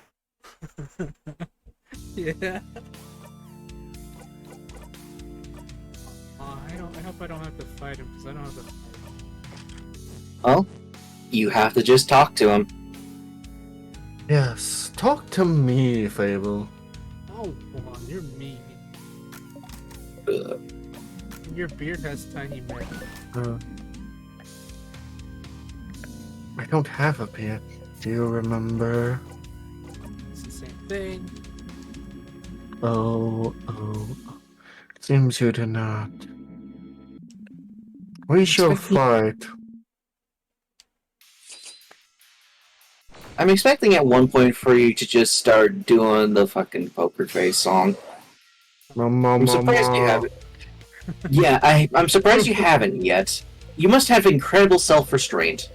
Yeah. I hope I don't have to fight him, because I don't have to fight him. Well, you have to just talk to him. Yes, talk to me, Fable. Oh, hold on, you're mean. Ugh. Your beard has tiny men. I don't have a beard. Do you remember? It's the same thing. Oh. Seems you do not. We shall fight. I'm expecting at one point for you to just start doing the fucking poker face song. I'm surprised you haven't. Yeah, I'm surprised you haven't yet. You must have incredible self-restraint.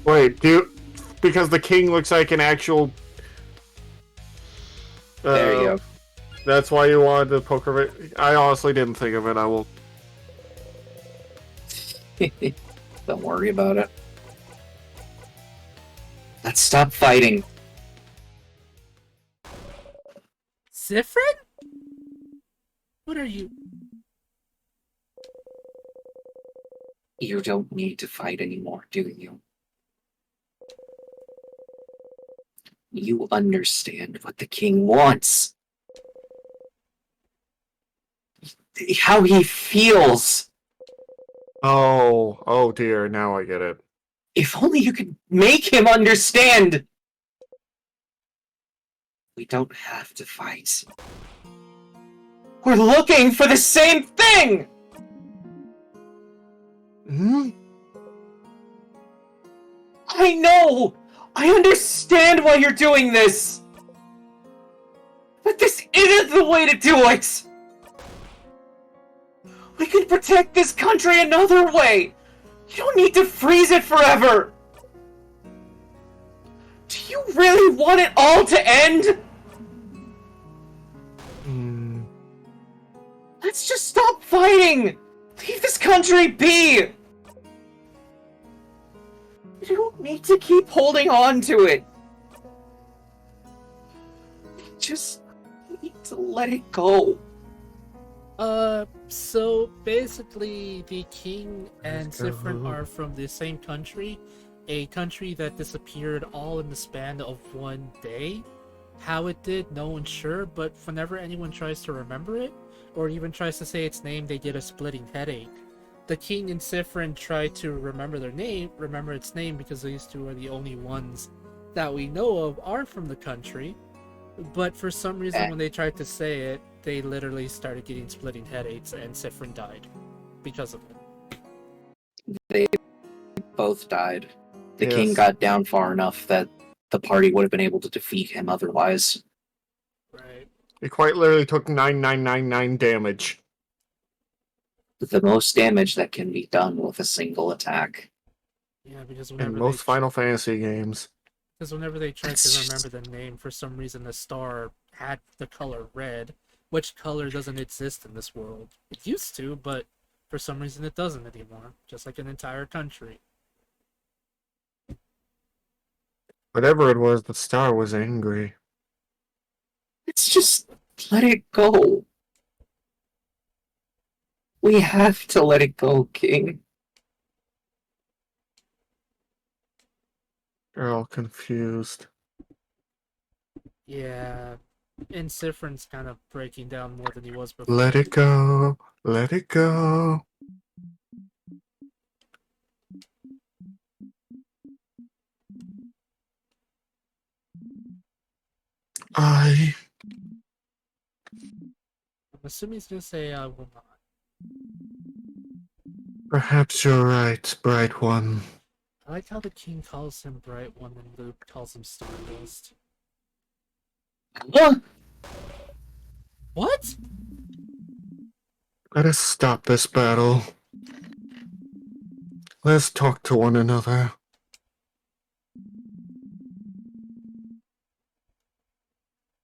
Wait, because the king looks like an actual... There you That's why you wanted the poker face? I honestly didn't think of it, I will... go. Don't worry about it. Let's stop fighting. Sifrin? What are you? You don't need to fight anymore, do you? You understand what the king wants. How he feels. Oh dear, now I get it. If only you could make him understand. We don't have to fight. We're looking for the same thing! Hmm? I know! I understand why you're doing this! But this isn't the way to do it! We can protect this country another way! You don't need to freeze it forever! Do you really want it all to end? Hmm. Let's just stop fighting! Leave this country be! You don't need to keep holding on to it. You just need to let it go. So basically the king and Let's go. Sifrin are from the same country, a country that disappeared all in the span of one day. How it did, no one's sure, but whenever anyone tries to remember it, or even tries to say its name, they get a splitting headache. The king and Sifrin try to remember its name, because these two are the only ones that we know of are from the country. But for some reason, when they tried to say it, they literally started getting splitting headaches, and Sifrin died because of it. They both died. The Yes. king got down far enough that the party would have been able to defeat him otherwise. Right. It quite literally took 9999 damage. The most damage that can be done with a single attack. Yeah, because In whenever most Final Fantasy games. because whenever they tried It's to just- remember the name, for some reason the star had the color red, which color doesn't exist in this world. It used to, but for some reason it doesn't anymore. Just like an entire country. Whatever it was, the star was angry. It's just let it go. We have to let it go, King. They're all confused. Yeah, and Sifrin's kind of breaking down more than he was before. Let it go. Let it go. I'm assuming he's gonna say I will not. Perhaps you're right, Bright One. I like how the king calls him Bright One and Luke calls him Stardust. What? Let us stop this battle. Let's talk to one another.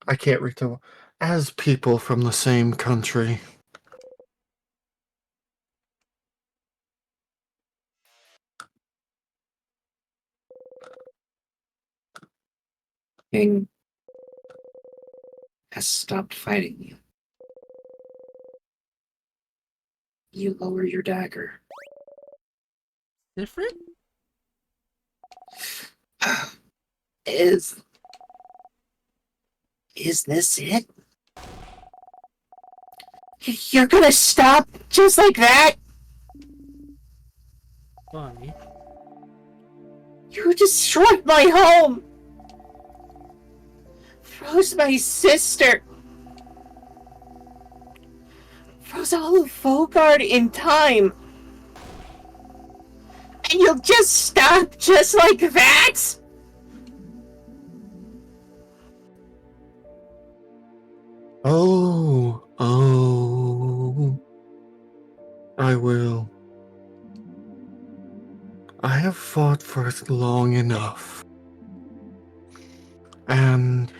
I can't read them. As people from the same country. King has stopped fighting you. You lower your dagger. Different? Is this it? You're gonna stop just like that? Funny. You destroyed my home! Froze my sister! Froze all of Fogard in time! And you'll just stop just like that? Oh. I will. I have fought for it long enough. And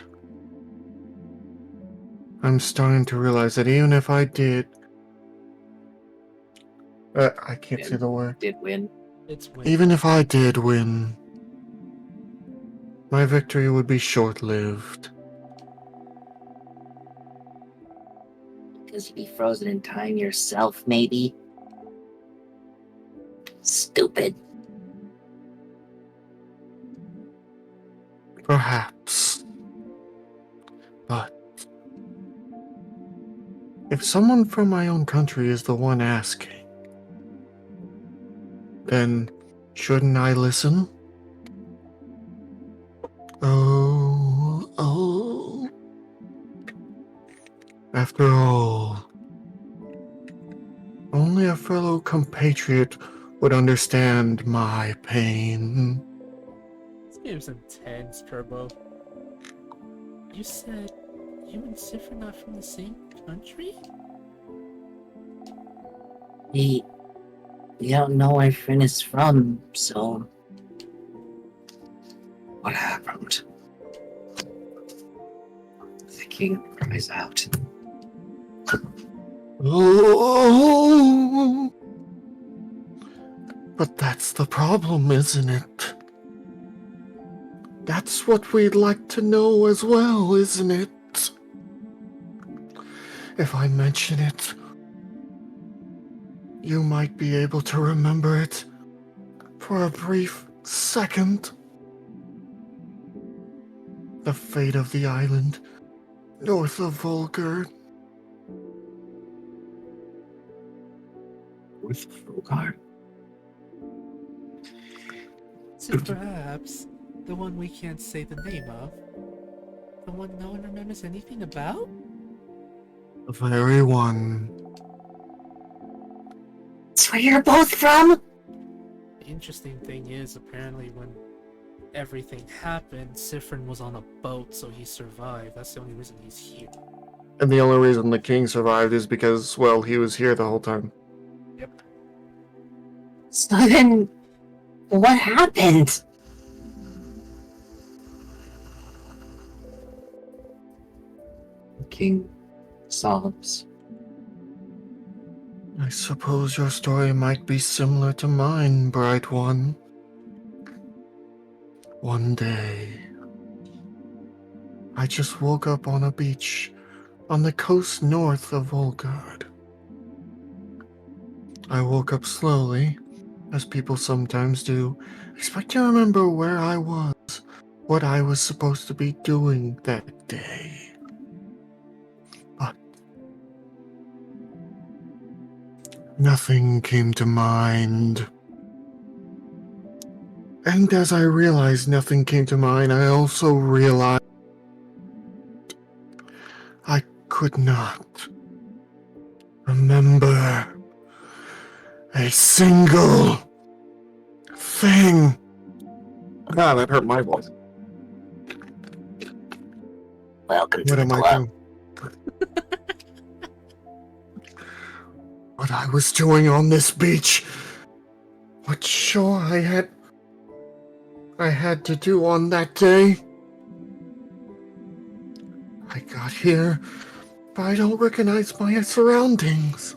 I'm starting to realize that even if I did... I can't say the word. Did win. It's win. Even if I did win, my victory would be short-lived. Because you'd be frozen in time yourself, maybe. Stupid. Perhaps. But if someone from my own country is the one asking, then shouldn't I listen? Oh. After all, only a fellow compatriot would understand my pain. This game's intense, Turbo. You said you and Sif are not from the same country? We don't know where Finn is from, so... What happened? The king cries out. Oh. But that's the problem, isn't it? That's what we'd like to know as well, isn't it? If I mention it, you might be able to remember it for a brief Second, the fate of the island north of Volgard. With Fulgar. So perhaps the one we can't say the name of, the one no one remembers anything about? The very one. That's where you're both from? The interesting thing is, apparently, when everything happened, Sifrin was on a boat, so he survived. That's the only reason he's here. And the only reason the king survived is because, well, he was here the whole time. Yep. So then, what happened? The king sobs. I suppose your story might be similar to mine, bright one. One day, I just woke up on a beach on the coast north of Volgard. I woke up slowly, as people sometimes do, expecting to remember where I was, what I was supposed to be doing that day. But nothing came to mind. And as I realized nothing came to mind, I also realized I could not remember a single thing. Ah, that hurt my voice. Welcome to What the am I club. doing? What I was doing on this beach. What chore I had to do on that day. I got here, but I don't recognize my surroundings.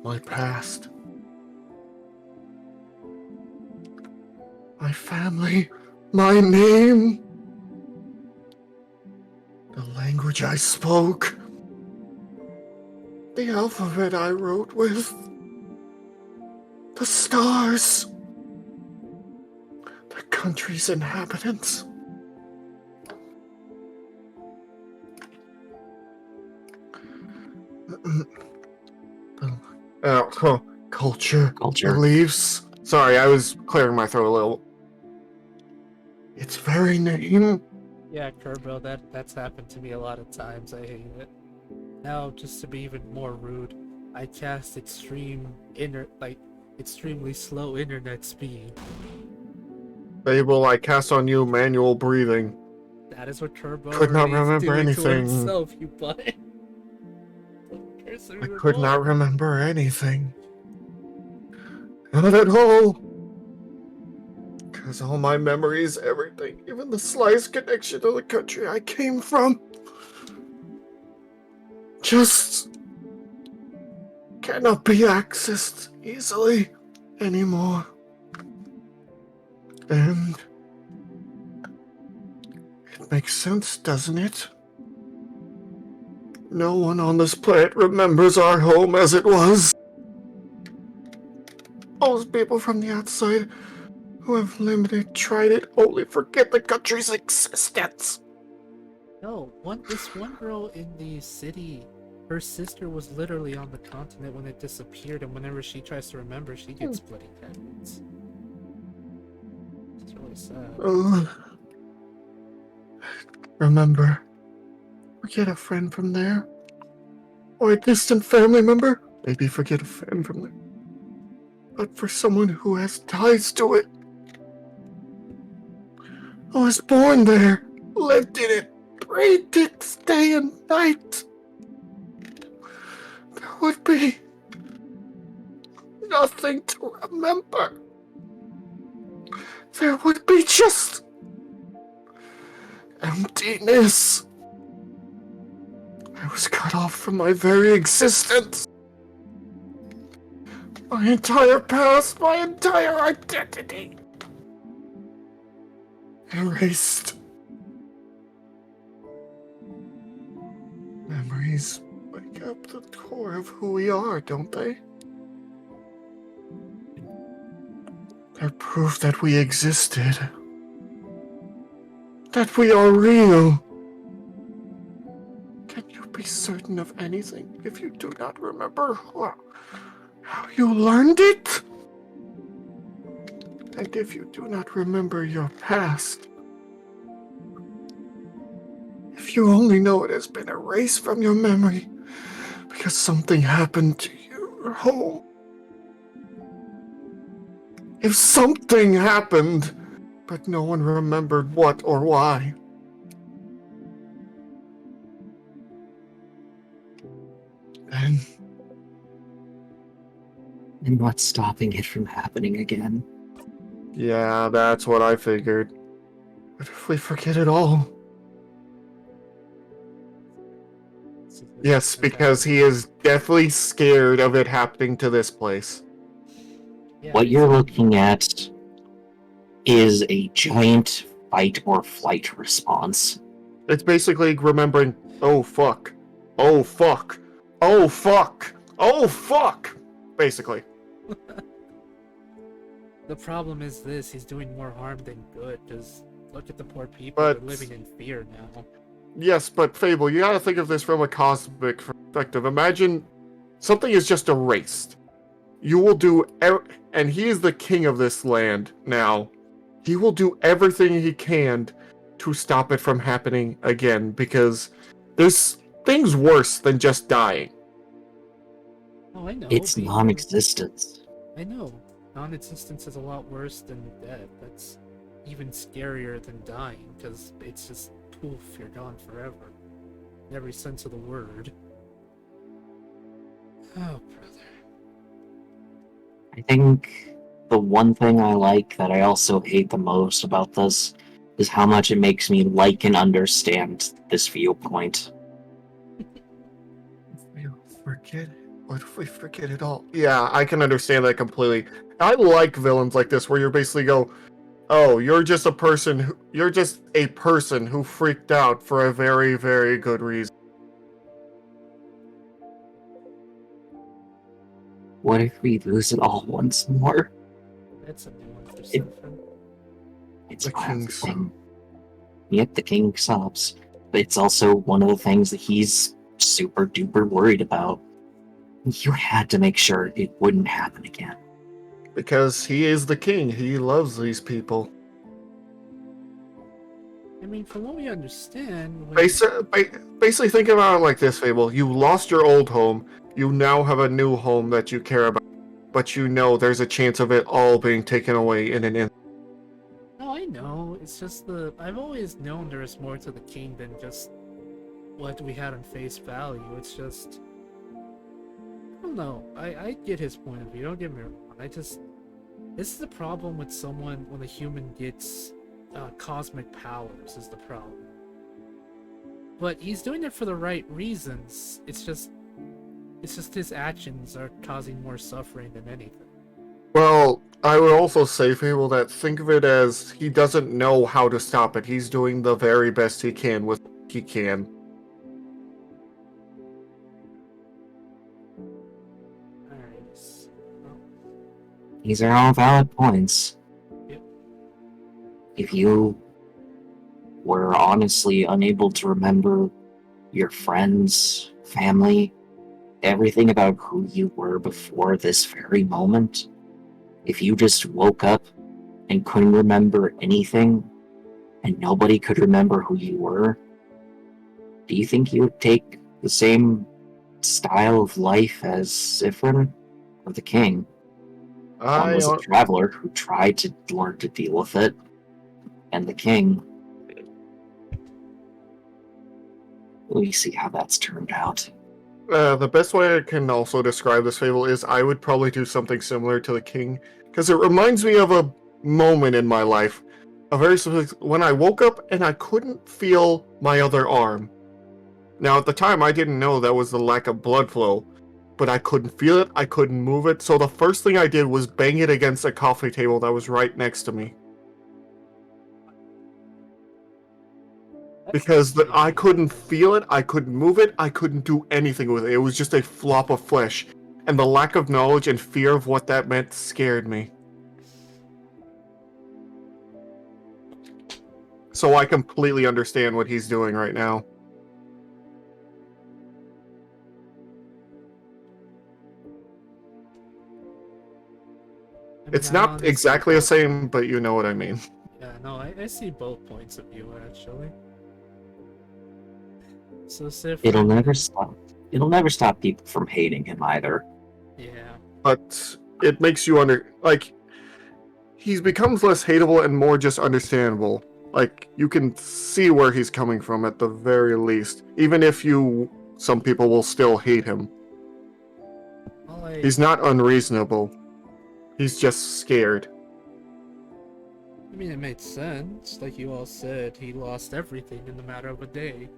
My past. My family. My name. The language I spoke. The alphabet I wrote with. The stars. The country's inhabitants. Culture. Culture. Beliefs. Sorry, I was clearing my throat a little. Its very name. Yeah, Kerbo, that's happened to me a lot of times. I hate it. Now, just to be even more rude, I cast extremely slow internet speed. Fable, I cast on you manual breathing. That is what Kerbo Could not already is remember doing to anything. himself, you butt. Don't curse him I even could not more. remember anything. Not at all. Because all my memories, everything, even the slightest connection to the country I came from, just cannot be accessed easily anymore. And it makes sense, doesn't it? No one on this planet remembers our home as it was. Most people from the outside who have tried it only forget the country's existence. No, this one girl in the city, her sister was literally on the continent when it disappeared, and whenever she tries to remember, she gets bloody headaches. It's really sad. Remember, forget a friend from there, or a distant family member. Maybe forget a friend from there. But for someone who has ties to it, who was born there, lived in it, breathed it day and night, there would be nothing to remember. There would be just emptiness. I was cut off from my very existence. My entire past, my entire identity. Erased. Memories wake up the core of who we are, don't they? They're proof that we existed. That we are real. Can you be certain of anything if you do not remember how you learned it? And if you do not remember your past, if you only know it has been erased from your memory because something happened to your home, if something happened, but no one remembered what or why, then And what's stopping it from happening again? yeah, that's what I figured. But if we forget it all? Yes, because he is deathly scared of it happening to this place. Yeah, What you're looking at is a giant fight or flight response. It's basically remembering, oh fuck, oh fuck, oh fuck, oh fuck, basically. The problem is this: he's doing more harm than good. Just look at the poor people; But- they're living in fear now. Yes, but Fable, you gotta think of this from a cosmic perspective. Imagine something is just erased. You will do, and he is the king of this land now. He will do everything he can to stop it from happening again, because there's things worse than just dying. Oh, I know. It's being- non-existence. I know. Non-existence is a lot worse than death. That's even scarier than dying, because it's just poof, you're gone forever. In every sense of the word. Oh, brother. I think the one thing I like that I also hate the most about this is how much it makes me like and understand this viewpoint. We forget it. What if we forget it all? Yeah, I can understand that completely. I like villains like this where you basically go, "Oh, you're just a person who freaked out for a very, very good reason." What if we lose it all once more? That's a new one for Stefan. It's The part of king the thing. Yep, the king sobs. But it's also one of the things that he's super duper worried about. You had to make sure it wouldn't happen again. Because he is the king. He loves these people. I mean, from what we understand, when... Basically, think about it like this, Fable. You lost your old home. You now have a new home that you care about. But you know there's a chance of it all being taken away in an instant. No, I know. It's just the... I've always known there is more to the king than just what we had on face value. It's just... I don't know. I get his point of view. Don't get me wrong. This is the problem with someone when a human gets cosmic powers is the problem. But he's doing it for the right reasons. It's just his actions are causing more suffering than anything. Well, I would also say, Fable, that think of it as he doesn't know how to stop it. He's doing the very best he can with what he can. Alright. So, These are all valid points. Yep. If you were honestly unable to remember your friends, family, everything about who you were before this very moment, if you just woke up and couldn't remember anything, and nobody could remember who you were, do you think you would take the same style of life as Sifrin or the king? One was a traveler who tried to learn to deal with it, and the king. We see how that's turned out. The best way I can also describe this, Fable, is I would probably do something similar to the king, because it reminds me of a moment in my life, a very specific, when I woke up and I couldn't feel my other arm. Now, at the time, I didn't know that was the lack of blood flow, but I couldn't feel it, I couldn't move it, so the first thing I did was bang it against a coffee table that was right next to me. Because I couldn't feel it, I couldn't move it, I couldn't do anything with it. It was just a flop of flesh. And the lack of knowledge and fear of what that meant scared me. So I completely understand what he's doing right now. I mean, It's I not honestly exactly the don't. same, but you know what I mean. Yeah, no, I see both points of view actually. So It'll different. never stop. It'll never stop people from hating him either. Yeah. But it makes you like he becomes less hateable and more just understandable. Like you can see where he's coming from at the very least, even if some people will still hate him. Well, like, He's not unreasonable. He's just scared. I mean, it made sense. Like you all said, he lost everything in the matter of a day.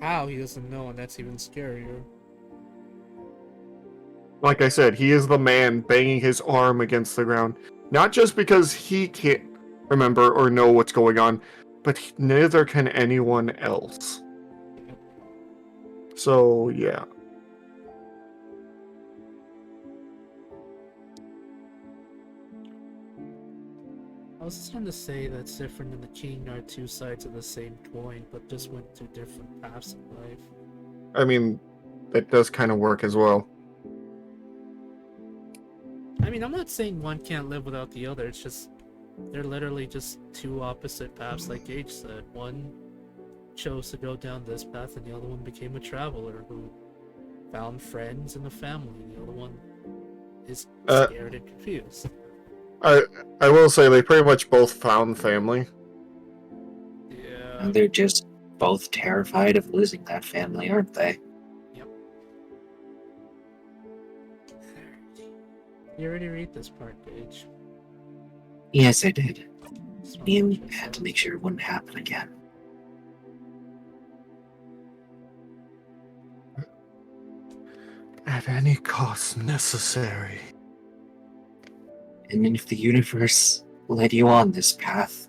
How, he doesn't know, and that's even scarier. Like I said, he is the man banging his arm against the ground. Not just because he can't remember or know what's going on, but neither can anyone else. So, yeah. I was just trying to say that's different and the king are two sides of the same coin, but just went through different paths in life. I mean, that does kind of work as well. I mean, I'm not saying one can't live without the other, it's just they're literally just two opposite paths, like Gage said. One chose to go down this path, and the other one became a traveler who found friends and a family. The other one is Uh, scared and confused. I I will say they pretty much both found family. Yeah. And they're just both terrified of losing that family, aren't they? Yep. You already read this part, Gage. Yes, I did. Just wanna You watch your had to steps. make sure it wouldn't happen again. At any cost necessary. And then if the universe led you on this path,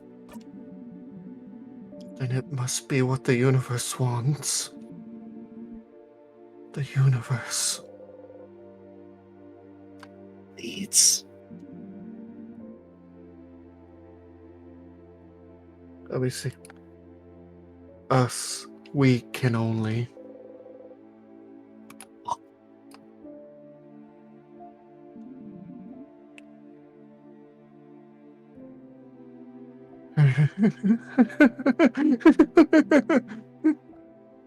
Then it must be what the universe wants. The universe. leads. Let me see. Us, we can only.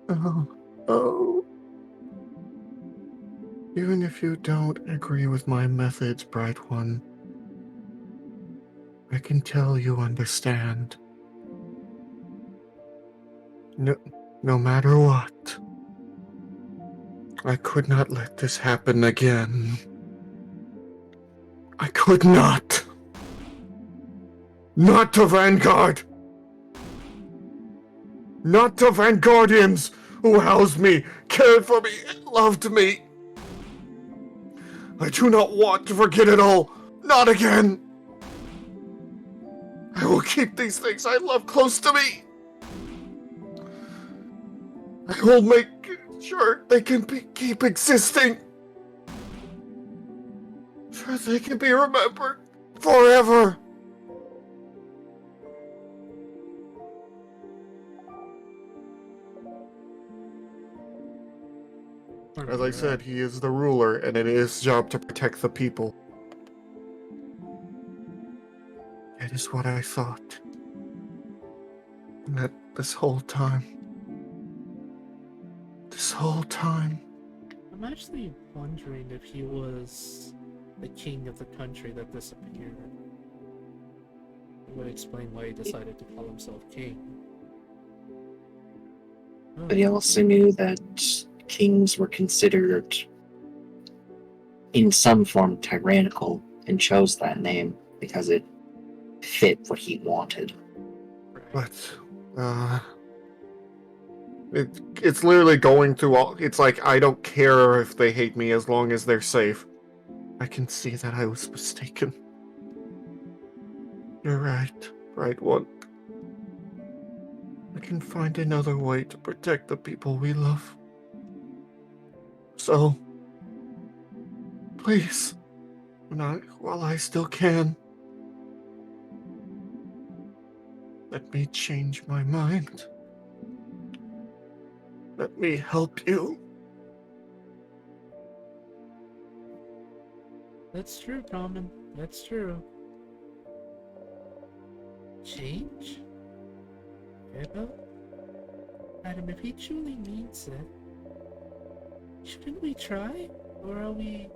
Oh, oh. Even if you don't agree with my methods, Bright One, I can tell you understand. No matter what, I could not let this happen again. I could not. Not to Vanguard. Not to Vanguardians who housed me, cared for me, and loved me. I do not want to forget it all. Not again. I will keep these things I love close to me. I will make sure they can keep existing. Sure they can be remembered forever. As I said, he is the ruler, and it is his job to protect the people. It is what I thought. And that this whole time. I'm actually wondering if he was the king of the country that disappeared. It would explain why he decided to call himself king. Oh, But he also knew that kings were considered in some form tyrannical and chose that name because it fit what he wanted. right. But, it's literally going through all. It's like, I don't care if they hate me as long as they're safe. I can see that I was mistaken. You're right, Right One. I can find another way to protect the people we love. So, please, while I still can, Let me change my mind. Let me help you. That's true, Common. That's true. Change? Fable? Adam, if he truly means it, shouldn't we try? Or are we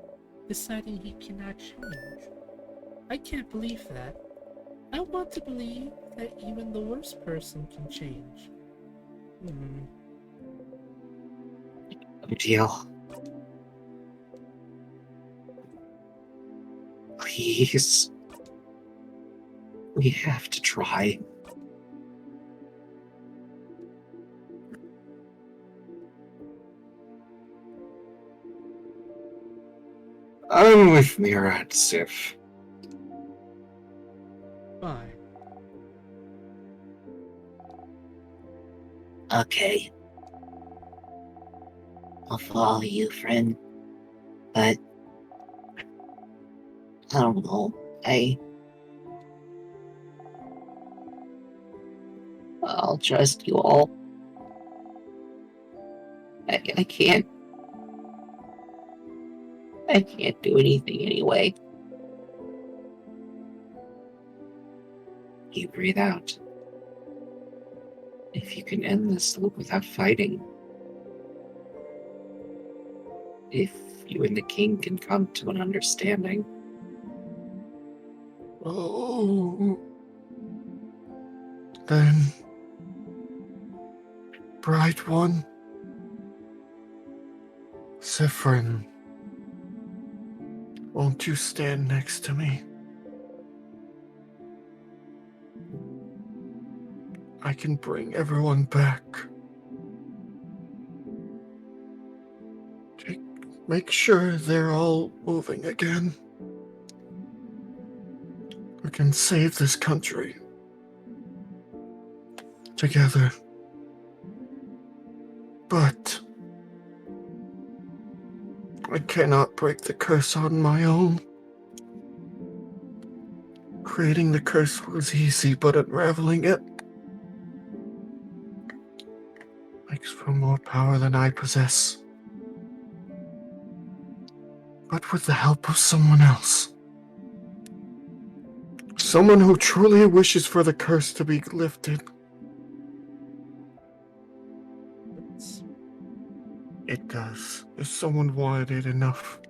deciding he cannot change? I can't believe that. I want to believe that even the worst person can change. No deal. Please. We have to try. I'm with Mira and Sif. Fine. Okay. I'll follow you, friend. But I don't know. I'll trust you all. I can't. I can't do anything anyway. You breathe out. If you can end this loop without fighting. If you and the king can come to an understanding. Oh. Then, Bright One, Siffrin, won't you stand next to me? I can bring everyone back. Make sure they're all moving again. We can save this country. Together. But I cannot break the curse on my own. Creating the curse was easy, but unraveling it makes for more power than I possess. But with the help of someone else. Someone who truly wishes for the curse to be lifted. It does. If someone wanted it enough.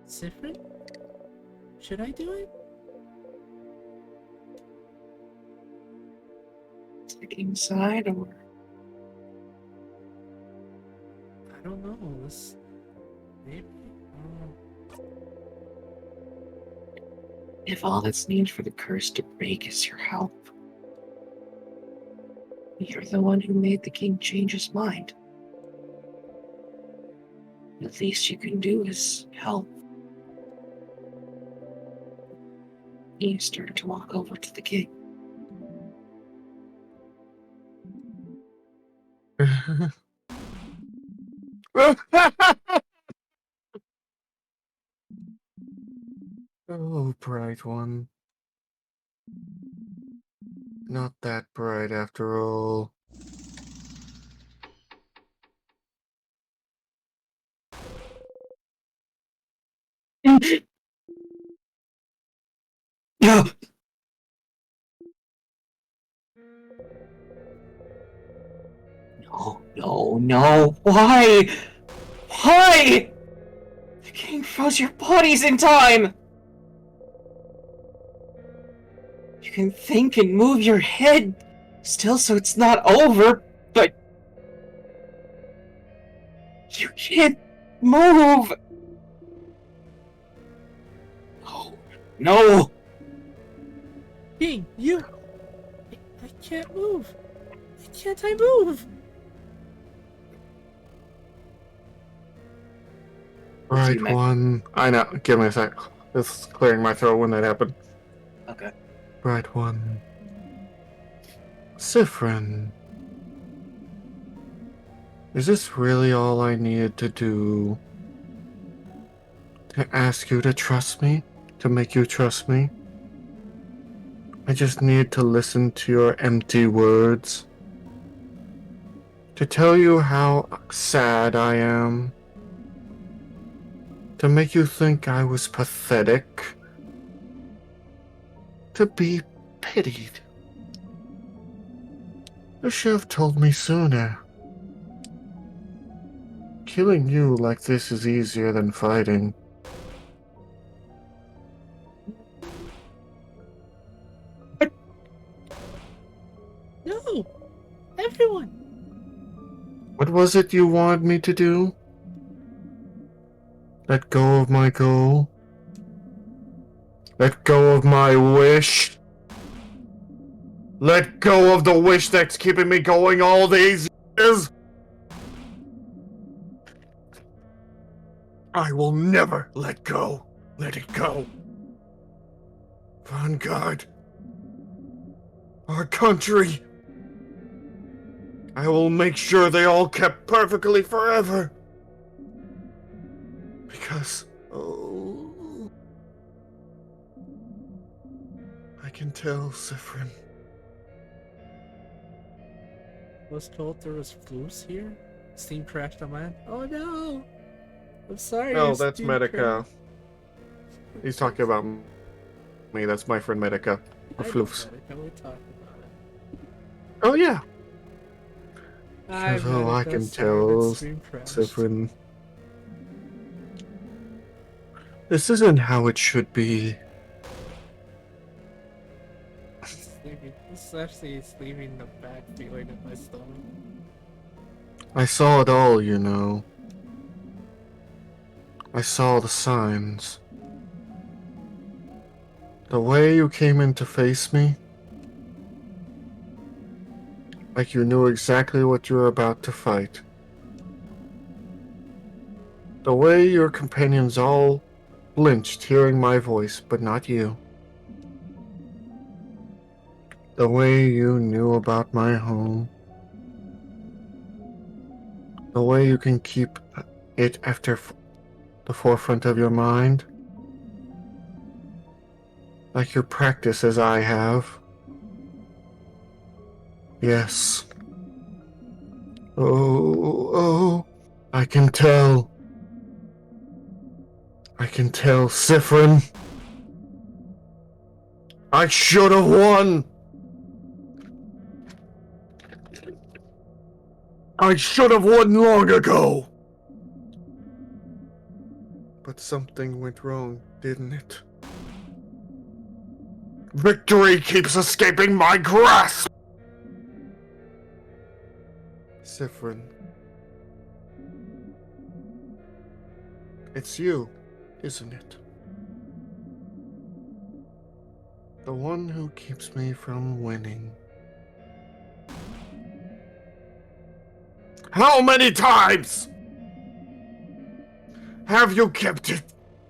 Siffrin? Should I do it? Taking side or I don't know. Maybe. if all that's needed for the curse to break is your help. You're the one who made the king change his mind. The least you can do is help. You started to walk over to the king. Oh, Bright One. Not that bright after all. No! No. Why? Why? The king froze your bodies in time! You can think and move your head still so it's not over, but you can't move! No! King, you! I can't move! Why can't I move? Bright One. I know. Give me a sec. This is clearing my throat when that happened. Okay. Bright One. Siffrin. Is this really all I needed to do? To ask you to trust me? To make you trust me? I just need to listen to your empty words. To tell you how sad I am. To make you think I was pathetic. To be pitied. You should have told me sooner. Killing you like this is easier than fighting. No! Everyone! What was it you wanted me to do? Let go of my goal? Let go of my wish? Let go of the wish that's keeping me going all these years? I will never let go. Let it go. Vanguard. Our country. I will make sure they all kept perfectly forever. Because, oh, I can tell, Sifrin. Was told there was floofs here? Steam crashed on mine? Oh no! I'm sorry. No, your that's Steam Medica. crashed. He's talking about me. That's my friend Medica. The I know floofs. Medica, we talked about it. Oh, yeah. Hi, So I Medica, can sorry that tell, stream crashed. Sifrin. This isn't how it should be. This is actually leaving the bad feeling in my stomach. I saw it all, you know. I saw the signs. The way you came in to face me. Like you knew exactly what you were about to fight. The way your companions all blinched hearing my voice, but not you. The way you knew about my home. The way you can keep it after the forefront of your mind. Like your practice as I have. Yes. Oh, I can tell. I can tell, Sifrin. I should have won. I should have won long ago. But something went wrong, didn't it? Victory keeps escaping my grasp! Sifrin. It's you, isn't it? The one who keeps me from winning. How many times have you kept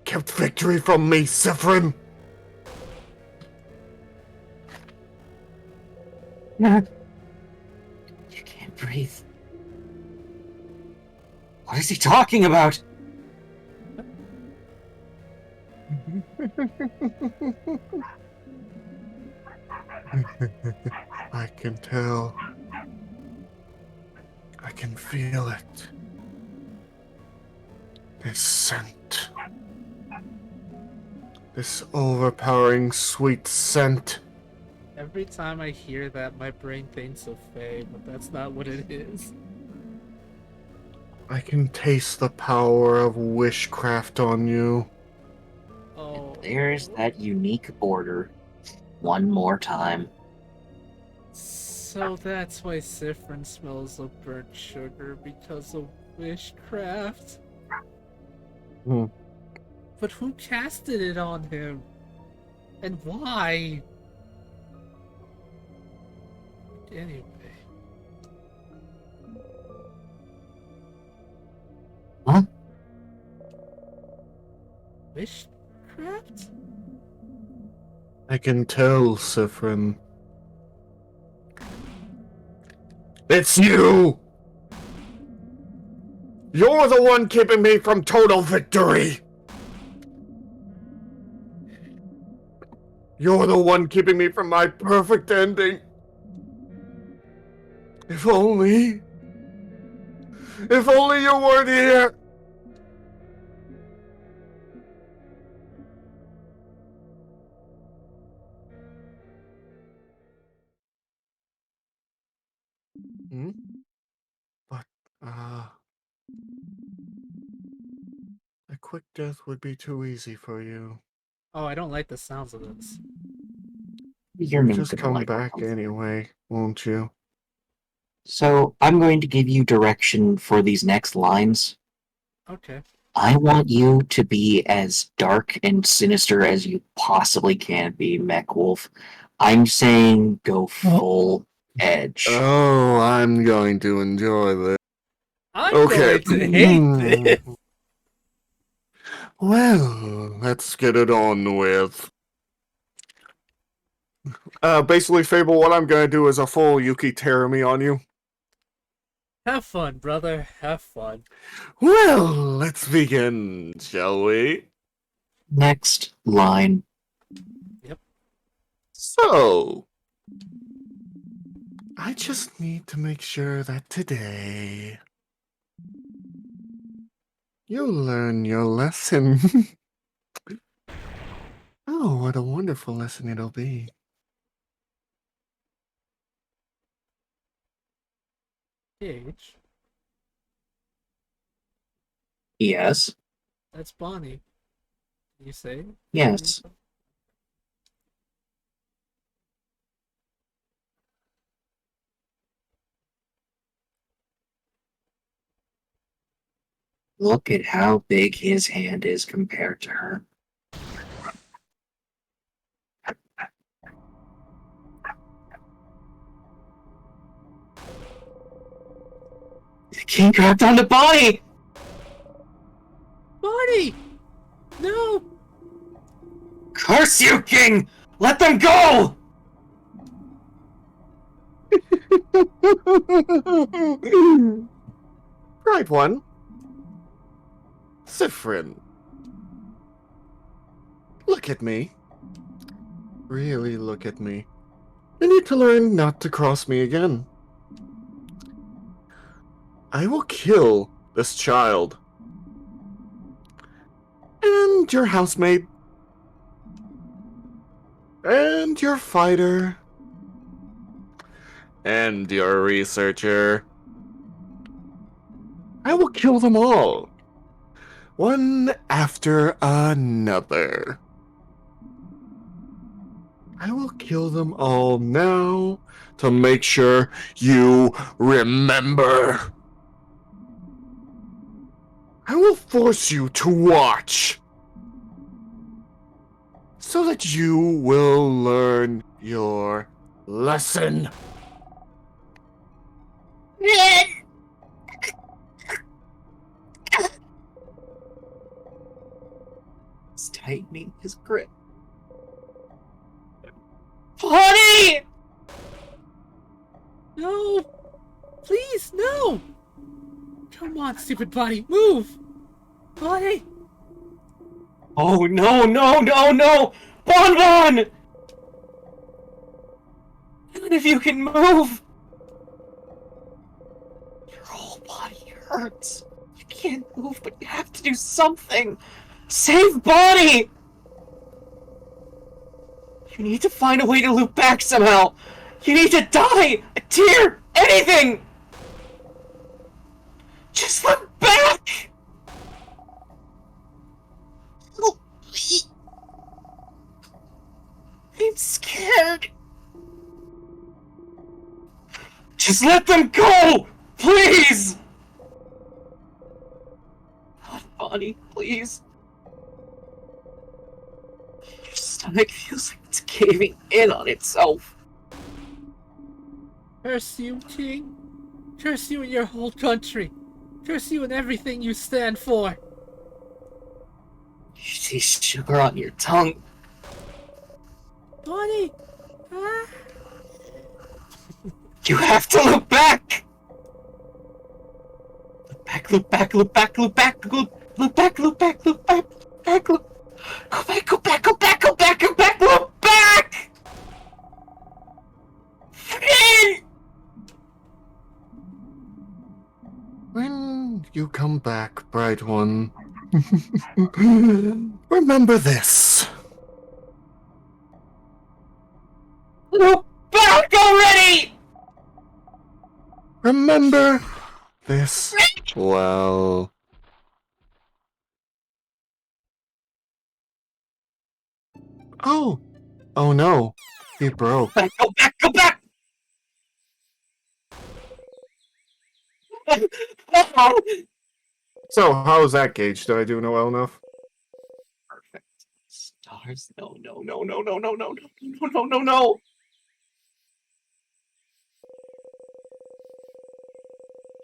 victory from me, Sifrin? You can't breathe. What is he talking about? I can tell. I can feel it. This scent. This overpowering sweet scent. Every time I hear that, my brain thinks of Faye, but that's not what it is. I can taste the power of wishcraft on you. Oh. There's that unique border. One more time. So that's why Sifrin smells of burnt sugar, because of witchcraft. Hmm. But who casted it on him? And why? Anyway. Huh? Witchcraft? I can tell, Sifrin. It's you! You're the one keeping me from total victory! You're the one keeping me from my perfect ending. If only... If only you weren't here! Hmm? But, a quick death would be too easy for you. Oh, I don't like the sounds of this. You're not Just gonna come like back them. anyway, won't you? So I'm going to give you direction for these next lines. Okay. I want you to be as dark and sinister as you possibly can be, Mech Wolf. I'm saying go full edge. Oh, I'm going to enjoy this. I'm Okay. going to hate this. Well, let's get it on with. Basically, Fable, what I'm gonna do is a full Yuki Terumi on you. Have fun, brother. Have fun. Well, let's begin, shall we? Next line. So, I just need to make sure that today you learn your lesson. Oh, what a wonderful lesson it'll be. Gage, Yes. that's Bonnie. Did you say? Yes. Look at how big his hand is compared to her. The king grabbed onto Bonnie! Bonnie! No! Curse you, king! Let them go! Right one. Sifrin. Look at me. Really look at me. You need to learn not to cross me again. I will kill this child. And your housemaid. And your fighter. And your researcher. I will kill them all. One after another. I will kill them all now to make sure you remember. I will force you to watch so that you will learn your lesson. He's tightening his grip. Bonnie! No! Please, no! Come on, stupid body, move! Bonnie! Oh no, no, no, no! Bon Bon! None of you can move! Your whole body hurts. You can't move, but you have to do something! Save Bonnie! You need to find a way to loop back somehow! You need to die! A tear! Anything! Just look back! I'm scared. Just let them go! Please! Bonnie, please. Your stomach feels like it's caving in on itself. Curse you, king! Curse you and your whole country! Curse you and everything you stand for! You taste sugar on your tongue. Bonnie! Ah! You have to look back! Look back, look back, look back, look back, look back, look back, look back, look back, look back, go back, go back, go back, go back, look back! you come back, bright one. Remember this. Go back already! Remember this well. Oh, oh no, he broke. Go back, go back! So, how's that gauge? Did I do well enough? Perfect. Stars. No, no, no, no, no, no, no, no, no, no, no, no.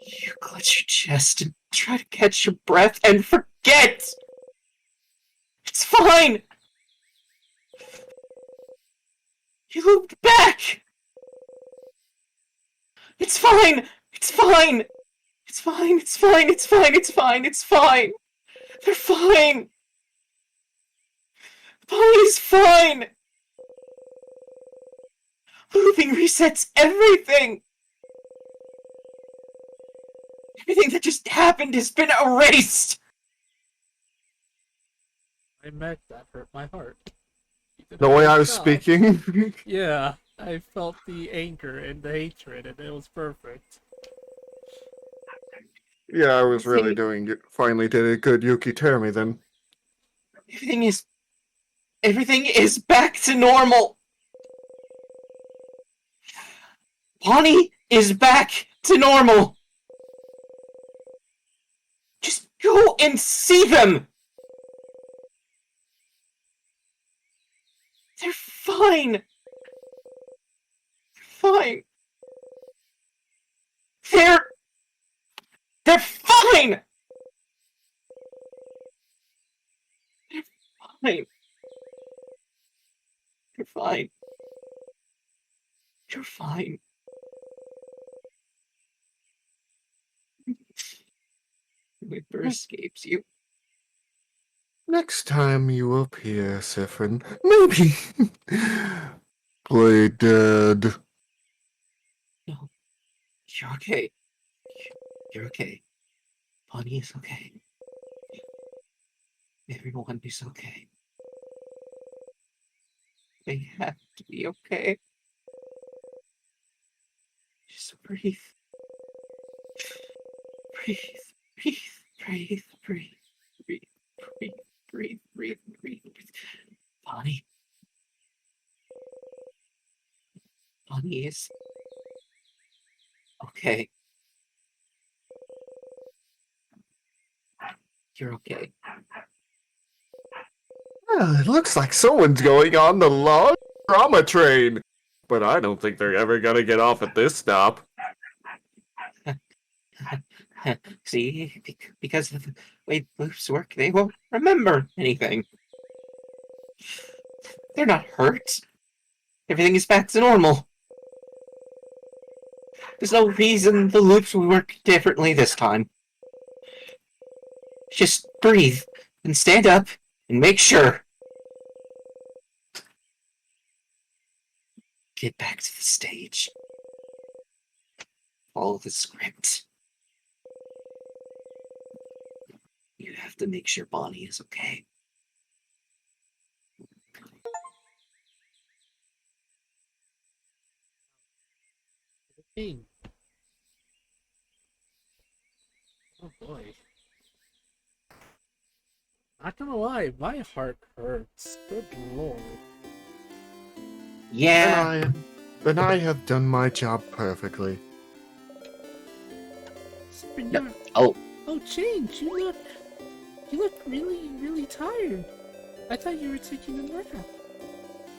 You clutch your chest and try to catch your breath and forget! It's fine! You looped back! It's fine! It's fine! It's fine, it's fine, it's fine, it's fine, it's fine! They're fine! Bonnie's fine! Looping resets everything! Everything that just happened has been erased! I met that hurt my heart. You did a The way good I was job. speaking? Yeah, I felt the anger and the hatred, and it was perfect. Yeah, I was really doing it. Finally did a good Yuki Termi then. Everything is back to normal! Bonnie is back to normal! Just go and see them! They're fine! They're fine! They're fine! They're fine. You're fine. You're fine. Whimper escapes you. Next time you appear, Sifrin, maybe play dead. No. You're okay. You're okay. Bonnie is okay. Everyone is okay. They have to be okay. Just breathe. Breathe. Breathe. Breathe. Breathe. Breathe. Breathe. Breathe. Breathe. Breathe. Bonnie. Bonnie is okay. You're okay. Well, it looks like someone's going on the long drama train. But I don't think they're ever gonna get off at this stop. See, because of the way loops work, they won't remember anything. They're not hurt. Everything is back to normal. There's no reason the loops will work differently this time. Just breathe and stand up and make sure. Get back to the stage. Follow the script. You have to make sure Bonnie is okay. Hey. Oh boy. Not gonna lie, my heart hurts. Good lord. Yeah. Then I have done my job perfectly. You're... Oh. Oh, Change, you look really, really tired. I thought you were taking a nap.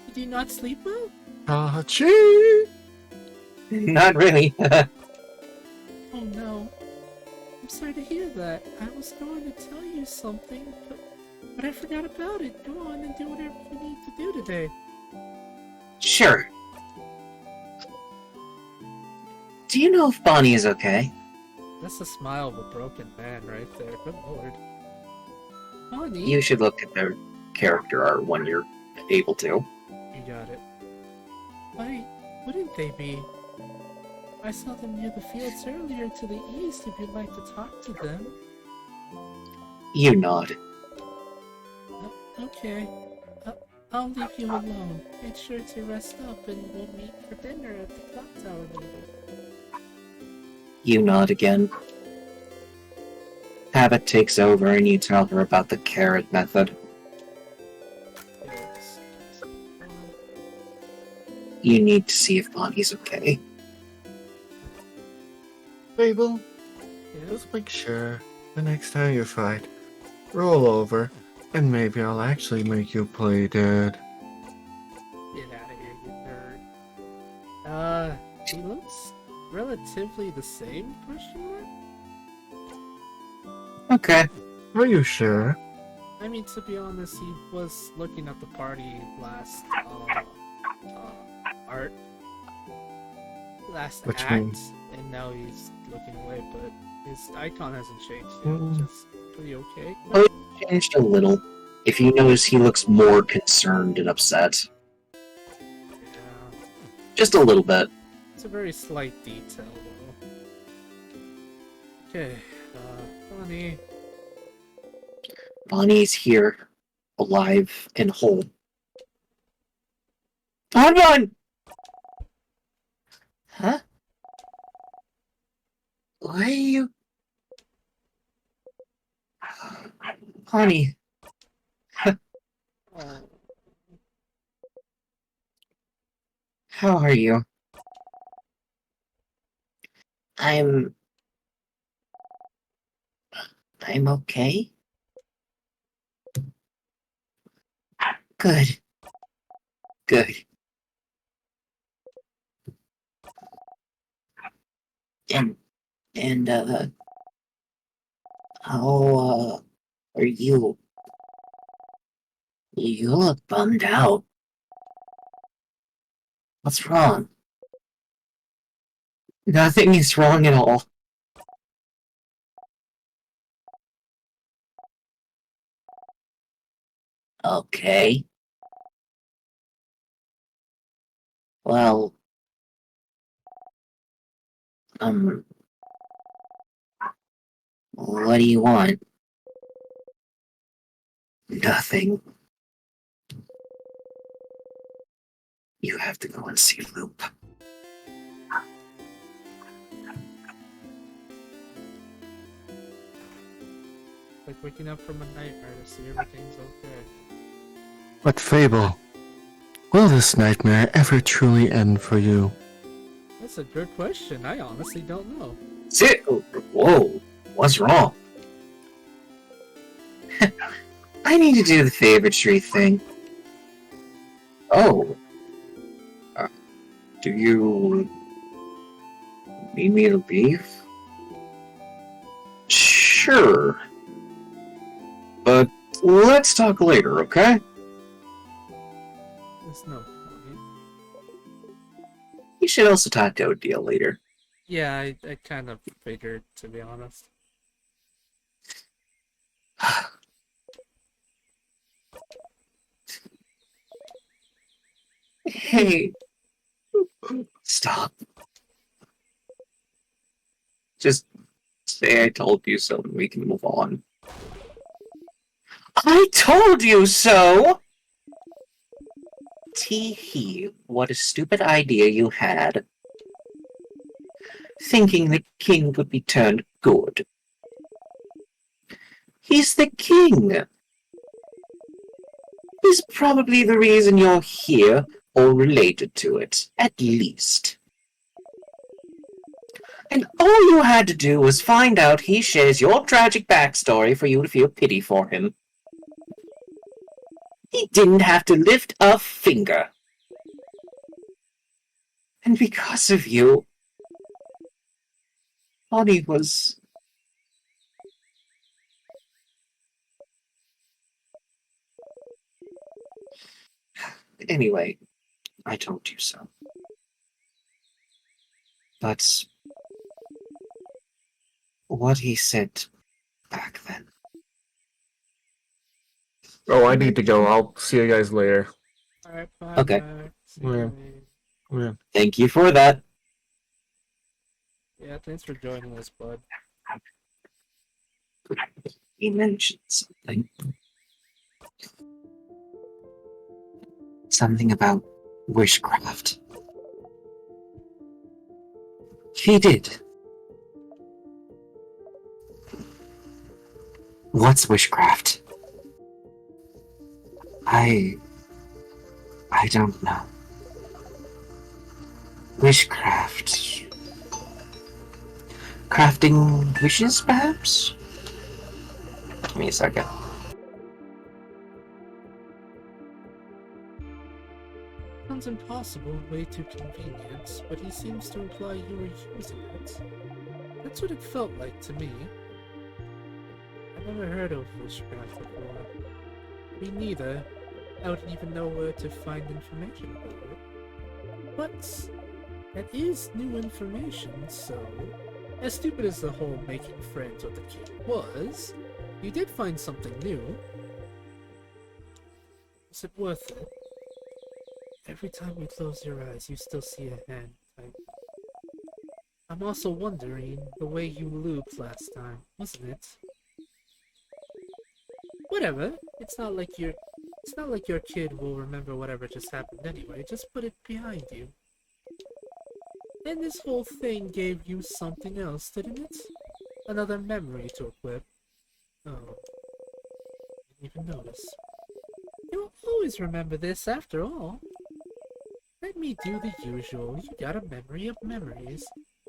Did you not sleep well? Hachi! Not really. Oh no. I'm sorry to hear that. I was going to tell you something, but I forgot about it. Go on and do whatever you need to do today. Sure. Do you know if Bonnie is okay? That's the smile of a broken man right there. Good lord. Bonnie? You should look at their character art when you're able to. You got it. Why wouldn't they be? I saw them near the fields earlier to the east if you'd like to talk to them. You nod. Okay. I'll leave you alone. Make sure to rest up and we'll meet for dinner at the clock tower later. You nod again. Habit takes over and you tell her about the carrot method. Yes. You need to see if Bonnie's okay. Fable, Yes? just make sure the next time you fight, roll over, and maybe I'll actually make you play dead. Get out of here, you nerd. He looks relatively the same, question mark? Okay. Are you sure? I mean, to be honest, he was looking at the party last, art. Last Which act, means- and now he's looking away, but his icon hasn't changed yet, Mm. which is pretty okay. Oh, it changed a little. If you notice, he looks more concerned and upset. Yeah, Just a little bit. it's a very slight detail, though. Okay, Bonnie. Bonnie's here, alive and whole. Bonbon! Huh? Why are you... Honey, Oh, how are you? I'm okay. Good. Good. And how are you? You look bummed out. What's wrong? Nothing is wrong at all. Okay. Well, what do you want? Nothing. You have to go and see Loop. like waking up from a nightmare to see everything's okay. But Fable, will this nightmare ever truly end for you? That's a good question. I honestly don't know. Sit. Whoa. What's wrong? I need to do the favorite tree thing. Oh. Do you need me to leave? Sure. But let's talk later, okay? There's no point. You should also talk to Odile later. Yeah, I kind of figured, to be honest. Hey. Stop. Just say I told you so and we can move on. I told you so! Tee-hee, what a stupid idea you had. Thinking the king would be turned good. He's the king! He's probably the reason you're here, or related to it, at least. And all you had to do was find out he shares your tragic backstory for you to feel pity for him. He didn't have to lift a finger. And because of you, Bonnie was... Anyway, I told you so. But what he said back then. Oh, I need to go. I'll see you guys later. Alright, bye. Okay. Max. See you Yeah. later. Yeah. Thank you for that. Yeah, thanks for joining us, bud. He mentioned something. Something about witchcraft. He did. What's witchcraft? I don't know. Witchcraft. Crafting wishes, perhaps? Give me a second. Sounds impossible, way too convenient, but he seems to imply you were using it. That's what it felt like to me. I've never heard of witchcraft before. Me neither. I wouldn't even know where to find information about it. But that is new information, so as stupid as the whole making friends with the kid was, you did find something new. Is it worth it? Every time you close your eyes, you still see a hand. I'm also wondering the way you looped last time, wasn't it? Whatever. It's not like your kid will remember whatever just happened anyway. Just put it behind you. And this whole thing gave you something else, didn't it? Another memory to equip. Oh, didn't even notice. You'll always remember this after all. Let me do the usual. You got a memory of memories.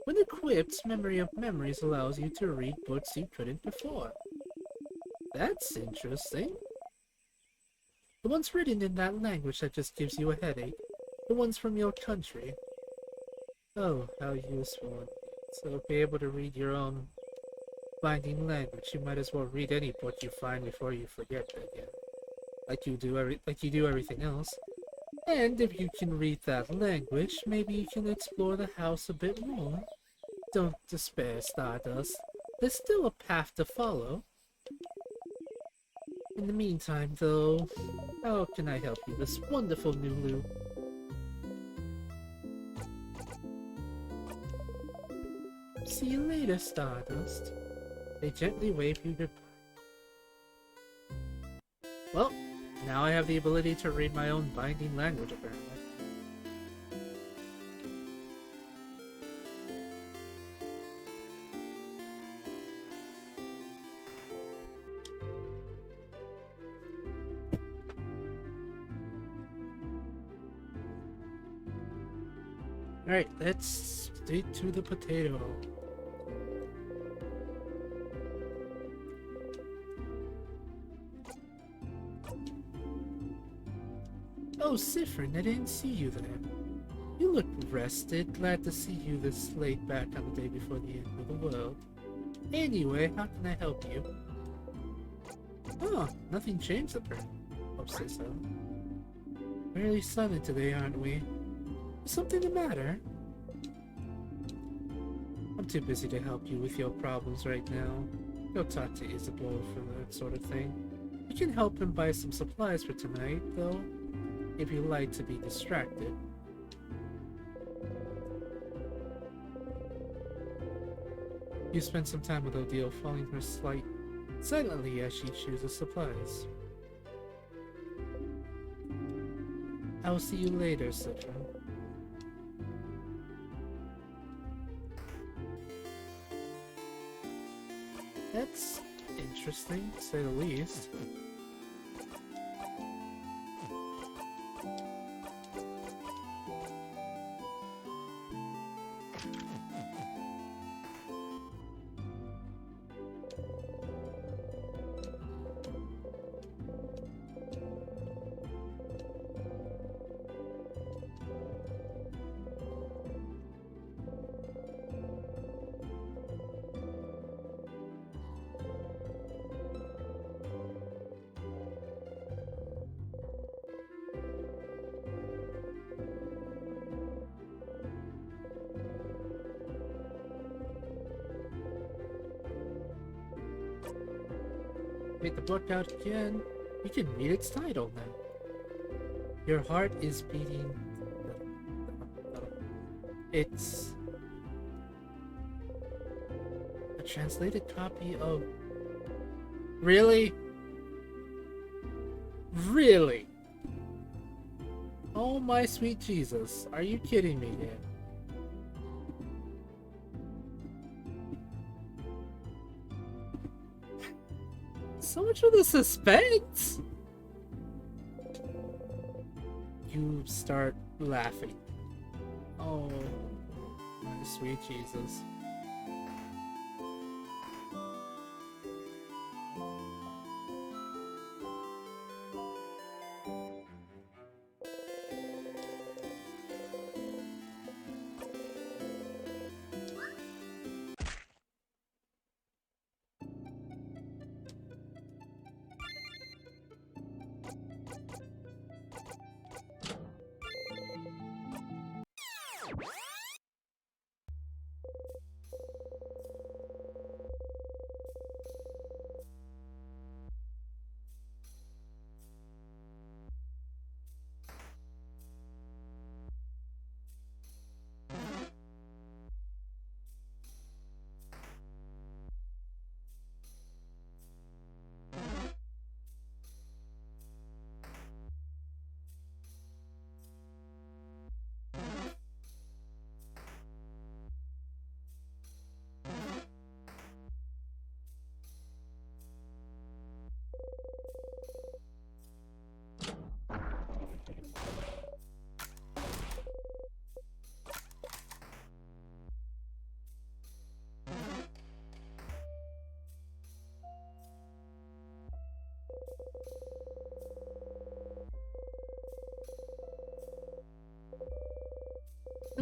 When equipped, memory of memories allows you to read books you couldn't before. That's interesting. The ones written in that language that just gives you a headache. The ones from your country. Oh, how useful. So be able to read your own binding language, you might as well read any book you find before you forget it again. Like you do everything else. And if you can read that language, maybe you can explore the house a bit more. Don't despair, Stardust. There's still a path to follow. In the meantime, though, how can I help you, this wonderful new loop? See you later, Stardust. They gently wave you goodbye. Well, now I have the ability to read my own binding language, apparently. Alright, let's stick to the potato. Oh, Sifrin, I didn't see you there. You look rested. Glad to see you this late back on the day before the end of the world. Anyway, how can I help you? Oh, nothing changed apparently. Hope say so. Fairly sunny today, aren't we? Is something the matter? I'm too busy to help you with your problems right now. Go talk to Isabel for that sort of thing. You can help him buy some supplies for tonight, though, if you like to be distracted. You spend some time with Odile, following her silently as she chooses supplies. I will see you later, Citra. That's interesting, to say the least. Read the book out again. You can read its title now. Your heart is beating. It's A translated copy of... Really? Really? Oh my sweet Jesus. Are you kidding me, Dan? So much for the suspense! You start laughing. Oh, my sweet Jesus.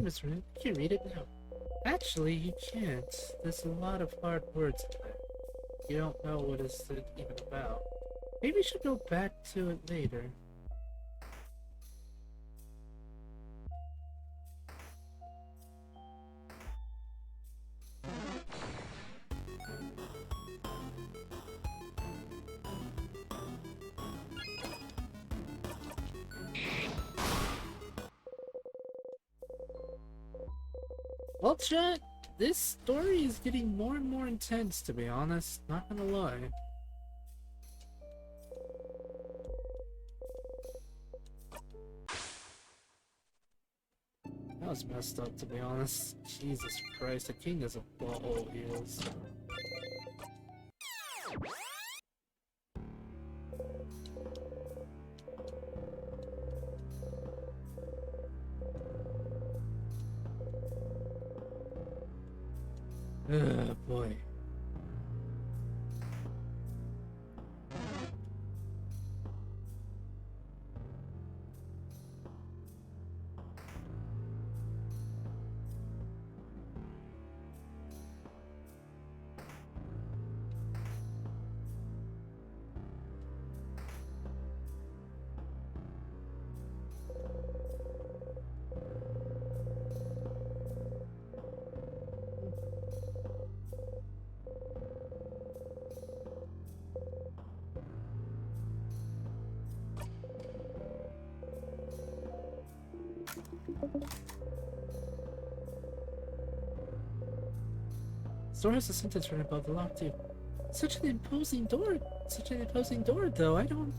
Miss Ruth, you can read it now. Actually, you can't. There's a lot of hard words in there. You don't know what it's even about. Maybe you should go back to it later. Well, chat, this story is getting more and more intense, to be honest. Not gonna lie. That was messed up, to be honest. Jesus Christ, the king is a ball he is. Ugh, boy. Store has a sentence written above the lock too. Such an imposing door. Such an imposing door, though. I don't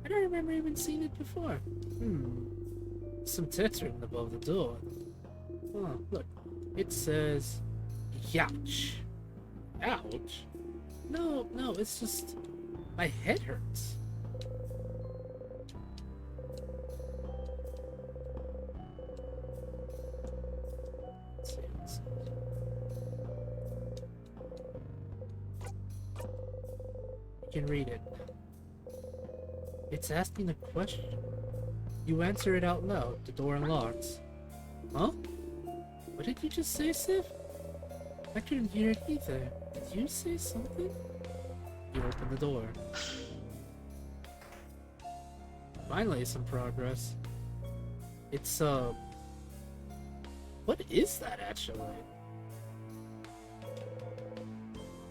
remember even seeing it before. Some text written above the door. Oh, look. It says, "Youch." Ouch? No, it's just my head hurts. Let's see. You can read it. It's asking a question. You answer it out loud. The door unlocks. Huh? What did you just say, Sif? I couldn't hear it either. Did you say something? You open the door. Finally, some progress. It's, what is that, actually?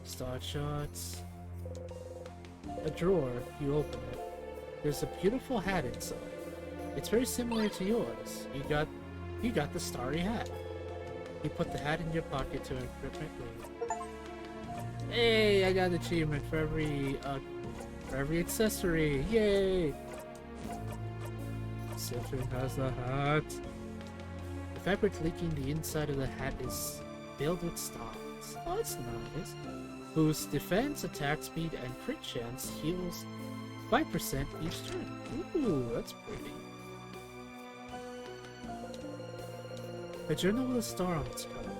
Start shots. A drawer. You open it. There's a beautiful hat inside. It's very similar to yours. You got the starry hat. You put the hat in your pocket to equip it. Hey, I got an achievement for every accessory. Yay! Sifrin has the hat. The fabric leaking the inside of the hat is filled with stars. Oh, that's nice. Boosts defense, attack speed, and crit chance heals 5% each turn. Ooh, that's pretty. A journal with a star on its cover.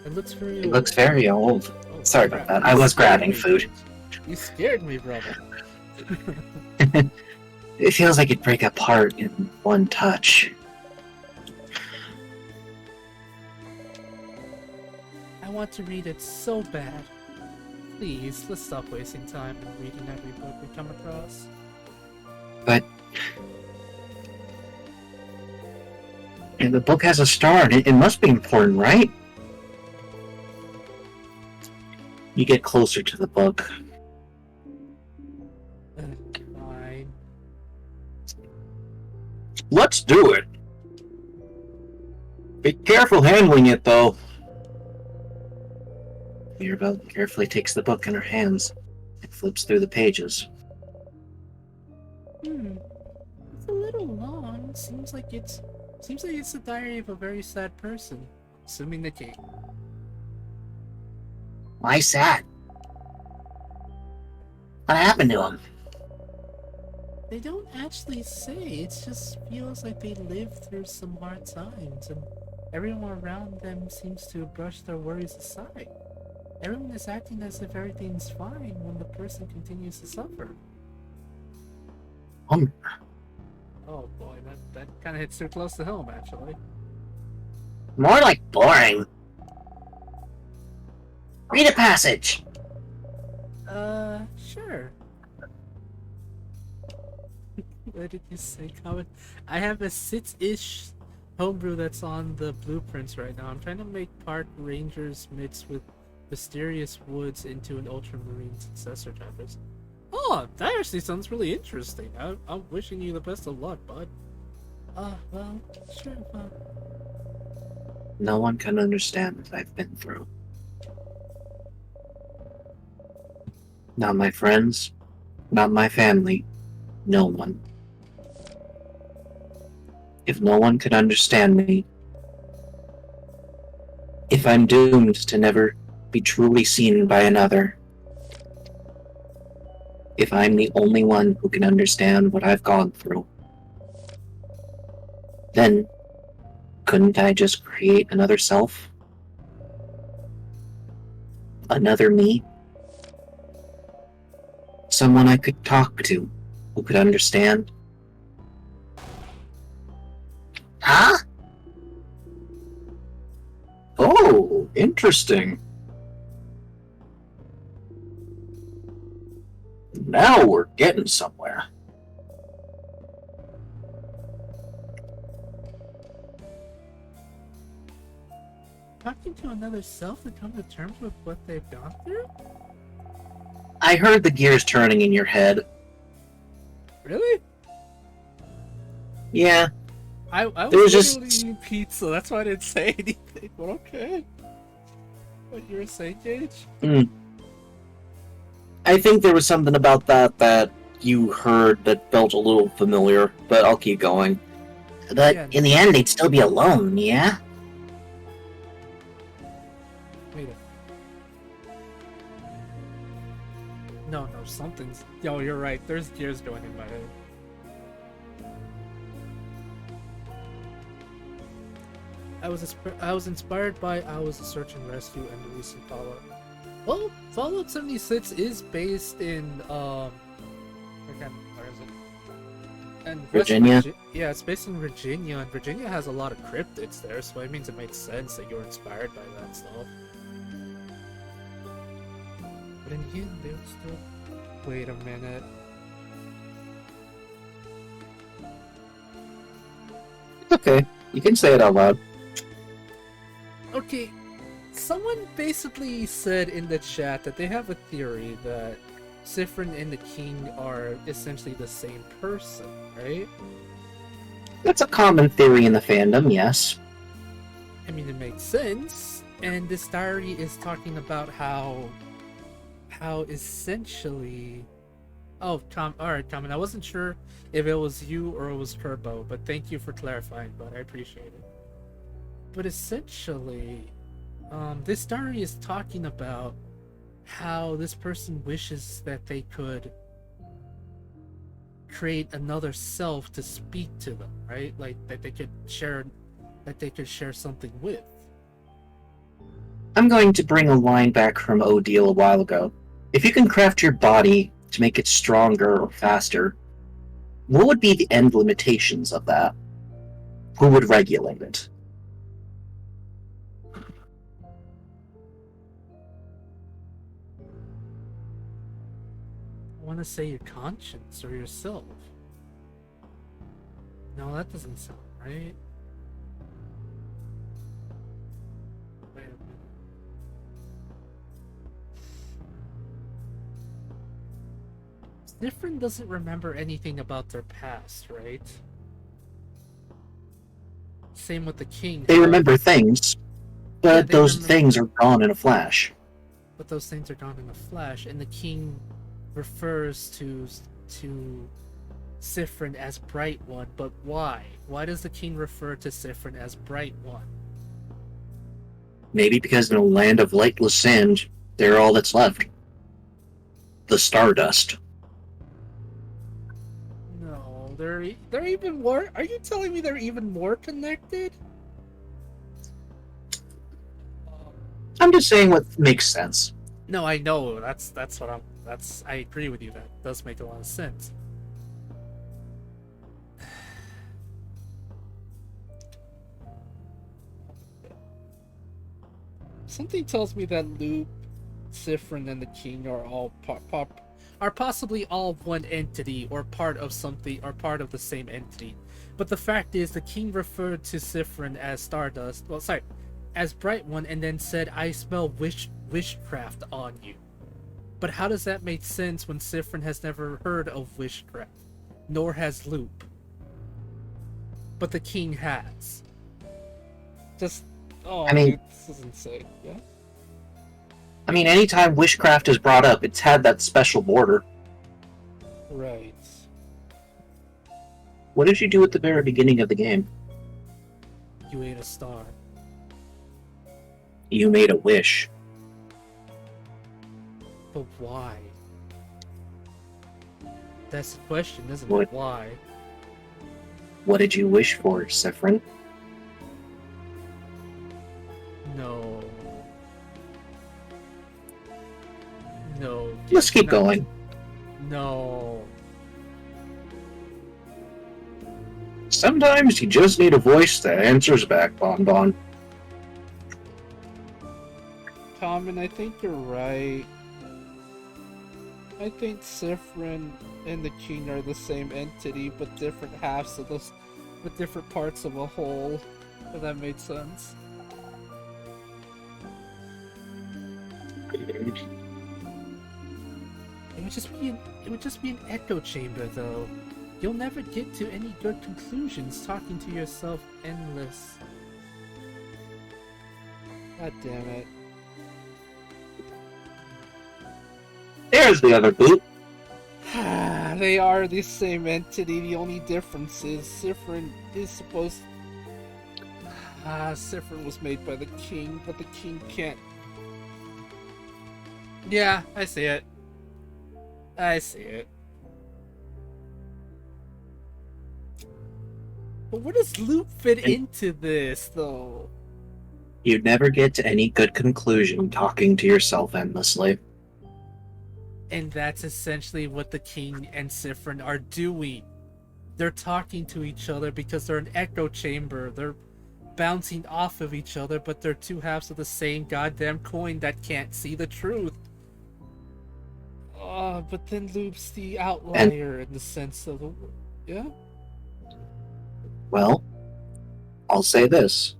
It looks very It old. looks very old. Oh, Sorry crap. about that. I You was scared grabbing me. food. You scared me, brother. It feels like it'd break apart in one touch. I want to read it so bad. Please, let's stop wasting time and reading every book we come across. But and the book has a star, and it must be important, right? You get closer to the book. Fine. Let's do it. Be careful handling it, though. Mirabelle carefully takes the book in her hands and flips through the pages. It's a little long. Seems like it's the diary of a very sad person. Assuming the king. Why sad? What happened to him? They don't actually say. It just feels like they lived through some hard times, and everyone around them seems to brush their worries aside. Everyone is acting as if everything's fine when the person continues to suffer. Oh boy, that kind of hits too close to home, actually. More like boring. Read a passage. Sure. What did you say, Comet? I have a 6-ish homebrew that's on the blueprints right now. I'm trying to make Park Rangers mixed with mysterious woods into an ultramarine successor types. Oh, that actually sounds really interesting. I'm wishing you the best of luck, bud. Well, sure, No one can understand what I've been through. Not my friends, not my family, no one. If no one could understand me, if I'm doomed to never be truly seen by another, if I'm the only one who can understand what I've gone through, then couldn't I just create another self? Another me? Someone I could talk to, who could understand? Huh? Oh, interesting. Now we're getting somewhere. talking to another self to come to terms with what they've gone through? I heard the gears turning in your head. Really? Yeah, I There was was literally just- eating pizza, that's why I didn't say anything, but okay. What you were saying, Gage? I think there was something about that you heard that felt a little familiar, but I'll keep going. But Yeah. in the end, they'd still be alone, yeah? Wait a... No, something's... Yo, you're right, there's gears going in my head. I was inspired by I Was a Search and Rescue and the recent Fallout. Well, Fallout 76 is based in where is it? And West Virginia? Yeah, it's based in Virginia, and Virginia has a lot of cryptids there, so it means it makes sense that you're inspired by that stuff. But in the end, they would still... Wait a minute. It's okay. You can say it out loud. Okay, someone basically said in the chat that they have a theory that Siffrin and the King are essentially the same person, right? That's a common theory in the fandom, yes. I mean, it makes sense. And this diary is talking about how how essentially. Oh, alright, Tom, and I wasn't sure if it was you or it was Turbo, but thank you for clarifying, bud. I appreciate it. But essentially, this diary is talking about how this person wishes that they could create another self to speak to them, right? Like that they could share something with. I'm going to bring a line back from Odile a while ago. If you can craft your body to make it stronger or faster, what would be the end limitations of that? Who would regulate it? I want to say your conscience or yourself. No, that doesn't sound right. Wait a minute. Different doesn't remember anything about their past, right? Same with the king. They remember things, but they those remember- things are gone in a flash. But those things are gone in a flash, and the king refers to Sifrin as Bright One. But why? Why does the king refer to Sifrin as Bright One? Maybe because in a land of lightless sand, they're all that's left. The Stardust. No, they're even more. Are you telling me they're even more connected? I'm just saying what makes sense. No, I know. That's what I'm. I agree with you. That does make a lot of sense. Something tells me that Loop, Sifrin, and the King are all are possibly all one entity or part of something or part of the same entity. But the fact is, the King referred to Sifrin as Stardust. Well, sorry, as Bright One, and then said, "I smell witchcraft on you." But how does that make sense when Sifrin has never heard of witchcraft, nor has Loop? But the King has. Just, I mean, dude, this is insane. Yeah. I mean, anytime witchcraft is brought up, it's had that special border. Right. What did you do at the very beginning of the game? You ate a star. You made a wish. But why? That's the question, isn't What? it? Why? What did you wish for, Sifrin? No. No. Let's keep no. going. No. Sometimes you just need a voice that answers back, Bon Bon. Tom, I think you're right. I think Sifrin and the King are the same entity, but different halves of those, with different parts of a whole. If that made sense. It would just be an echo chamber, though. You'll never get to any good conclusions talking to yourself endless. God damn it. There's the other boot. They are the same entity. The only difference is Sifrin is supposed. Sifrin was made by the king, but the king can't. Yeah, I see it. I see it. But where does Loop fit into this, though? You'd never get to any good conclusion talking to yourself endlessly. And that's essentially what the king and Sifrin are doing. They're talking to each other because they're an echo chamber. They're bouncing off of each other, but they're two halves of the same goddamn coin that can't see the truth. But then Loop's the outlier in the sense of the... Yeah? Well, I'll say this.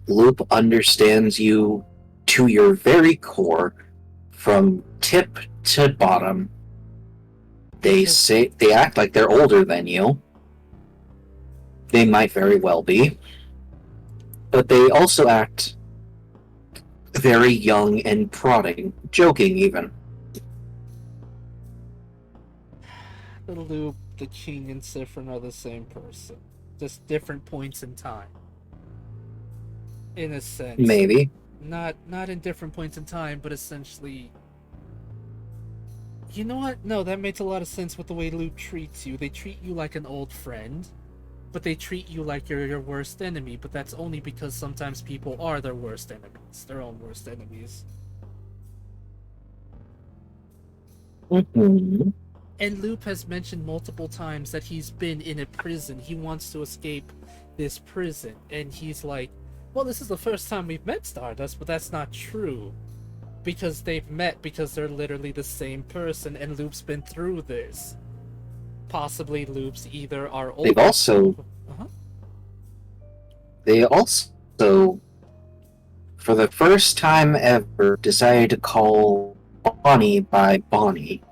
Loop understands you to your very core, from tip to bottom. They act like they're older than you. They might very well be. But they also act very young and prodding, joking even. the loop, the king, and Siffrin are the same person. Just different points in time. In a sense. Maybe. Not in different points in time, but essentially... You know what? No, that makes a lot of sense with the way Loop treats you. They treat you like an old friend, but they treat you like you're your worst enemy, but that's only because sometimes people are their worst enemies. Their own worst enemies. Mm-hmm. And Loop has mentioned multiple times that he's been in a prison. He wants to escape this prison. And he's like, well, this is the first time we've met Stardust, but that's not true. Because they've met because they're literally the same person, and Loop's been through this. Possibly Loop's either are old. They also, for the first time ever, decided to call Bonnie by Bonnie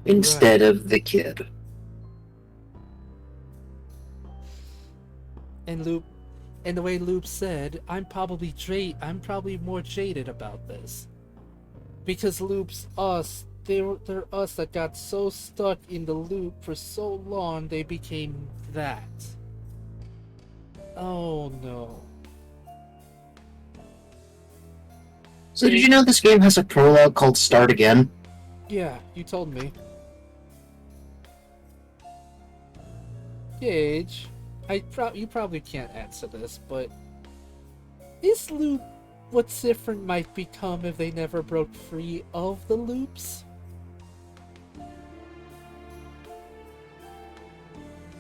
instead of the kid. And Loop, and the way Loop said, I'm probably more jaded about this, because Loop's us. They're us that got so stuck in the loop for so long they became that. Oh no. So did you know this game has a prologue called Start Again? Yeah, you told me. Gage, you probably can't answer this, but is Loop what Siffrin might become if they never broke free of the loops?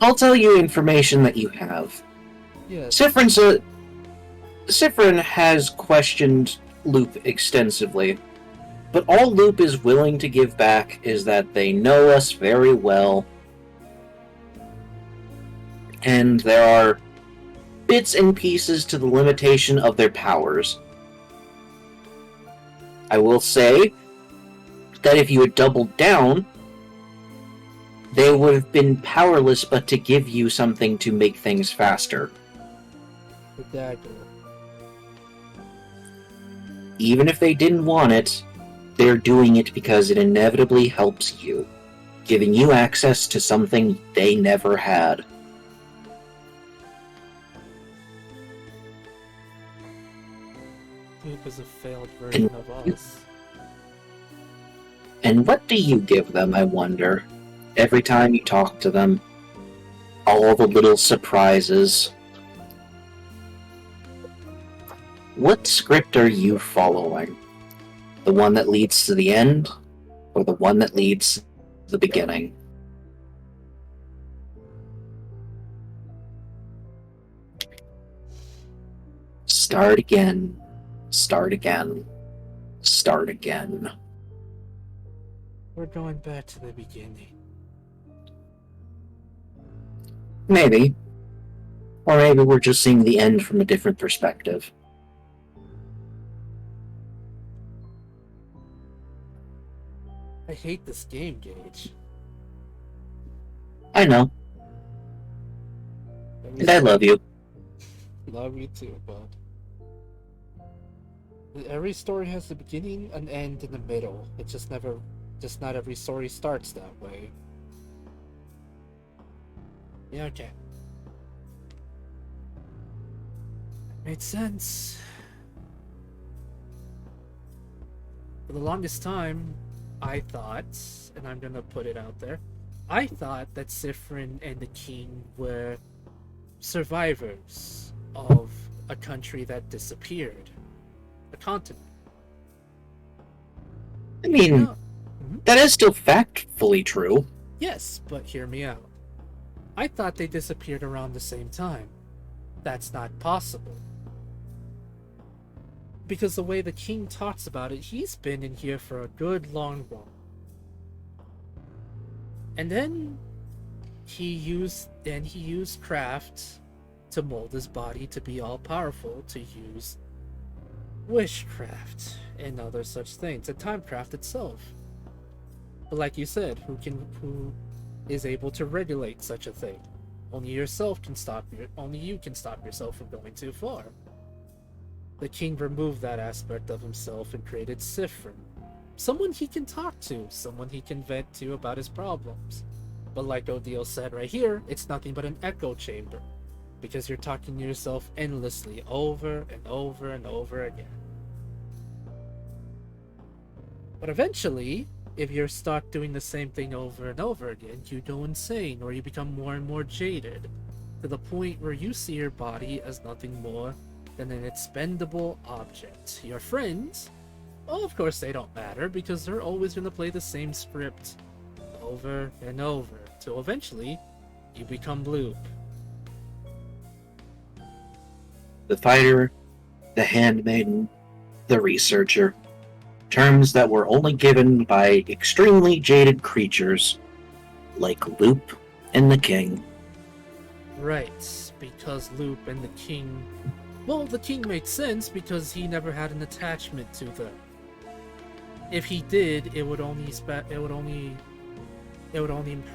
I'll tell you information that you have. Yes. Siffrin has questioned Loop extensively, but all Loop is willing to give back is that they know us very well, and there are bits and pieces to the limitation of their powers. I will say that if you had doubled down, they would have been powerless but to give you something to make things faster. The dagger. Even if they didn't want it, they're doing it because it inevitably helps you, giving you access to something they never had. Loop is a failed version of us. And what do you give them, I wonder? Every time you talk to them, all the little surprises. What script are you following? The one that leads to the end, or the one that leads to the beginning? Start again. Start again. Start again. We're going back to the beginning. Maybe. Or maybe we're just seeing the end from a different perspective. I hate this game, Gage. I know. And I love you. Love you too, bud. Every story has a beginning, an end, and a middle. It just not every story starts that way. Yeah, okay. Made sense. For the longest time, I thought, and I'm gonna put it out there, I thought that Siffrin and the king were survivors of a country that disappeared. A continent. I mean, that is still factfully true. Yes, but hear me out. I thought they disappeared around the same time. That's not possible. Because the way the king talks about it, he's been in here for a good long while. And then he used craft to mold his body to be all powerful, to use wishcraft and other such things, and timecraft itself. But like you said, who is able to regulate such a thing? Only you can stop yourself from going too far. The king removed that aspect of himself and created Siffrin. someone he can talk to, someone he can vent to about his problems. But like Odile said right here, it's nothing but an echo chamber, because you're talking to yourself endlessly over and over and over again. But eventually, if you start doing the same thing over and over again, you go insane, or you become more and more jaded, to the point where you see your body as nothing more than an expendable object. Your friends, well, of course they don't matter, because they're always going to play the same script over and over, till eventually you become Loop. The fighter, the handmaiden, the researcher. Terms that were only given by extremely jaded creatures like Loop and the King. Right, because Loop and the King... Well, the King makes sense because he never had an attachment to them. If he did, it would only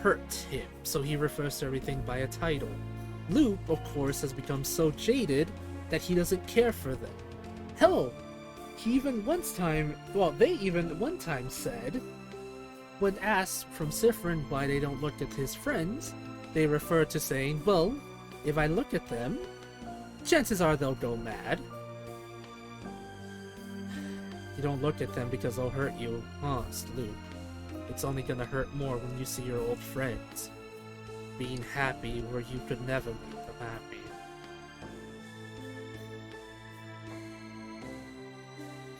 hurt him, so he refers to everything by a title. Loop, of course, has become so jaded that he doesn't care for them. Hell, they even one time said, when asked from Siffrin why they don't look at his friends, they refer to saying, well, if I look at them, chances are they'll go mad. You don't look at them because they'll hurt you, huh, Loop? It's only gonna hurt more when you see your old friends being happy where you could never make them happy.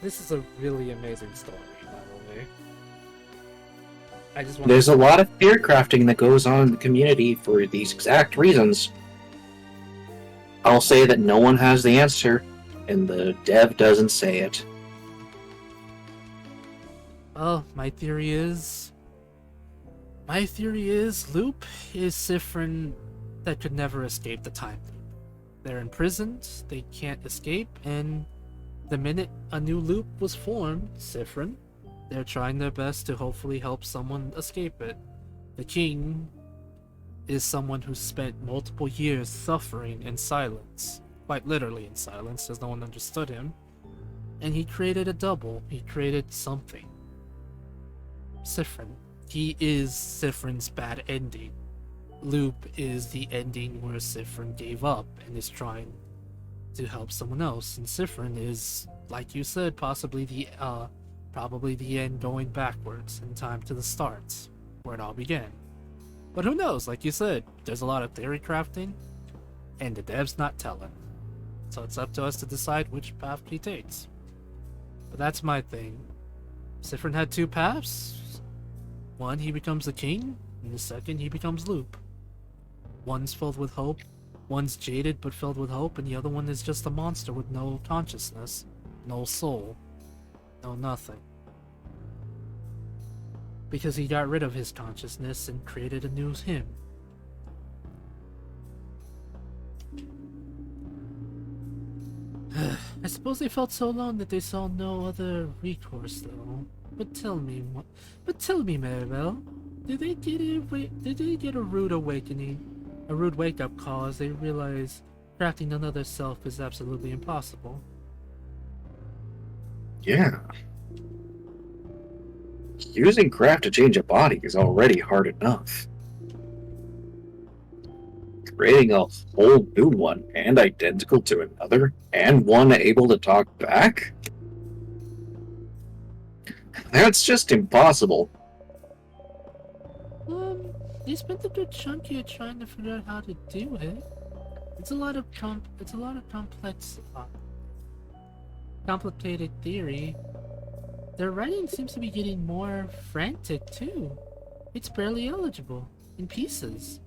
This is a really amazing story, by the way. I just want There's a lot of fear crafting that goes on in the community for these exact reasons. I'll say that no one has the answer, and the dev doesn't say it. Well, my theory is Loop is Siffrin that could never escape the time loop. They're imprisoned, they can't escape, and the minute a new loop was formed, Siffrin, they're trying their best to hopefully help someone escape it. The King is someone who spent multiple years suffering in silence, quite literally in silence, as no one understood him, and he created a double, he created something. Siffrin. He is Siffrin's bad ending. Loop is the ending where Siffrin gave up and is trying to help someone else, and Siffrin is, like you said, probably the end going backwards in time to the start, where it all began. But who knows, like you said, there's a lot of theory crafting, and the dev's not telling. So it's up to us to decide which path he takes. But that's my thing. Siffrin had two paths. One, he becomes the king, and the second, he becomes Loop. One's filled with hope, one's jaded but filled with hope, and the other one is just a monster with no consciousness, no soul, no nothing. Because he got rid of his consciousness and created a new him. I suppose they felt so alone that they saw no other recourse, though. But tell me, Maribel, did they get a rude awakening, a rude wake-up call as they realize crafting another self is absolutely impossible? Yeah. Using craft to change a body is already hard enough. Creating a whole new one and identical to another, and one able to talk back? That's just impossible. They spent a good chunk here trying to figure out how to do it. It's a lot of complex, complicated theory. Their writing seems to be getting more frantic too. It's barely eligible, in pieces.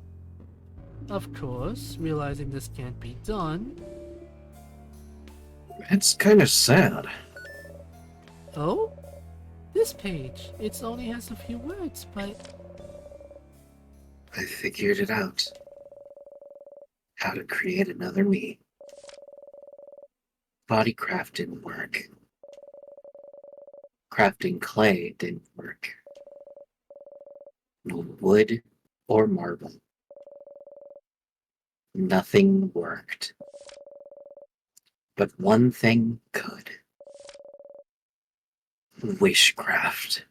Of course, realizing this can't be done. It's kind of sad. Oh? This page. It only has a few words, but... I figured it out. How to create another me. Bodycraft didn't work. Crafting clay didn't work. No wood or marble. Nothing worked. But one thing could. Wishcraft.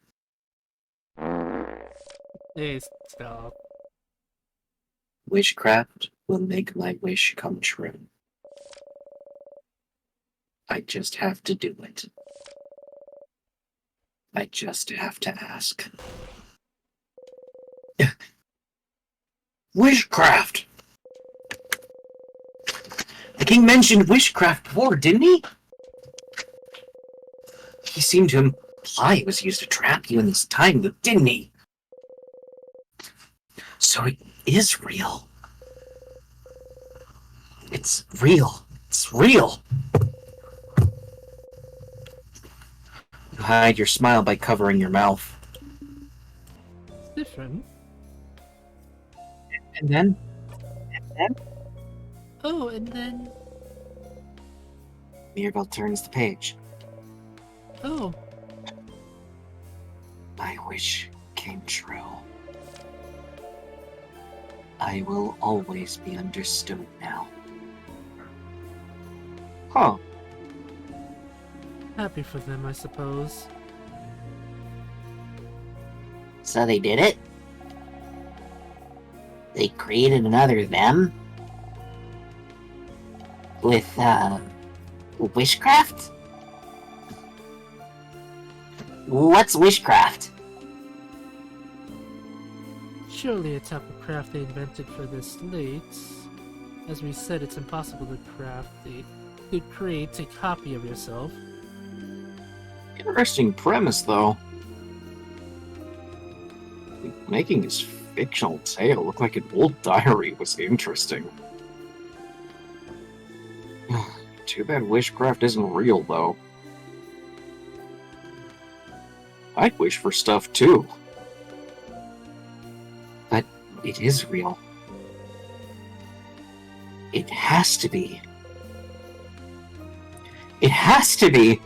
Hey, stop. Wishcraft will make my wish come true. I just have to do it. I just have to ask. Wishcraft! The king mentioned wishcraft before, didn't he? He seemed to imply it was used to trap you in this time loop, didn't he? So it is real. It's real. It's real. You hide your smile by covering your mouth. It's different. And then? Oh, and then... Mirabelle turns the page. Oh, My wish came true. I will always be understood now. Huh. happy for them, I suppose. So they did it? They created another them? With, wishcraft? What's wishcraft? Surely a type of craft they invented for this late. As we said, it's impossible to create a copy of yourself. Interesting premise, though. Making his fictional tale look like an old diary was interesting. Too bad wishcraft isn't real, though. I'd wish for stuff, too. But it is real. It has to be. It has to be!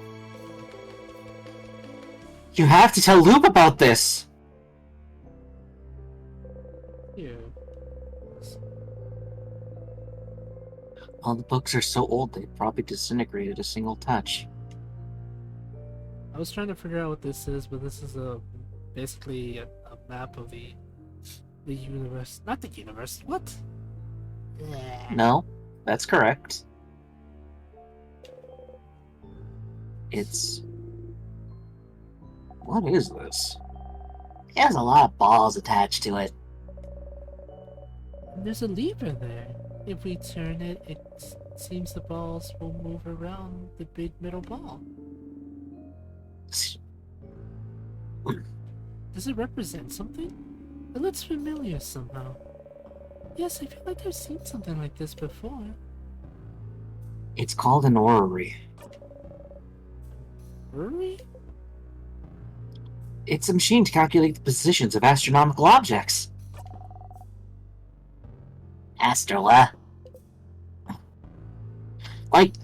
You have to tell Loop about this! Here. All the books are so old they probably disintegrated a single touch. I was trying to figure out what this is, but this is basically a map of the universe. Not the universe. What? No, that's correct. It's... What is this? It has a lot of balls attached to it. There's a lever there. If we turn it, it seems the balls will move around the big middle ball. Does it represent something? It looks familiar somehow. Yes, I feel like I've seen something like this before. It's called an orrery. Really? It's a machine to calculate the positions of astronomical objects. Astrola? Like,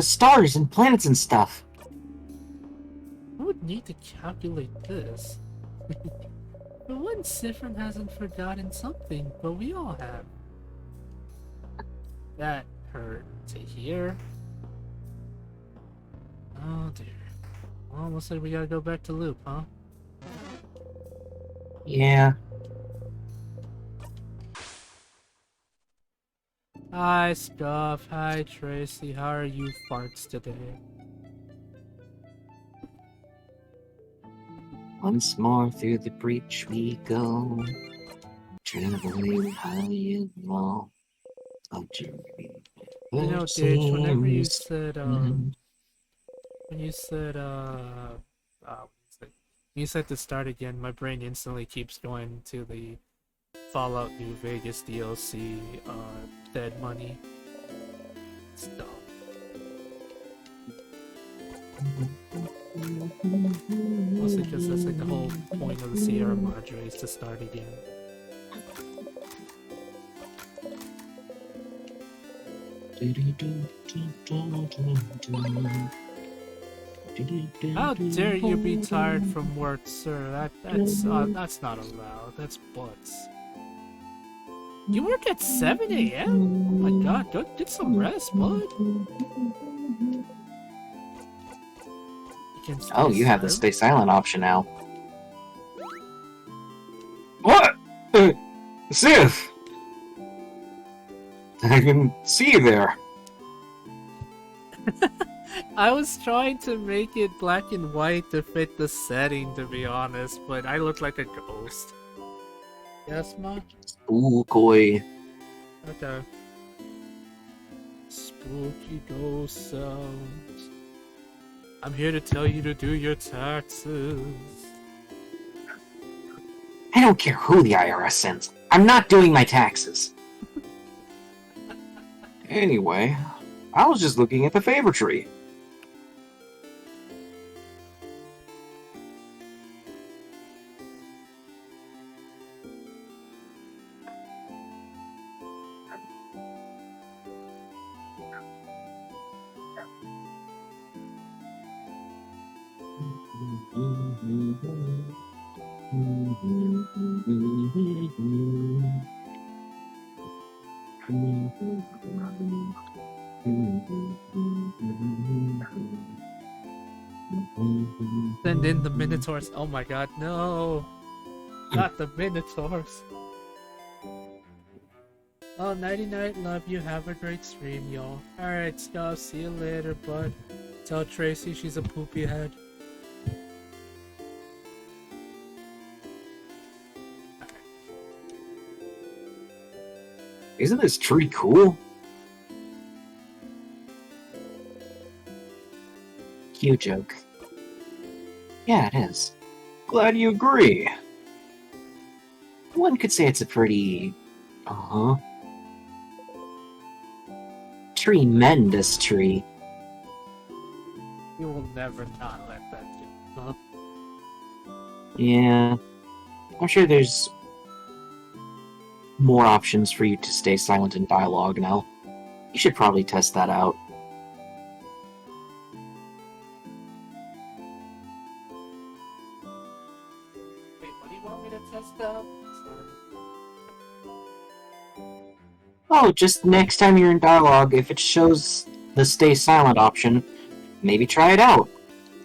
stars and planets and stuff. I would need to calculate this. But one Sifrin hasn't forgotten something, but we all have. That hurt to hear. Oh dear. Well, looks like we gotta go back to Loop, huh? Yeah. Hi, Scuff. Hi, Tracy. How are you farts today? Once more through the breach we go, traveling high and low. Oh, journey. You know, Dage, whenever you seems- said, when you said, when you said to start again, my brain instantly keeps going to the Fallout New Vegas DLC, Dead Money stuff. Mostly because that's like the whole point of the Sierra Madre is to start again. How dare you be tired from work, sir? That's not allowed. That's butts. You work at 7 a.m.? Oh my god, go get some rest, bud. You can stay Oh, you have the silent? stay silent option now. What? Sith! I can see you there. I was trying to make it black and white to fit the setting, to be honest, but I look like a ghost. Yes, Ma? Ooh, koi. Okay. Spooky ghost sounds. I'm here to tell you to do your taxes. I don't care who the IRS sends. I'm not doing my taxes. Anyway, I was just looking at the favor tree. Send in the Minotaurs. Oh my god, no! Not the Minotaurs! Oh, nighty night, love you. Have a great stream, y'all. Alright, Scott, see you later, bud. Tell Tracy she's a poopy head. Isn't this tree cool? Cute joke. Yeah, it is. Glad you agree. One could say it's a pretty... tremendous tree. You will never not let that do. Huh? Yeah. I'm sure there's more options for you to stay silent in dialogue now. You should probably test that out. Wait, what do you want me to test out? Oh, just next time you're in dialogue, if it shows the stay silent option, maybe try it out.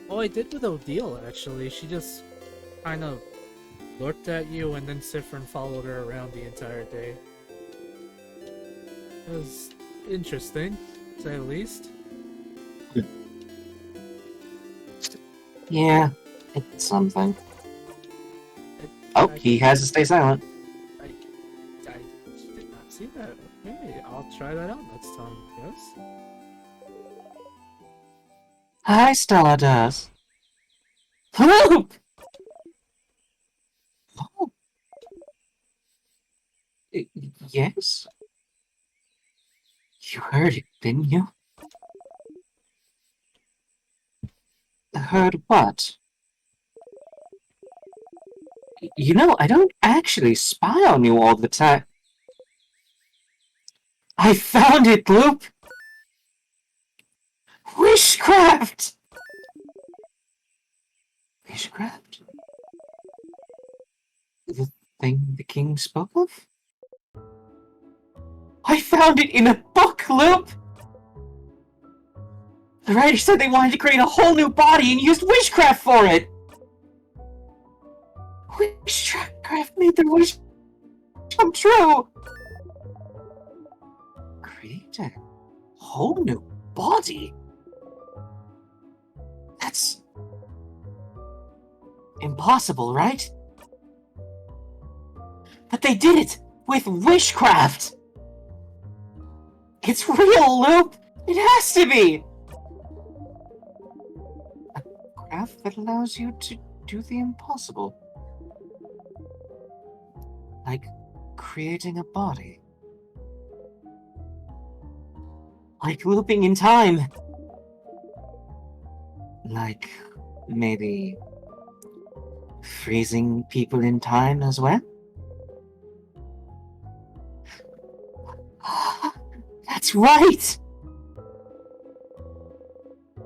Oh, I did with Odile, actually. She just kind of looked at you and then Sifrin followed her around the entire day. It was interesting, to say the least. Yeah, it's something. It, Oh, I, he has to stay silent. I did not see that. Okay, I'll try that out next time, yes? Hi, Stella does. Hello! Oh. Yes? You heard it, didn't you? Heard what? You know, I don't actually spy on you all the time. I found it, Loop! Wishcraft! Wishcraft? The thing the king spoke of? I found it in a book, Loop! The writer said they wanted to create a whole new body and used witchcraft for it! Witchcraft made their wish come true! Create a whole new body? That's... impossible, right? But they did it! With witchcraft! It's real, Loop! It has to be! A craft that allows you to do the impossible. Like creating a body. Like looping in time. Like maybe freezing people in time as well? That's right!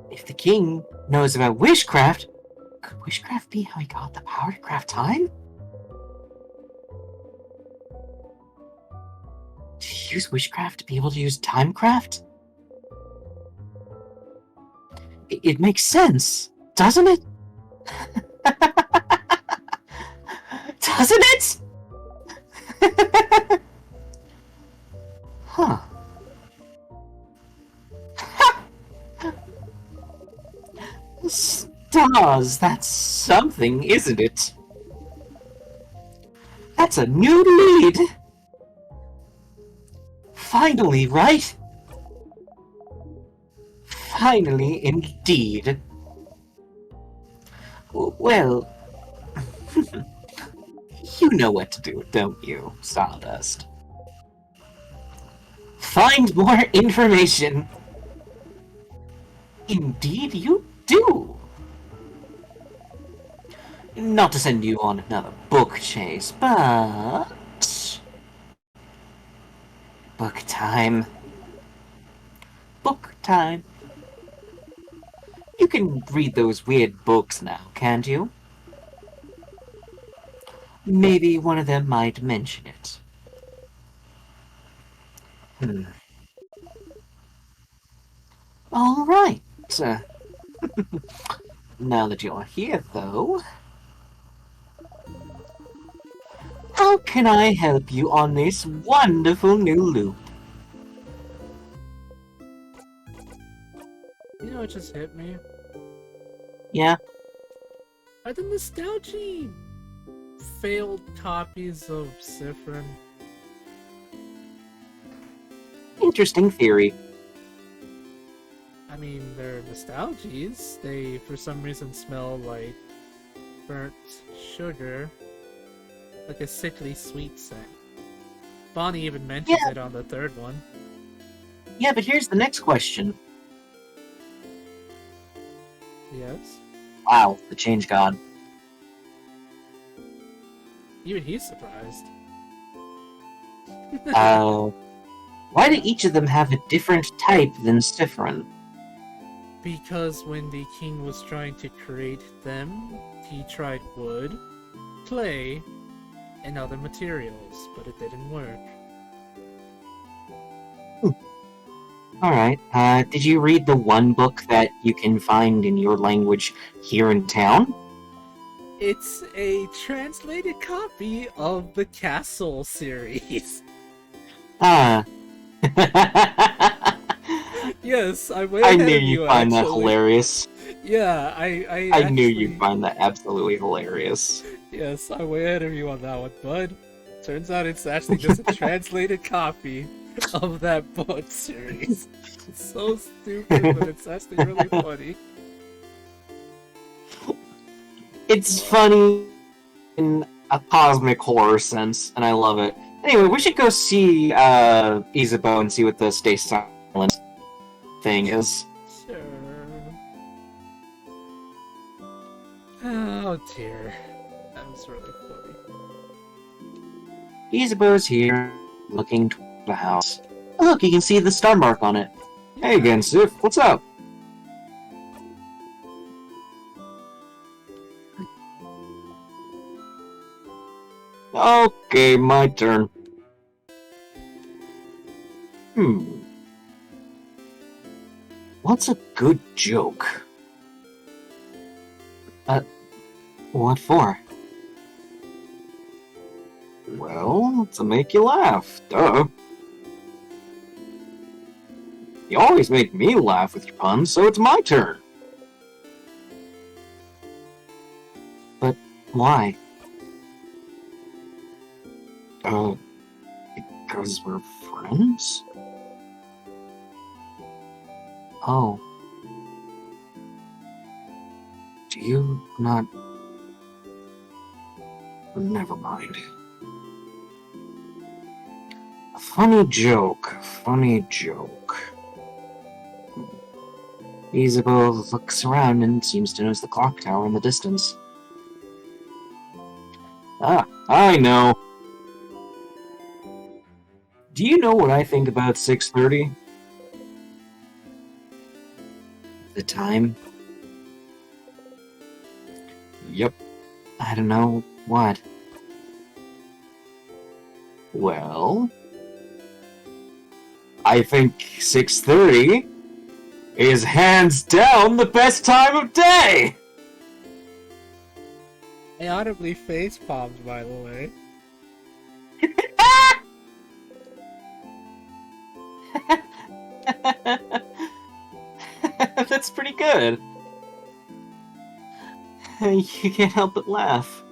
If the king knows about witchcraft, could witchcraft be how he got the power to craft time? Did he use witchcraft to be able to use timecraft? It makes sense. Doesn't it? Doesn't it? Huh. Stars, that's something, isn't it? That's a new lead! Finally, right? Finally, indeed. Well, you know what to do, don't you, Stardust? Find more information. Indeed you do. Not to send you on another book chase, but... Book time. Book time. You can read those weird books now, can't you? Maybe one of them might mention it. Alright. Now that you're here, though... How can I help you on this wonderful new loop? You know what just hit me? Yeah? Are the nostalgia failed copies of Siffrin? Interesting theory. I mean, they're nostalgies. They, for some reason, smell like burnt sugar. Like a sickly sweet scent. Bonnie even mentions it on the third one. Yeah, but here's the next question. Yes? Wow, the change god. Even he's surprised. Why do each of them have a different type than Stifrin? Because when the king was trying to create them, he tried wood, clay, and other materials, but it didn't work. Alright, did you read the one book that you can find in your language here in town? It's a translated copy of the Castle series. Ah. Yes, I'm way I ahead knew of you, you'd find that actually. hilarious. Yeah, I knew you'd find that absolutely hilarious. Yes, I'm way ahead of you on that one, bud. Turns out it's actually just a translated copy of that book series. It's so stupid, but it's actually really funny. It's funny in a cosmic horror sense, and I love it. Anyway, we should go see Isabeau and see what the Stay Silent thing is. Sure. Oh dear. That was really funny. Isabeau's here, looking toward the house. Look, you can see the star mark on it. Hey again, Sif, what's up? Okay, my turn. What's a good joke? What for? Well, to make you laugh, duh. You always make me laugh with your puns, so it's my turn. But why? Because we're friends? Oh. Do you not... Never mind. A funny joke. Funny joke. Isabeau looks around and seems to notice the clock tower in the distance. Ah, I know. Do you know what I think about 6:30? The time? Yep. I don't know what. Well, I think 6:30 is hands down the best time of day! I audibly face palmed, by the way. That's pretty good. You can't help but laugh.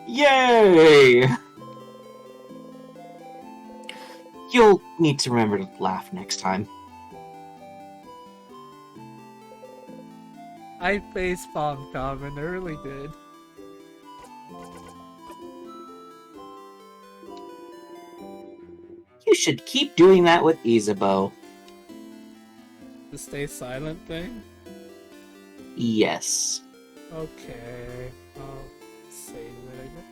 Yay! You'll need to remember to laugh next time. I face palmed Common, I really did. You should keep doing that with Isabeau. The stay silent thing? Yes. Okay. I'll say what I got.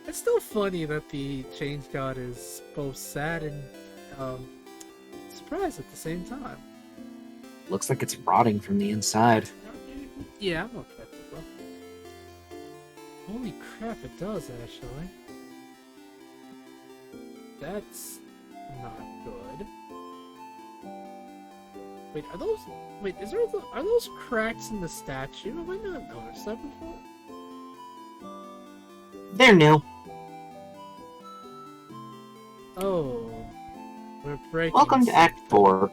It's still funny that the change god is both sad and surprised at the same time. Looks like it's rotting from the inside. Yeah, I'm okay with it, bro. Holy crap, it does actually. That's not good. Wait, are those? Wait, are those cracks in the statue? Have I not noticed that before? They're new. Oh, we're breaking. Welcome to Act 4.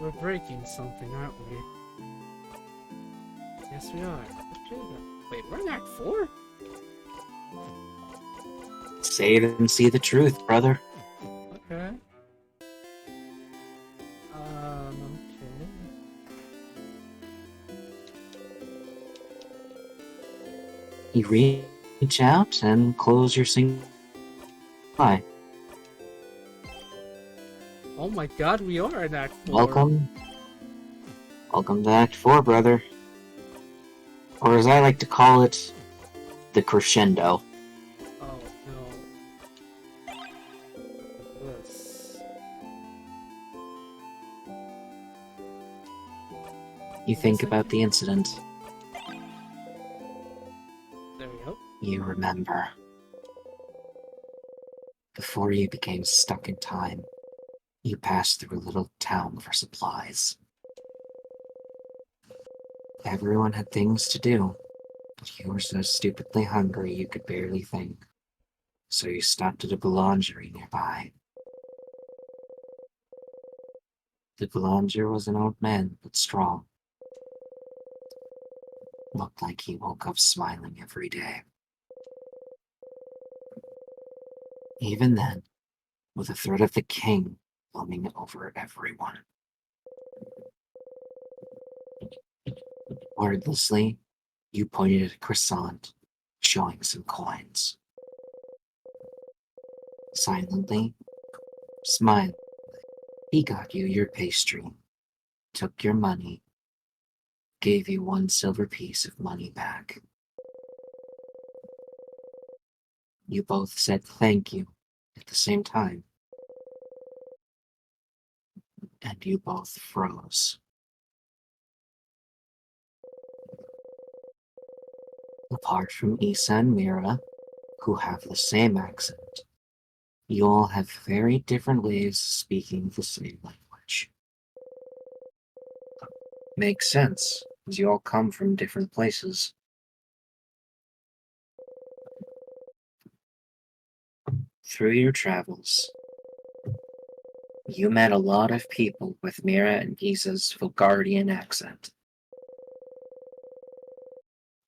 We're breaking something, aren't we? Yes, we are. Wait, we're in Act 4? Say it and see the truth, brother. Okay. You reach out and close your single eye. Oh my god, we are in Act 4. Welcome. Welcome to Act 4, brother. Or as I like to call it, the crescendo. Oh no. This. You think about the incident. There we go. You remember. Before you became stuck in time, you passed through a little town for supplies. Everyone had things to do, but you were so stupidly hungry you could barely think. So you stopped at a boulangerie nearby. The boulanger was an old man, but strong. Looked like he woke up smiling every day. Even then, with the threat of the king looming over everyone. Wordlessly, you pointed at a croissant, showing some coins. Silently, smiling, he got you your pastry, took your money, gave you one silver piece of money back. You both said thank you at the same time, and you both froze. Apart from Issa and Mira, who have the same accent, you all have very different ways of speaking the same language. Makes sense, as you all come from different places. Through your travels, you met a lot of people with Mira and Issa's Vulgardian accent.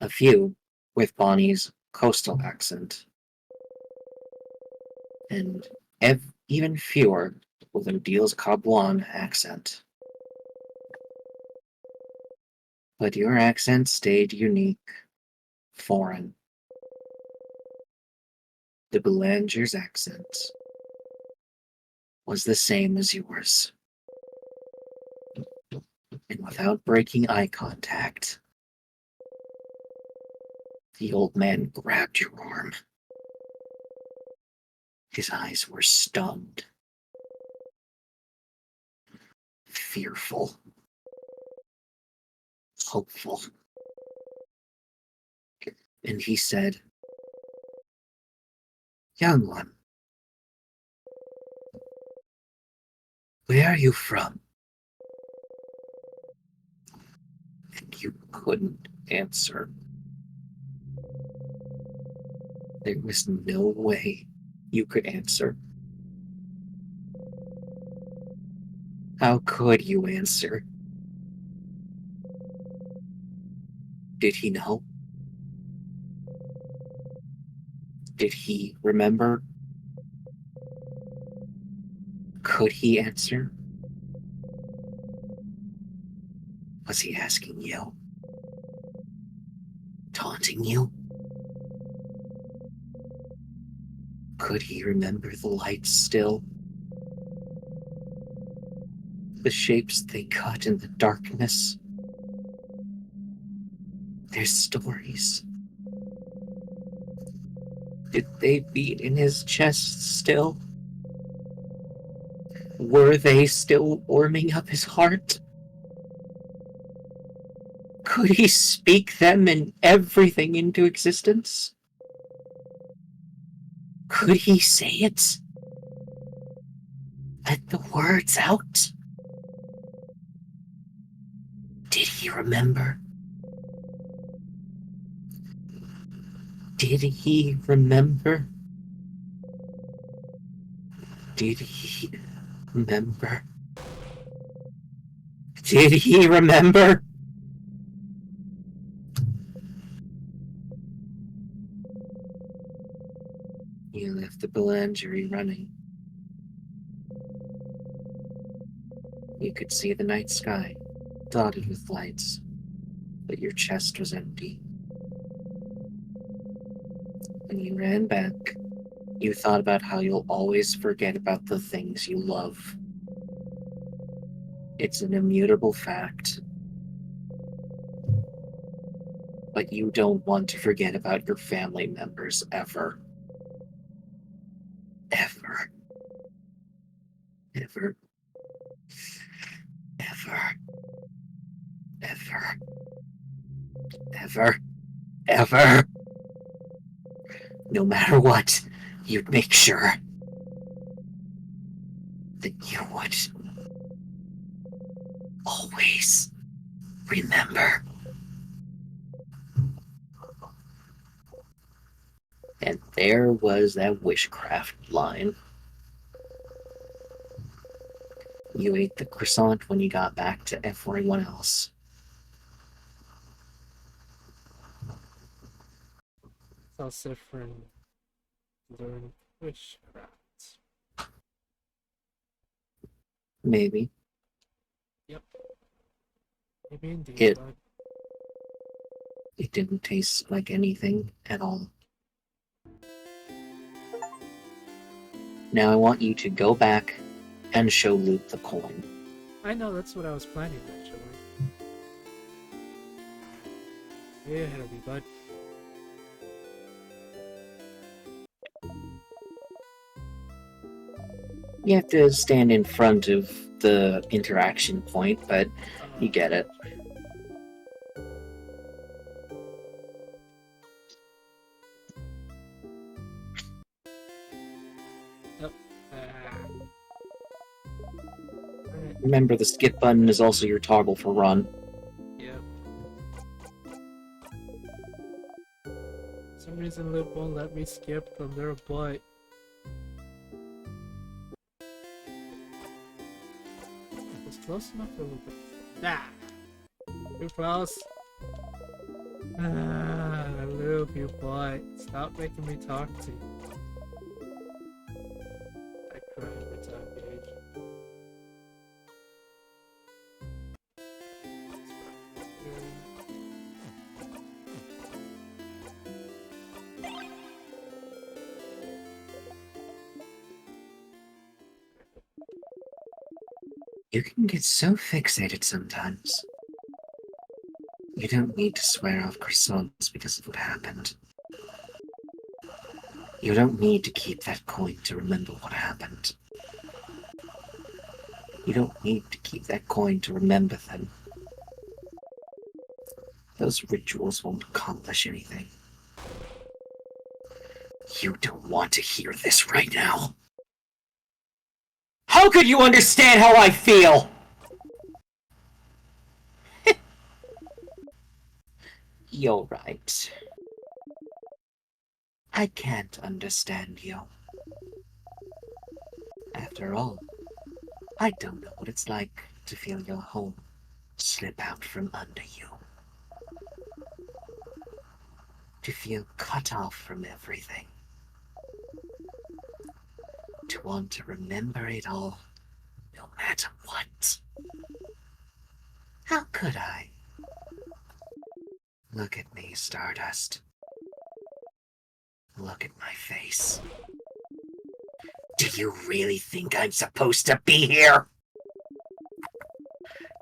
A few with Bonnie's coastal accent. And even fewer with Odil's Cabuan accent. But your accent stayed unique, foreign. The Boulanger's accent was the same as yours. And without breaking eye contact, the old man grabbed your arm. His eyes were stunned, fearful, hopeful. And he said, "Young one, where are you from?" And you couldn't answer. There was no way you could answer. How could you answer? Did he know? Did he remember? Could he answer? Was he asking you? Taunting you? Could he remember the lights still? The shapes they cut in the darkness? Their stories? Did they beat in his chest still? Were they still warming up his heart? Could he speak them and everything into existence? Could he say it? Let the words out? Did he remember? Did he remember? Did he remember? Did he remember? You left the Boulangerie running. You could see the night sky, dotted with lights, but your chest was empty. When you ran back, you thought about how you'll always forget about the things you love. It's an immutable fact. But you don't want to forget about your family members ever. Ever. Ever. Ever. Ever. Ever. Ever. No matter what, you'd make sure that you would always remember. And there was that witchcraft line. You ate the croissant when you got back to everyone else. Sounds different. Learn witchcraft. Maybe. Yep. Maybe indeed, It- but It didn't taste like anything at all. Now I want you to go back and show Luke the coin. I know that's what I was planning actually. Way ahead of me, bud. You have to stand in front of the interaction point, but you get it. Yep. Alright, Remember, the skip button is also your toggle for run. yep. For some reason Lip won't let me skip from their butt. It's close enough a little bit. Nah! Too close! Ah, Loop, you butt. Stop making me talk to you. I cry every time, Gage. You can get so fixated sometimes. You don't need to swear off croissants because of what happened. You don't need to keep that coin to remember what happened. You don't need to keep that coin to remember them. Those rituals won't accomplish anything. You don't want to hear this right now. How could you understand how I feel? You're right. I can't understand you. After all, I don't know what it's like to feel your home slip out from under you. To feel cut off from everything. To want to remember it all, no matter what. How could I? Look at me, Stardust. Look at my face. Do you really think I'm supposed to be here?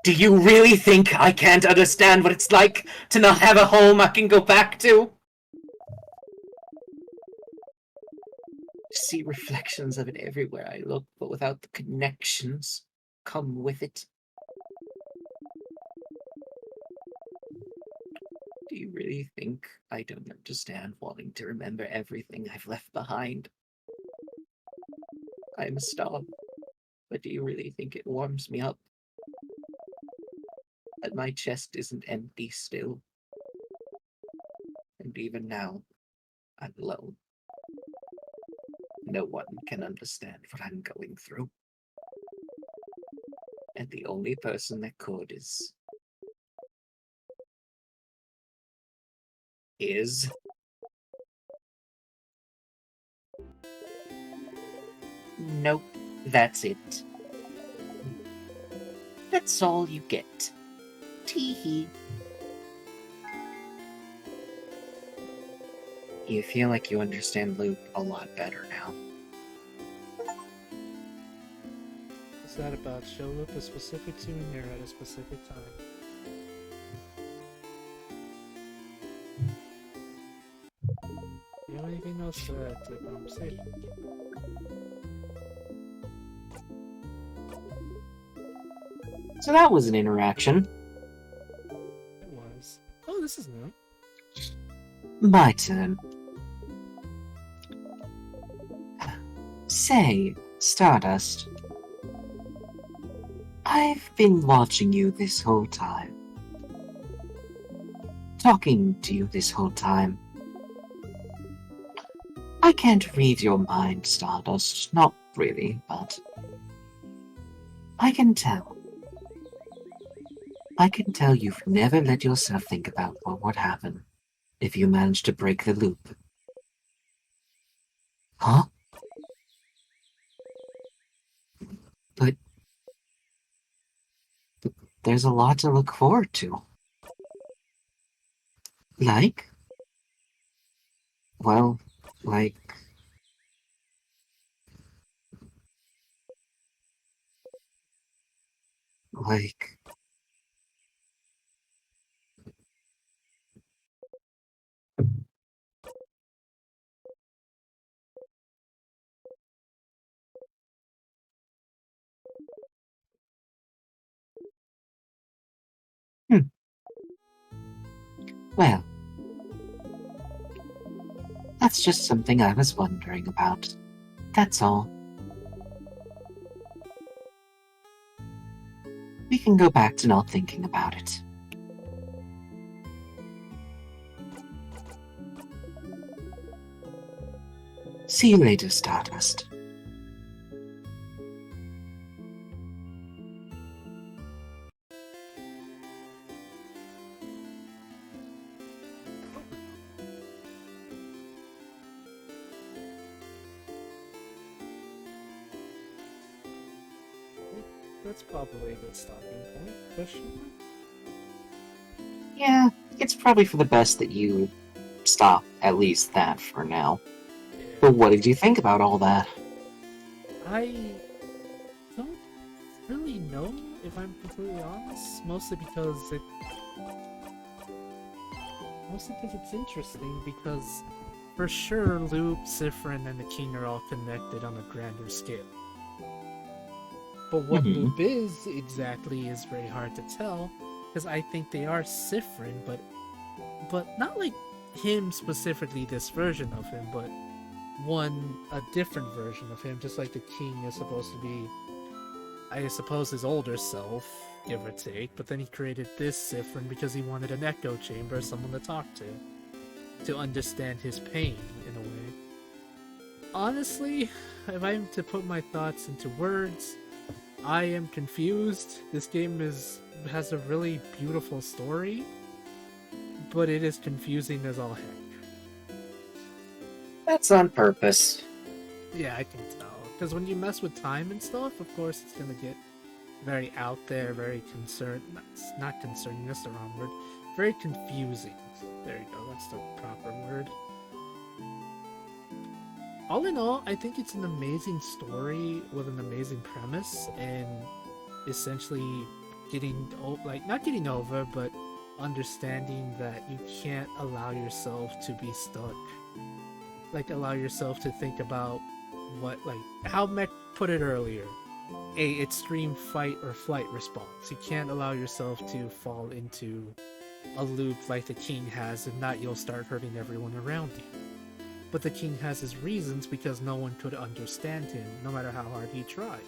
Do you really think I can't understand what it's like to not have a home I can go back to? See reflections of it everywhere I look, but without the connections come with it. Do you really think I don't understand wanting to remember everything I've left behind? I'm a star, but do you really think it warms me up? That my chest isn't empty still? And even now, I'm alone. No one can understand what I'm going through. And the only person that could is... Nope, that's it. That's all you get. Tee-hee. You feel like you understand Luke a lot better now. Is that about show up a specific souvenir at a specific time? Do you have anything else to add to the conversation? So that was an interaction. It was. Oh, this is new. My turn. Say, Stardust. I've been watching you this whole time. Talking to you this whole time. I can't read your mind, Stardust. Not really, but... I can tell. I can tell you've never let yourself think about what would happen if you managed to break the loop. Huh? But there's a lot to look forward to. Like? Well, like... Like... Well, that's just something I was wondering about. That's all. We can go back to not thinking about it. See you later, Stardust. That's probably a good stopping point. Question mark? Yeah, it's probably for the best that you stop at least that for now. Yeah. But what did you think about all that? I don't really know, if I'm completely honest. Mostly because it's interesting, because for sure Loop, Sifrin, and the King are all connected on a grander scale. But what Loop is exactly is very hard to tell, because I think they are Sifrin, but not like him specifically, this version of him, but a different version of him, just like the King is supposed to be, I suppose, his older self, give or take, but then he created this Sifrin because he wanted an echo chamber, someone to talk to understand his pain, in a way. honestly, if I'm to put my thoughts into words, I am confused. This game has a really beautiful story, but it is confusing as all heck. That's on purpose. Yeah, I can tell. Because when you mess with time and stuff, of course it's gonna get very out there, very concerned. Not concerning, that's the wrong word. Very confusing. There you go, that's the proper word. All in all, I think it's an amazing story with an amazing premise, and essentially not getting over, but understanding that you can't allow yourself to be stuck. Like, allow yourself to think about how Mech put it earlier, a extreme fight or flight response. You can't allow yourself to fall into a loop like the king has, and not you'll start hurting everyone around you. But the king has his reasons because no one could understand him, no matter how hard he tried.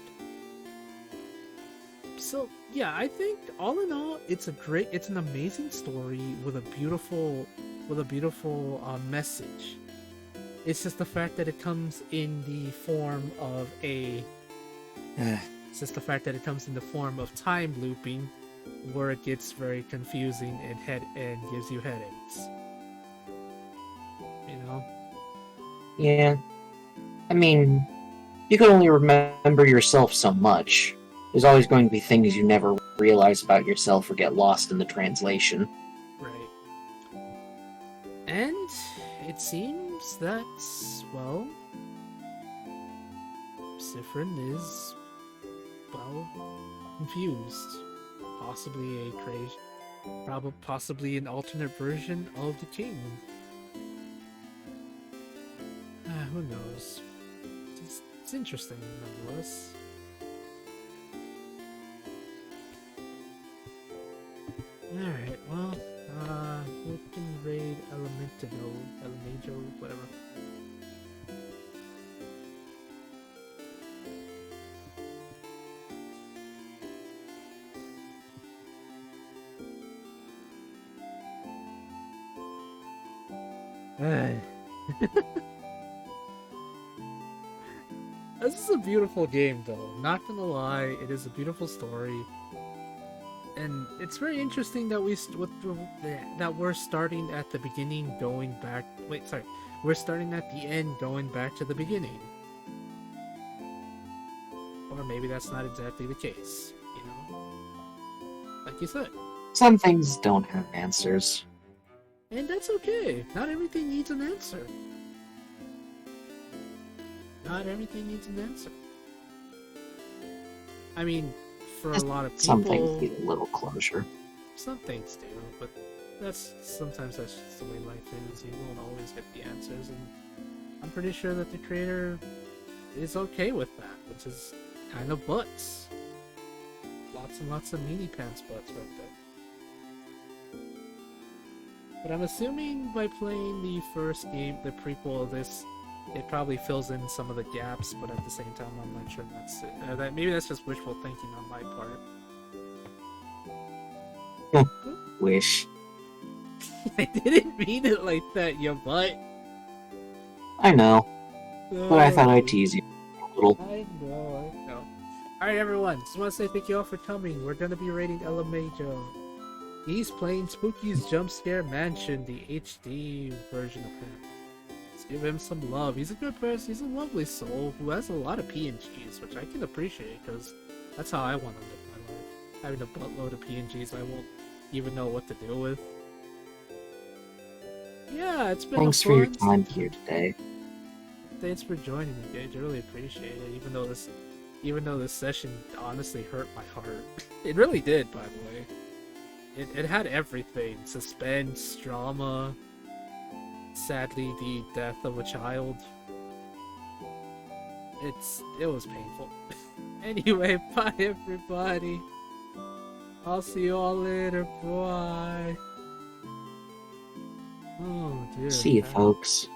So yeah, I think all in all, it's an amazing story with a beautiful message. It's just the fact that it comes in the form of it's just the fact that it comes in the form of time looping, where it gets very confusing and gives you headaches. You know? Yeah. I mean, you can only remember yourself so much. There's always going to be things you never realize about yourself or get lost in the translation. Right. And it seems that, well, Sifrin is, well, confused. Possibly possibly an alternate version of the king. Who knows? It's interesting, nonetheless. Alright, well, we can raid Elemental, whatever. This is a beautiful game, though. Not gonna lie, it is a beautiful story, and it's very interesting that that we're starting at the beginning, going back. Wait, sorry, we're starting at the end, going back to the beginning. Or maybe that's not exactly the case. You know, like you said. Some things don't have answers. And that's okay. Not everything needs an answer. Not everything needs an answer. I mean, for a lot of people, Some things need a little closure. some things do, but sometimes that's just the way life is. You won't always get the answers, and I'm pretty sure that the creator is okay with that, which is kind of butts. Lots and lots of meanie pants butts right there. But I'm assuming by playing the first game, the prequel of this, it probably fills in some of the gaps, but at the same time, I'm not sure that's it. Maybe that's just wishful thinking on my part. Wish. I didn't mean it like that, you butt. I know, but I thought I'd tease you a little. I know. Alright, everyone. Just want to say thank you all for coming. We're going to be rating Elemental. He's playing Spooky's Jump Scare Mansion, the HD version of him. Let's give him some love. He's a good person. He's a lovely soul who has a lot of PNGs, which I can appreciate, because that's how I want to live my life. Having a buttload of PNGs I won't even know what to do with. Yeah, it's been Thanks for your time here today. Thanks for joining me, Gage. I really appreciate it. Even though this session honestly hurt my heart. It really did, by the way. It had everything. Suspense, drama, sadly the death of a child. It was painful. Anyway, bye everybody. I'll see you all later. Bye. Oh dear. See you, folks.